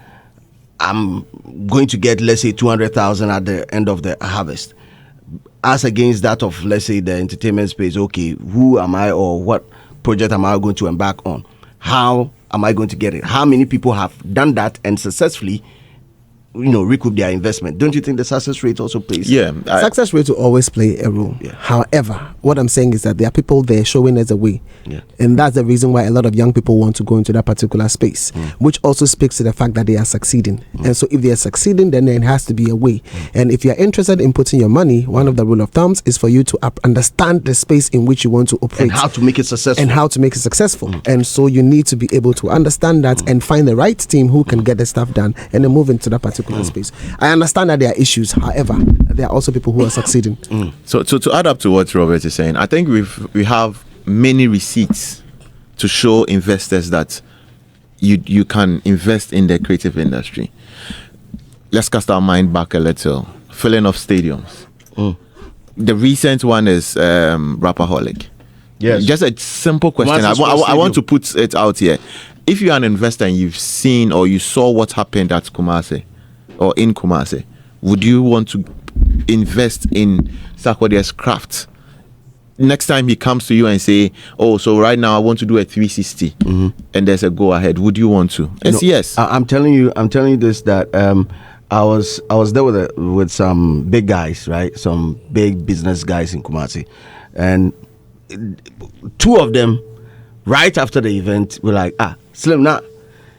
I'm going to get, let's say, 200,000 at the end of the harvest. As against that of, let's say, the entertainment space, okay, who am I or what project am I going to embark on? How am I going to get it? How many people have done that and successfully recoup their investment? Don't you think the success rate also plays? Success rate will always play a role. However, what I'm saying is that there are people there showing us a way, and that's the reason why a lot of young people want to go into that particular space, which also speaks to the fact that they are succeeding. And so if they are succeeding, then there has to be a way. And if you're interested in putting your money, one of the rule of thumbs is for you to understand the space in which you want to operate and how to make it successful. And so you need to be able to understand that and find the right team who can get the stuff done and then move into that particular space. I understand that there are issues. However, there are also people who are succeeding. So to add up to what Robert is saying, I think we have many receipts to show investors that you can invest in the creative industry. Let's cast our mind back a little. Filling of stadiums. The recent one is Rapperholic. Yes. Just a simple question. I want to put it out here. If you're an investor and you've seen or you saw what happened at Kumasi or in Kumasi, would you want to invest in Sarkodie's craft? Next time he comes to you and say, "Oh, so right now I want to do a 360," and there's a go ahead, would you want to? Yes. I'm telling you this that I was there with some big guys, right? Some big business guys in Kumasi, and 2 of them, right after the event, were like, Slim, now,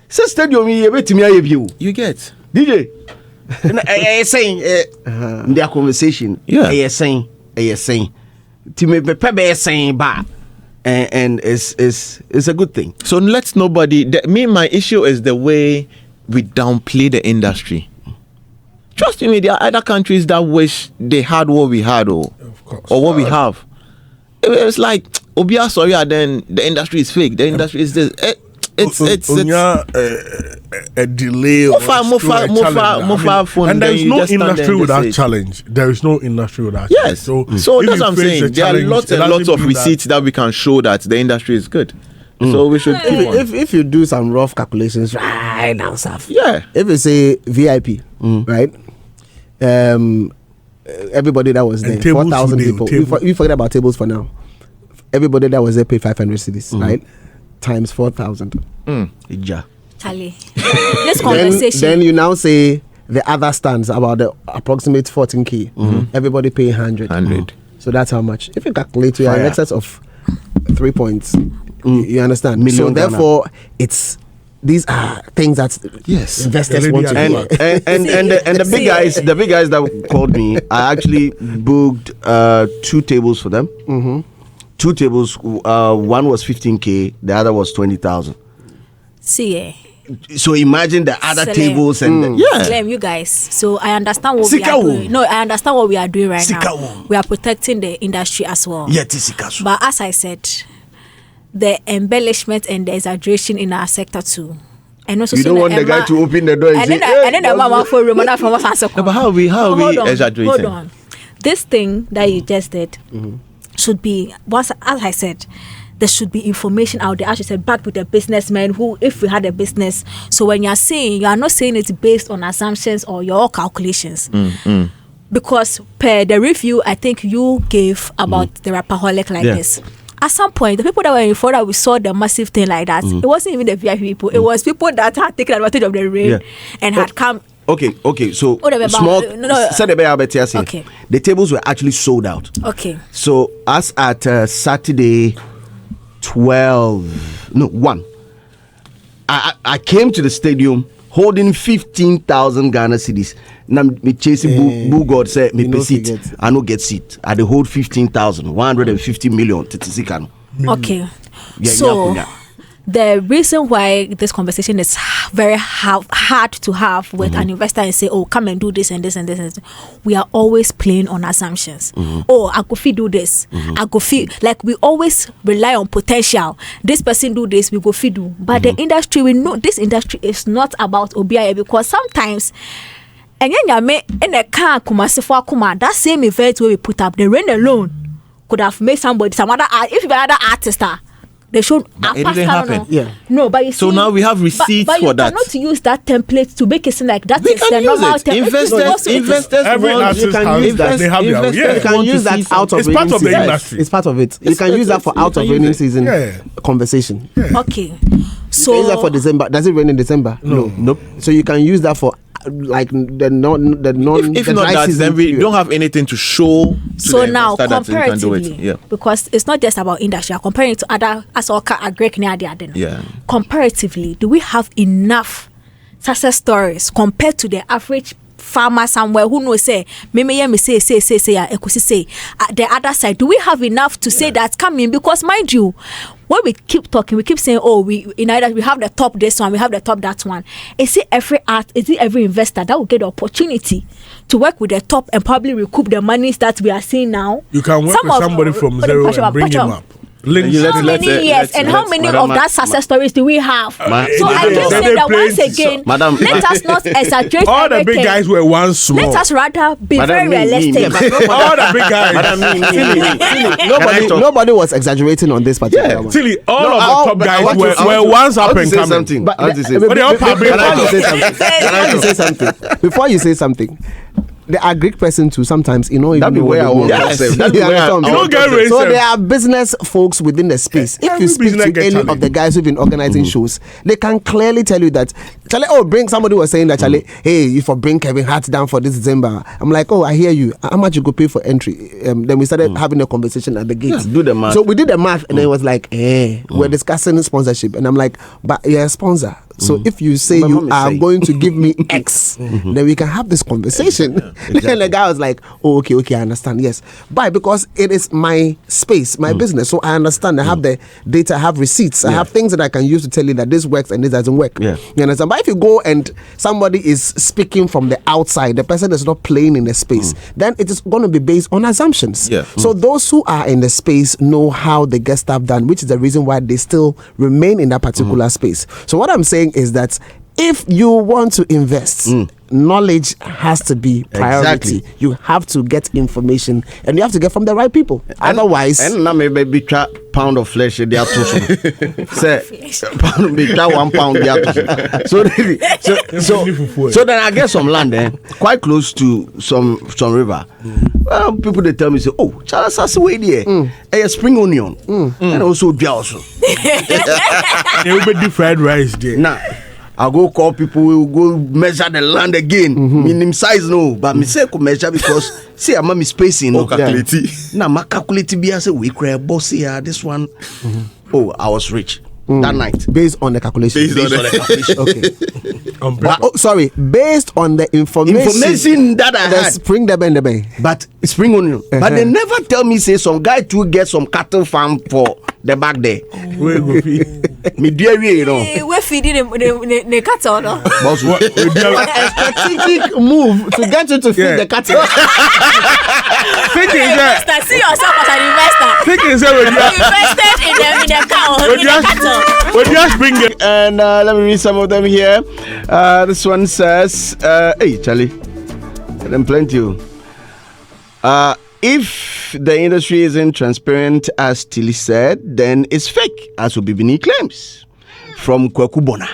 say stadium you get DJ. Saying their conversation. Saying saying bad. And it's a good thing. So let's nobody. My issue is the way we downplay the industry. Trust me, there are other countries that wish they had what we had, or what we have. It's like Obia, sorry, then the industry is fake. The industry is this. It's a delay or and there is no industry without challenge. There is no industry without challenge. So that's what I'm saying. There are lots and lots of receipts that we can show that the industry is good. So we should if you do some rough calculations right now, Saf. If you say VIP, right? Everybody that was there, 4,000 people. We forget about tables for now. Everybody that was there paid 500 cedis, right? Times 4,000. Charlie, this conversation. Then you now say the other stands about the approximate 14K. Everybody pay 100. So that's how much. If you calculate, you are in excess of 3 points. You understand? Million so therefore, these are things that investors want to do. And the big guys that called me, I actually booked 2 tables for them. 2 tables. One was 15K, the other was 20,000. See. So imagine the other tables and Claim you guys. So I understand what we are doing. No, I understand what we are doing right now. We are protecting the industry as well. But as I said, the embellishment and the exaggeration in our sector too. And also you don't want the guy to open the door and say, and then the mama for room and from us. But how are we exaggerating? Hold on. This thing that you just did should be, as I said, there should be information out there. As you said, back with the businessmen who, if we had a business. So when you're saying, you are not saying it's based on assumptions or your calculations. Because per the review I think you gave about the Rapaholic like this. At some point, the people that were in front that we saw the massive thing like that, it wasn't even the VIP people. It was people that had taken advantage of the rain and had come. Okay. So small. The tables were actually sold out. Okay. So as at Saturday 1, I came to the stadium holding 15,000 Ghana cedis. Now me chasing Boo God said me pay seat. I no get seat. I dey hold 15,000, 150 million. Okay. So the reason why this conversation is very hard to have with an investor and say, oh, come and do this and this and this and this. We are always playing on assumptions. Oh, I go fit do this. I go fit, like we always rely on potential. This person do this, we go fit do. But the industry, we know this industry is not about OBIA, because sometimes and then in the car that same event where we put up the rain alone could have made some other if another artist they should it didn't happen. No, but you see, so now we have receipts but for that. You cannot use that template to make it seem like that we is can the use normal it. Investors every want, artist you can use that. They have their own. You can use that out of it's part of the industry. It's part of it. You can use that for out of raining season conversation. Okay. So use that for December. Does it rain in December? No. Nope. So you can use that for like the non if the not dry that, season then we period. don't have anything to show to so the now investor that you can do comparatively, it. because it's not just about industry, I'm comparing it to other as all Greek comparatively, do we have enough success stories compared to the average farmer somewhere who knows say the other side? Do we have enough to say that coming? Because mind you, when we keep talking, we keep saying, oh, we have the top this one, we have the top that one. Is it every investor that will get the opportunity to work with the top and probably recoup the monies that we are seeing now? You can work with somebody from zero and bring him up. How many years and how many of that success stories do we have? So I can say that once again, let us not exaggerate all the everything. big guys were once small. Let us rather be very realistic. All the big guys. Nobody was exaggerating on this particular one. Tilly, all of the top guys were once up and coming. Before you say something, there are Greek person too. Sometimes that'd be where I want to say. So there are business folks within the space. If you speak to any of the guys who've been organizing shows, they can clearly tell you that bring somebody was saying that hey, you for bring Kevin Hart down for this December. I'm like, oh, I hear you. How much you go pay for entry? Then we started having a conversation at the gate. Do the math. So we did the math, and then it was like, we're discussing sponsorship, and I'm like, but you're a sponsor. So if you say you are going to give me X, then we can have this conversation. Then the guy was like, oh, okay, I understand. Yes. But because it is my space, my business, so I understand. I have the data, I have receipts, I have things that I can use to tell you that this works and this doesn't work. You understand? But if you go and somebody is speaking from the outside, the person is not playing in the space, then it is going to be based on assumptions. So those who are in the space know how they get stuff done, which is the reason why they still remain in that particular space. So what I'm saying is that if you want to invest, knowledge has to be priority. Exactly. You have to get information, and you have to get from the right people. Otherwise, and now maybe try pound of flesh they are too say pound be try 1 pound they are so then I get some land quite close to some river. Well, people they tell me say, oh, Charles has way there a spring onion and also also there will be fried rice there now. I'll go call people, we'll go measure the land again. Minimum size, no. But me say, measure because, see, I'm a spacing. Oh, calculate. Now, my calculate be as a week, boss here, this one. Oh, I was rich. That night, based on the calculation. Okay. But, sorry, based on the information that I had. Spring the bay. But spring onion. But they never tell me say some guy to get some cattle farm for the back there. Me dear, you know. We're feeding the cattle. No? A strategic move to get you to feed the cattle. Thinking that. See yourself as an investor. Thinking that when you invested in the cow, in the cattle. When you just bring it. And let me read some of them here. This one says, hey, Charlie, them plenty. If the industry isn't transparent, as Tilly said, then it's fake, as Obibini claims. From Kwekubona.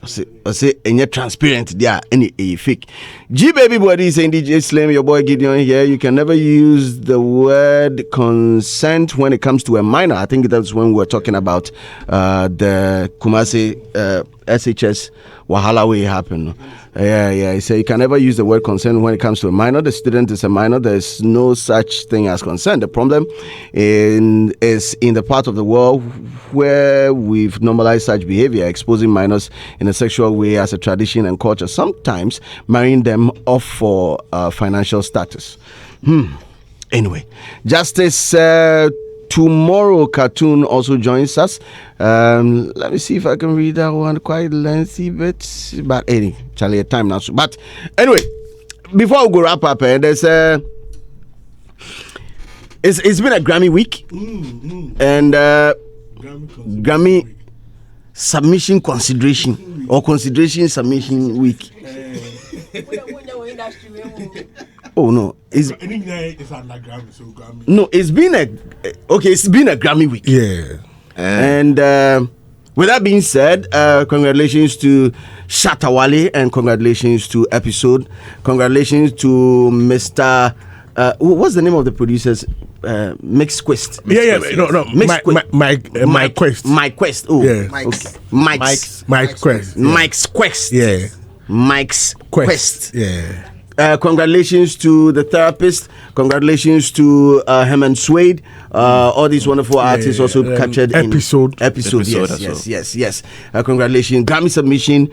I say, and you're transparent, they are any fake. G Baby Body saying, DJ Slim, your boy Gideon here. You can never use the word consent when it comes to a minor. I think that's when we were talking about the Kumasi SHS Wahala way happened. Yeah. He said you can never use the word consent when it comes to a minor. The student is a minor. There's no such thing as consent. The problem is in the part of the world where we've normalized such behavior, exposing minors in a sexual way as a tradition and culture, sometimes marrying them off for financial status. Anyway, Justice Tomorrow Cartoon also joins us. Let me see if I can read that one. Quite lengthy bit, but any Charlie, a time now. But anyway, before we go wrap up, there's it's been a Grammy week, and Grammy submission consideration or consideration submission week. Oh no, it's been a Grammy week. Yeah. And with that being said, congratulations to Shatawale and congratulations to Episode. Congratulations to Mr. What's the name of the producers? Mix Quest. Mike Quest. Mike Quest. Oh, yeah. Mike's Quest. Mike's Quest. Yeah. Mike's Quest. Yeah. Congratulations to the therapist. Congratulations to Herman Suede. All these wonderful artists also captured episode. Yes. Congratulations, Grammy submission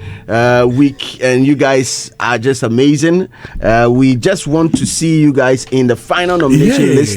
week, and you guys are just amazing. We just want to see you guys in the final nomination list,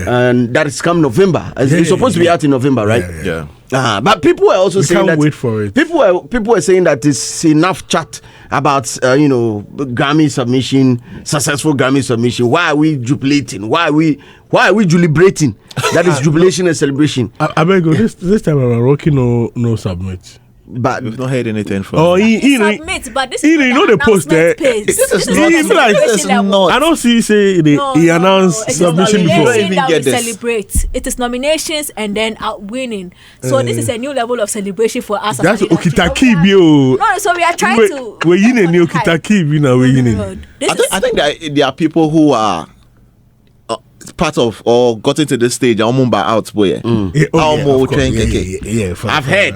and that is come November. It's supposed to be out in November, right? Yeah. But people were also saying that wait for it. People were saying that it's enough chat about Grammy submission, successful Grammy submission. Why are we jubilating? Why are we jubilating? That is jubilation and celebration. I beg you, this time around, Rocky no submit. But we've not heard anything from. Oh, submit, but this is the post there. This is not. I don't see say he announced submission before. Don't even get this. Celebrate. It is nominations and then winning. So this is a new level of celebration for us. That's Okitaki bio. No, so we are trying to. We're in a new Okitaki, we're in. I think that there are people who are part of or got into this stage almost by out boy. I've heard.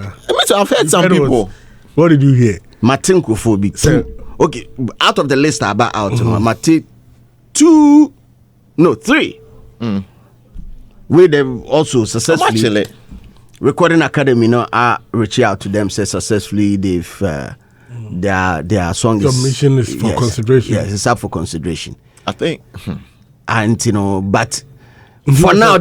I've heard some people. What did you hear? Martin Kofobi. Okay, out of the list about out, Martin 3. Where they also successfully Recording Academy reach out to them, say successfully they've their song submission is for consideration. Yes, it's up for consideration. I think. And but for now,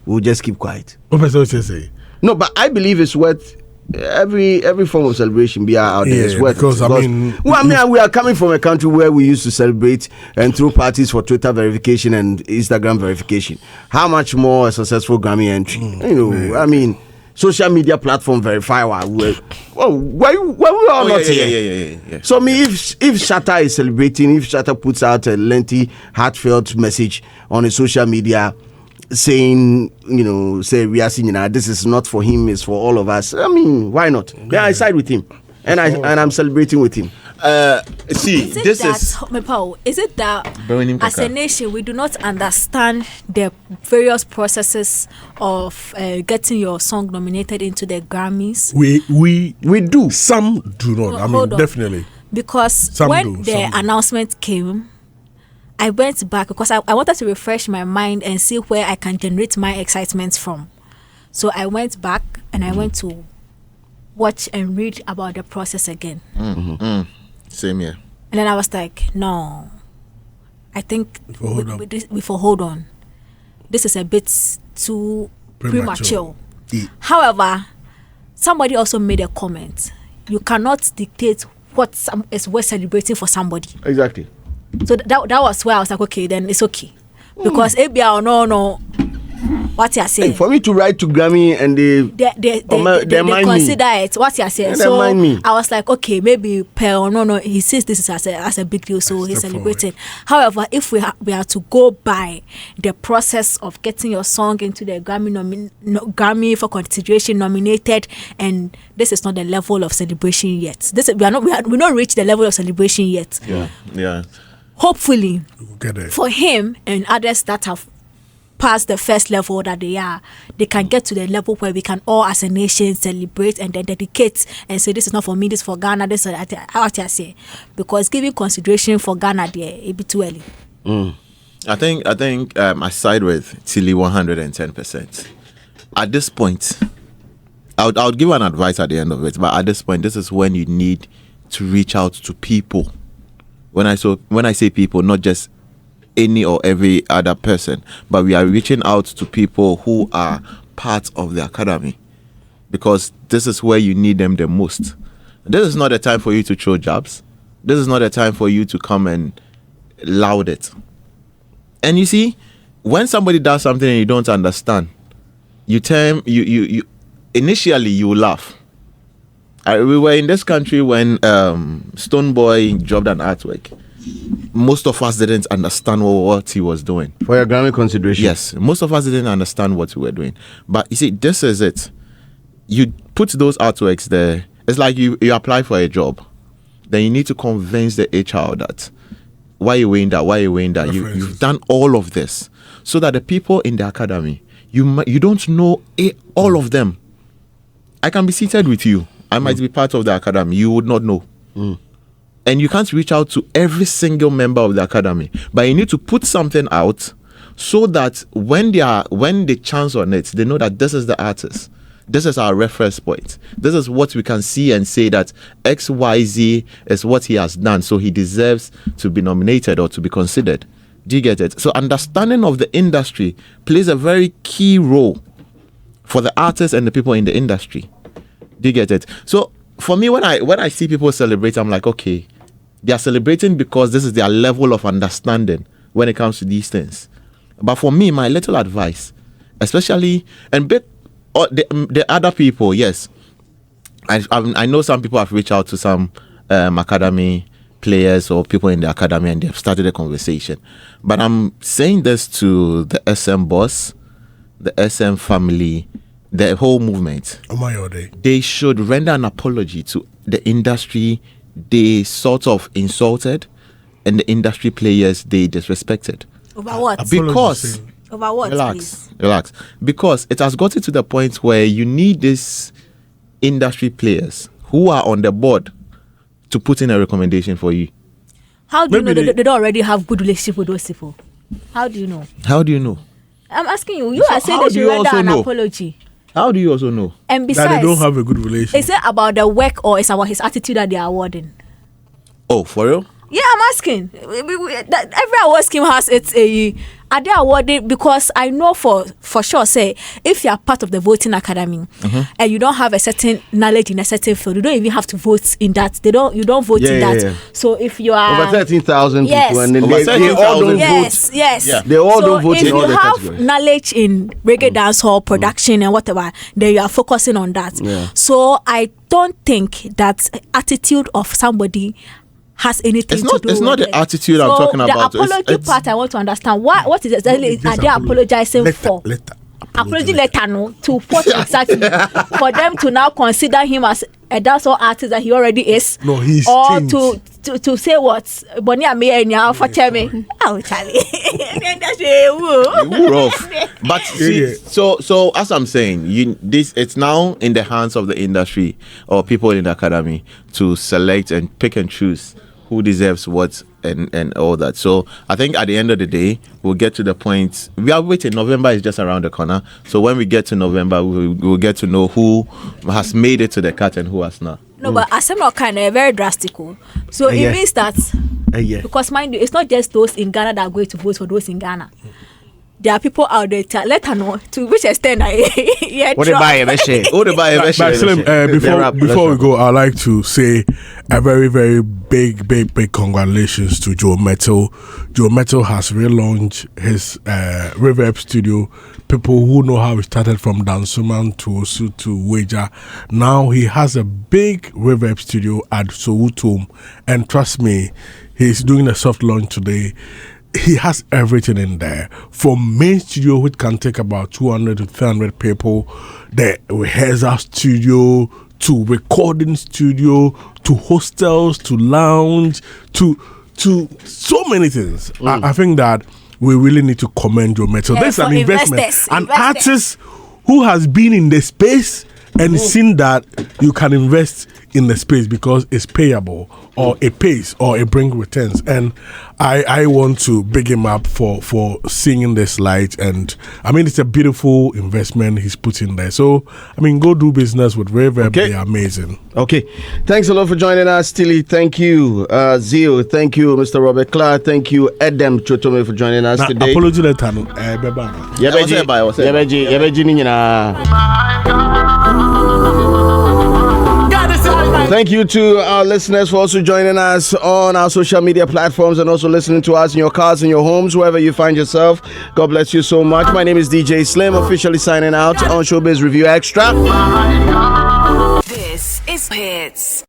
we'll just keep quiet. What person say? No, but I believe it's worth every form of celebration be out there. It's worth because we are coming from a country where we used to celebrate and throw parties for Twitter verification and Instagram verification. How much more a successful Grammy entry? Social media platform verify why we are not here. Yeah. So if Shatta is celebrating, if Shatta puts out a lengthy, heartfelt message on his social media saying, say we are seeing this is not for him, it's for all of us. Why not? Yeah, I side with him. And I'm celebrating with him. See, this is it that as a nation we do not understand the various processes of getting your song nominated into the Grammys? We do. Some do not. No, definitely. Because when the announcement came, I went back because I wanted to refresh my mind and see where I can generate my excitement from. So I went back and I went to watch and read about the process again. Same here. And then I was like, no, I think hold on. This is a bit too premature. However, somebody also made a comment. You cannot dictate what is worth celebrating for somebody. Exactly. So that was where I was like, okay, then it's okay. Because ABR no. What you saying? For me to write to Grammy and they consider it. What you saying? So I was like, okay, maybe he sees this as a big deal, so he's celebrating. However, if we are to go by the process of getting your song into the Grammy for consideration nominated, and this is not the level of celebration yet. We not reached the level of celebration yet. Yeah. Hopefully, get it. For him and others that have past the first level that they can get to the level where we can all as a nation celebrate and then dedicate and say this is not for me, this is for Ghana, this is how I say, because giving consideration for Ghana there it be too early. I think I side with Tilly 110%. At this point, I would give an advice at the end of it, but at this point, this is when you need to reach out to people. When I say people, not just any or every other person, but we are reaching out to people who are part of the academy, because this is where you need them the most. This is not a time for you to throw jabs. This is not a time for you to come and loud it. And you see, when somebody does something and you don't understand, you initially you laugh. We were in this country when Stone Boy dropped an artwork. Most of us didn't understand what he was doing. For your Grammy consideration? Yes, most of us didn't understand what we were doing. But you see, this is it. You put those artworks there. It's like you apply for a job. Then you need to convince the HR that why are you weighing that? You've done all of this so that the people in the academy, you don't know all of them. I can be seated with you. I might be part of the academy. You would not know. And you can't reach out to every single member of the academy. But you need to put something out so that when they chance on it, they know that this is the artist. This is our reference point. This is what we can see and say that XYZ is what he has done, so he deserves to be nominated or to be considered. Do you get it? So understanding of the industry plays a very key role for the artists and the people in the industry. Do you get it? So for me, when I see people celebrate, I'm like, okay, they are celebrating because this is their level of understanding when it comes to these things. But for me, my little advice, especially the other people, yes, I know some people have reached out to some academy players or people in the academy and they've started a conversation. But I'm saying this to the SM boss, the SM family, the whole movement. They should render an apology to the industry they sort of insulted and the industry players they disrespected. Over what? Because over what? Relax. Because it has gotten to the point where you need these industry players who are on the board to put in a recommendation for you. How do you know they don't already have good relationship with those people? How do you know? I'm asking you. You are saying they should render an apology. How do you also know? And besides, that they don't have a good relationship. Is it about the work or is it about his attitude that they are awarding? Oh, for real? Yeah, I'm asking. Every award scheme has are they awarded? Because I know for sure, say, if you are part of the voting academy and you don't have a certain knowledge in a certain field, you don't even have to vote in that. You don't vote in that. Yeah. So if you are over 13,000 people, and then they all don't vote. Yes. Yeah. They all don't vote in all the categories. If you have knowledge in reggae dancehall production and whatever, then you are focusing on that. Yeah. So I don't think that attitude of somebody has anything to do with it. It's not the attitude I'm talking about. The apology part I want to understand. What is exactly are they apologizing for? apology letter no to what exactly for them to now consider him as a dancehall artist that he already is. No, he's or changed. to say what Bonnie and me and now for me. Oh, Charlie. Rough. But see, so as I'm saying, it's now in the hands of the industry or people in the academy to select and pick and choose who deserves what and all that. So I think at the end of the day, we'll get to the point. We are waiting. November is just around the corner. So when we get to November, we'll get to know who has made it to the cut and who has not. No, but as I'm not kind of very drastic. So it means that because mind you, it's not just those in Ghana that are going to vote for those in Ghana. There are people out there let her know to which extent what they buy before we go, I'd like to say a very, very big congratulations to Joe Metal. Joe Metal has relaunched his reverb studio. People who know how he started from Dansuman to Osu to Wager. Now he has a big reverb studio at Soweto, and trust me, he's doing a soft launch today. He has everything in there, from main studio, which can take about 200 to 300 people, the rehearsal studio, to recording studio, to hostels, to lounge, to so many things. I think that we really need to commend Joe Metal. There's an investment, an artist who has been in the space and seen that you can invest in the space because it's payable, or it pays, or it brings returns. And I want to big him up for seeing this light. And I mean, it's a beautiful investment he's put in there. So I mean, go do business with Reverb. Okay. They're amazing. Okay, thanks a lot for joining us, Tilly. Thank you, Zeal. Thank you, Mr. Robert Klah. Thank you, Edem Chotome, for joining us today. Apology letter. Thank you to our listeners for also joining us on our social media platforms and also listening to us in your cars, in your homes, wherever you find yourself. God bless you so much. My name is DJ Slim, officially signing out on Showbiz Review Extra. This is Hits.